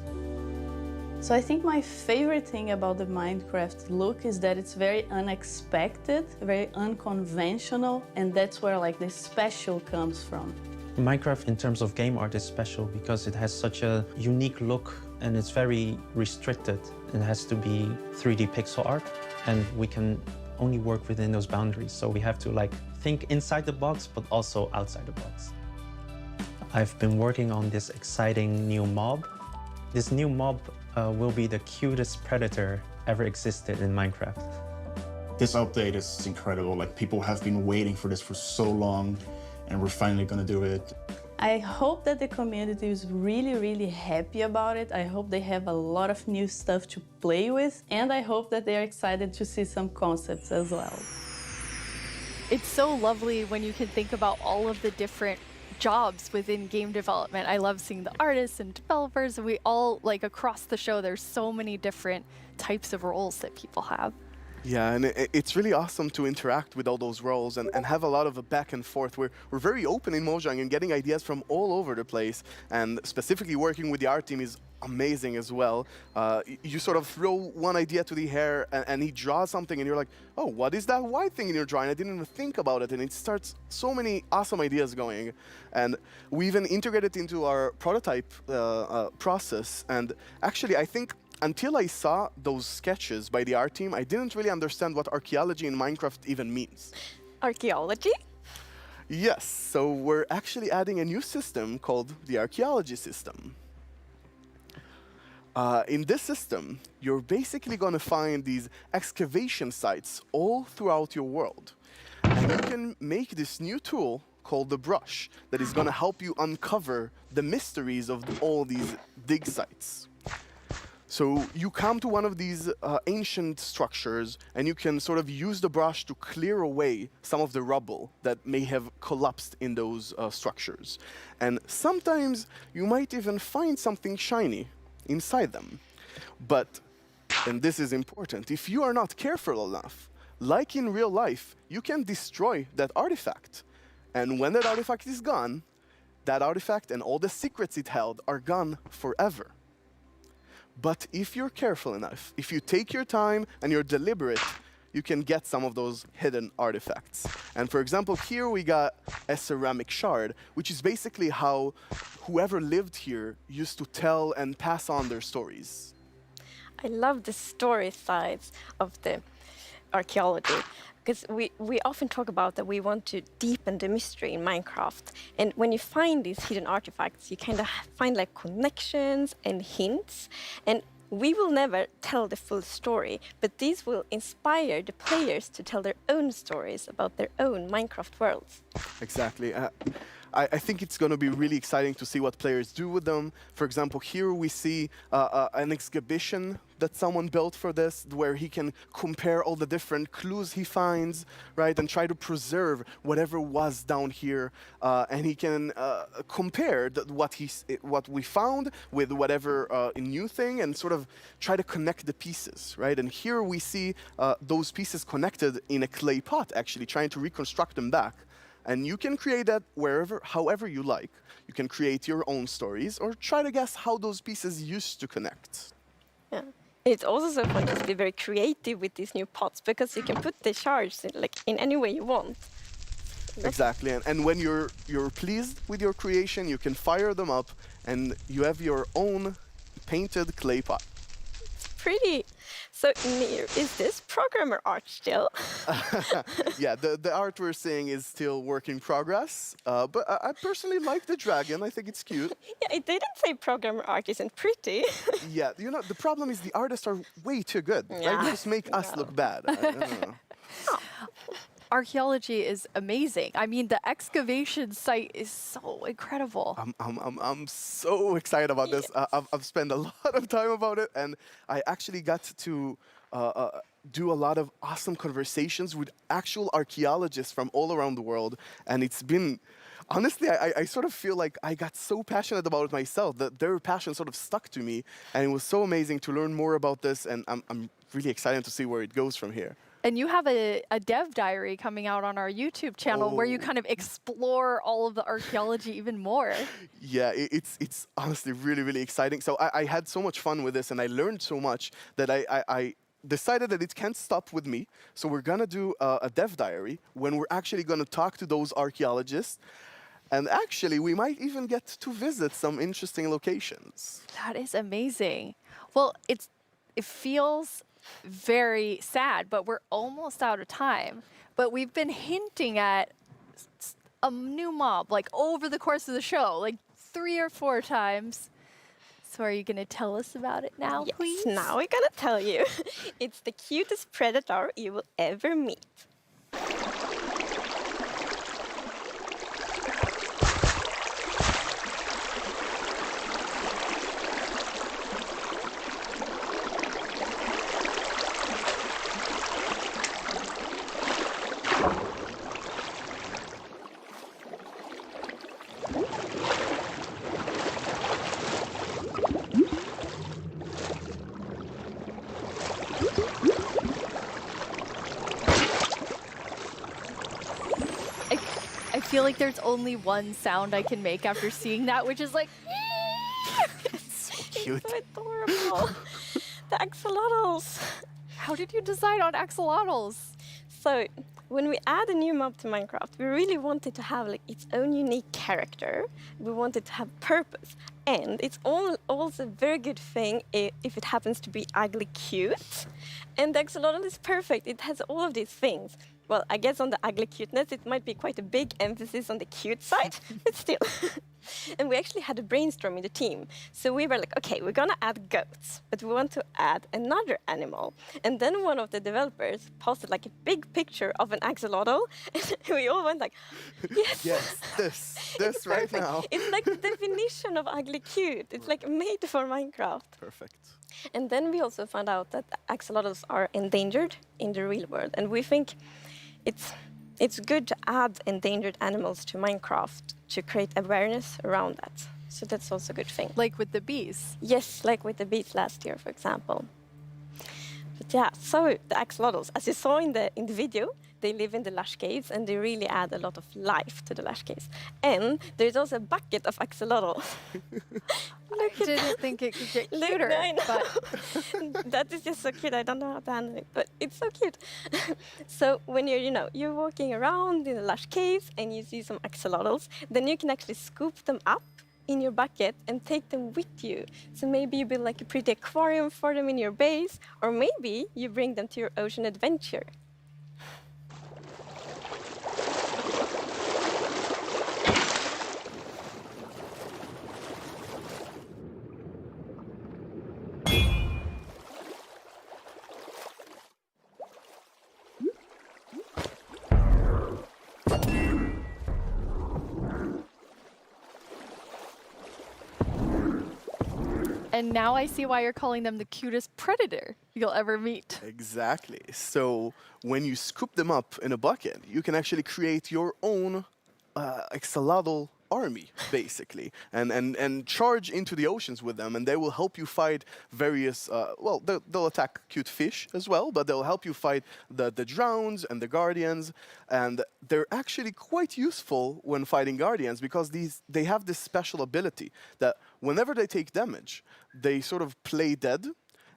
So I think my favorite thing about the Minecraft look is that it's very unexpected, very unconventional, and that's where like the special comes from. Minecraft in terms of game art is special because it has such a unique look and it's very restricted. It has to be 3D pixel art and we can only work within those boundaries. So we have to like think inside the box but also outside the box. I've been working on this exciting new mob. This new mob will be the cutest predator ever existed in Minecraft. This update is incredible. Like, people have been waiting for this for so long, and we're finally gonna do it. I hope that the community is really, really happy about it. I hope they have a lot of new stuff to play with, and I hope that they are excited to see some concepts as well. It's so lovely when you can think about all of the different jobs within game development. I love seeing the artists and developers, and we all, like across the show, there's so many different types of roles that people have. Yeah, and it's really awesome to interact with all those roles and have a lot of a back and forth. We're very open in Mojang and getting ideas from all over the place, and specifically working with the art team is amazing as well. You sort of throw one idea to the air and he draws something and you're like, oh, what is that white thing in your drawing? I didn't even think about it, and it starts so many awesome ideas going. And we even integrated into our prototype process, and actually I think until I saw those sketches by the art team, I didn't really understand what archaeology in Minecraft even means. Archaeology? Yes, so we're actually adding a new system called the archaeology system. In this system, you're basically going to find these excavation sites all throughout your world. And you can make this new tool called the brush that is going to help you uncover the mysteries of all these dig sites. So you come to one of these ancient structures and you can sort of use the brush to clear away some of the rubble that may have collapsed in those structures. And sometimes you might even find something shiny inside them. But, and this is important, if you are not careful enough, like in real life, you can destroy that artifact. And when that artifact is gone, that artifact and all the secrets it held are gone forever. But if you're careful enough, if you take your time and you're deliberate, you can get some of those hidden artifacts. And for example, here we got a ceramic shard, which is basically how whoever lived here used to tell and pass on their stories. I love the story sides of the archaeology, because we often talk about that we want to deepen the mystery in Minecraft. And when you find these hidden artifacts, you kind of find like connections and hints. And we will never tell the full story, but these will inspire the players to tell their own stories about their own Minecraft worlds. Exactly. I think it's going to be really exciting to see what players do with them. For example, here we see an exhibition that someone built for this, where he can compare all the different clues he finds, right, and try to preserve whatever was down here, and he can compare what we found with whatever new thing, and sort of try to connect the pieces, right? And here we see those pieces connected in a clay pot, actually trying to reconstruct them back. And you can create that however you like. You can create your own stories or try to guess how those pieces used to connect. Yeah. It's also so fun to be very creative with these new pots, because you can put the shards in any way you want. Exactly, and when you're pleased with your creation, you can fire them up and you have your own painted clay pot. It's pretty. So, Nir, is this programmer art still? Yeah, the art we're seeing is still work in progress, but I personally like the dragon. I think it's cute. Yeah, it didn't say programmer art isn't pretty. Yeah, you know, the problem is the artists are way too good. Yeah. Right? They just make us look bad. I don't know. archaeology is amazing. I mean, the excavation site is so incredible. I'm so excited about this. I've spent a lot of time about it, and I actually got to do a lot of awesome conversations with actual archaeologists from all around the world, and it's been. Honestly, I sort of feel like I got so passionate about it myself that their passion sort of stuck to me, and it was so amazing to learn more about this, and I'm really excited to see where it goes from here. And you have a dev diary coming out on our YouTube channel where you kind of explore all of the archaeology even more. Yeah, it's honestly really, really exciting. So I had so much fun with this, and I learned so much that I decided that it can't stop with me. So we're gonna do a dev diary when we're actually gonna talk to those archaeologists. And actually, we might even get to visit some interesting locations. That is amazing. Well, it feels very sad, but we're almost out of time. But we've been hinting at a new mob, like over the course of the show, like 3 or 4 times. So are you going to tell us about it now, Yes, please? now we're gonna tell you. It's the cutest predator you will ever meet. I feel like there's only one sound I can make after seeing that, which is like... Cute. So adorable. The axolotls. How did you decide on axolotls? So when we add a new mob to Minecraft, we really wanted to have like its own unique character. We wanted to have purpose. And it's also a very good thing if it happens to be ugly cute. And the axolotl is perfect. It has all of these things. Well, I guess on the ugly cuteness, it might be quite a big emphasis on the cute side, but still. And we actually had a brainstorm in the team. So we were like, okay, we're gonna add goats, but we want to add another animal. And then one of the developers posted like a big picture of an axolotl, and we all went like, yes. Yes, this right Perfect. now. It's like the definition of ugly cute. It's like made for Minecraft. Perfect. And then we also found out that axolotls are endangered in the real world, and we think it's good to add endangered animals to Minecraft to create awareness around that. So that's also a good thing. Like with the bees? Yes, like with the bees last year, for example. But yeah, so the axolotls, as you saw in the video, they live in the lush caves and they really add a lot of life to the lush caves. And there's also a bucket of axolotl. I didn't think it could get cuter. I know. But that is just so cute. I don't know how to handle it, but it's so cute. So when you're walking around in the lush caves and you see some axolotls, then you can actually scoop them up in your bucket and take them with you. So maybe you build like a pretty aquarium for them in your base, or maybe you bring them to your ocean adventure. And now I see why you're calling them the cutest predator you'll ever meet. Exactly. So when you scoop them up in a bucket, you can actually create your own axolotl army, basically, and charge into the oceans with them, and they will help you fight various, well, they'll attack cute fish as well, but they'll help you fight the drowns and the guardians, and they're actually quite useful when fighting guardians because they have this special ability that whenever they take damage, they sort of play dead.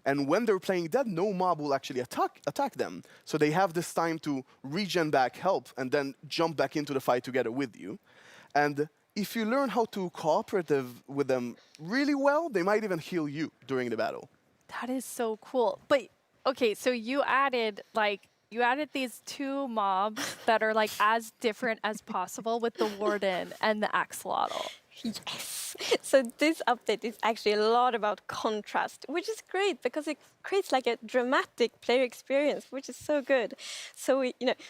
And when they're playing dead, no mob will actually attack them. So they have this time to regen back, help, and then jump back into the fight together with you. And if you learn how to cooperate with them really well, they might even heal you during the battle. That is so cool. But okay, so you added these 2 mobs that are like as different as possible with the warden and the axolotl. Yes. So this update is actually a lot about contrast, which is great because it creates like a dramatic player experience, which is so good. So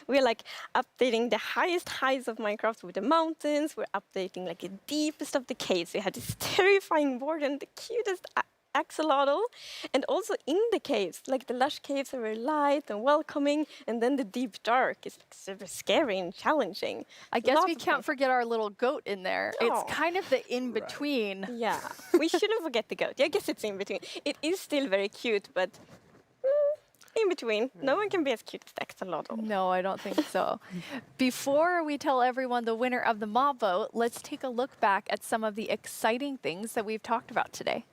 we're like updating the highest heights of Minecraft with the mountains. We're updating like the deepest of the caves. We have this terrifying warden, the cutest axolotl, and also in the caves, like the lush caves are very light and welcoming, and then the deep dark is like super scary and challenging. I guess we can't forget our little goat in there. Oh. It's kind of the in-between. Yeah, we shouldn't forget the goat. I guess it's in between. It is still very cute, but in between. No one can be as cute as the axolotl. No, I don't think so. Before we tell everyone the winner of the mob vote, let's take a look back at some of the exciting things that we've talked about today.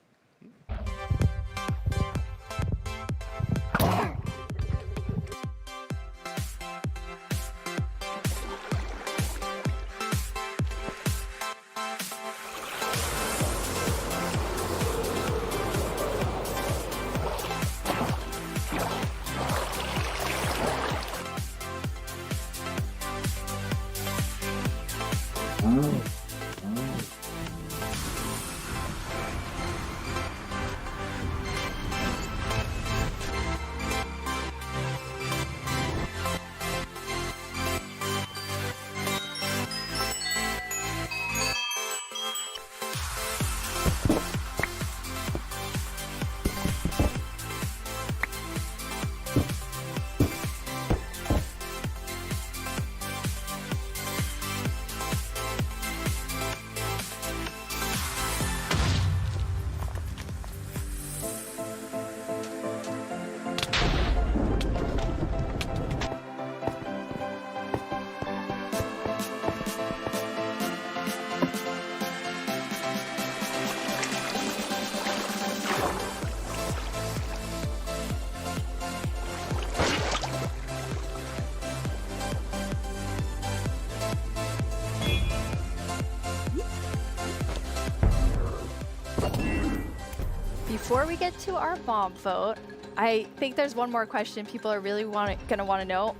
Before we get to our mob vote, I think there's one more question people are really going to want to know.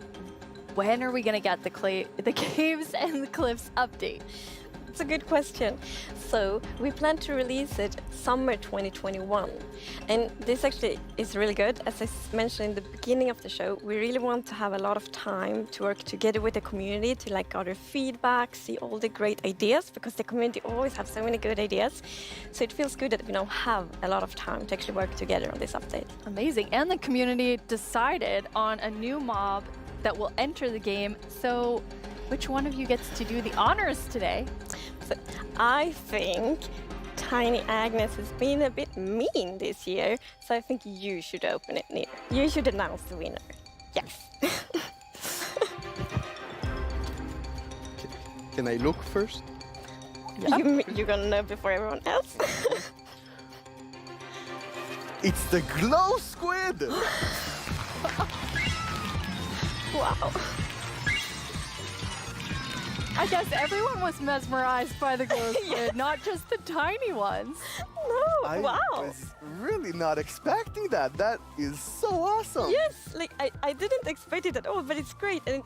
When are we going to get the Caves and the Cliffs update? It's a good question. So we plan to release it summer 2021. And this actually is really good. As I mentioned in the beginning of the show, we really want to have a lot of time to work together with the community to like gather feedback, see all the great ideas, because the community always have so many good ideas. So it feels good that we now have a lot of time to actually work together on this update. Amazing. And the community decided on a new mob that will enter the game. So which one of you gets to do the honors today? So I think Tiny Agnes has been a bit mean this year, so I think you should open it, Nir. You should announce the winner. Yes. Can I look first? Yeah. You're gonna know before everyone else? It's the glow squid! Wow. I guess everyone was mesmerized by the glow squid, not just the tiny ones. No, I wow. was really not expecting that. That is so awesome. Yes, like I didn't expect it at all, but it's great. And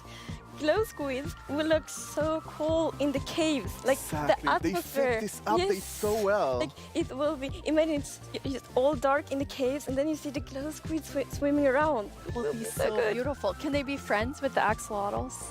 glow squids will look so cool in the caves. Like exactly. The atmosphere. They fit this update so well. Like it will be, imagine it's just all dark in the caves and then you see the glow squids swimming around. It will be so good. Beautiful. Can they be friends with the axolotls?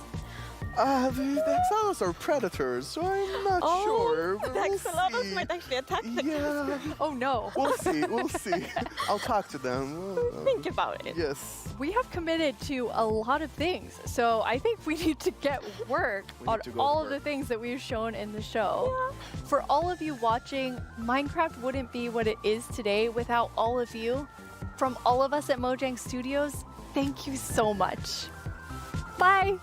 The axolotls are predators, so I'm not sure. The axolotls might actually attack the Yeah. Oh no. We'll see, we'll see. I'll talk to them. Think about it. Yes. We have committed to a lot of things, so I think we need to get work on all of the things that we've shown in the show. Yeah. For all of you watching, Minecraft wouldn't be what it is today without all of you. From all of us at Mojang Studios, thank you so much. Bye.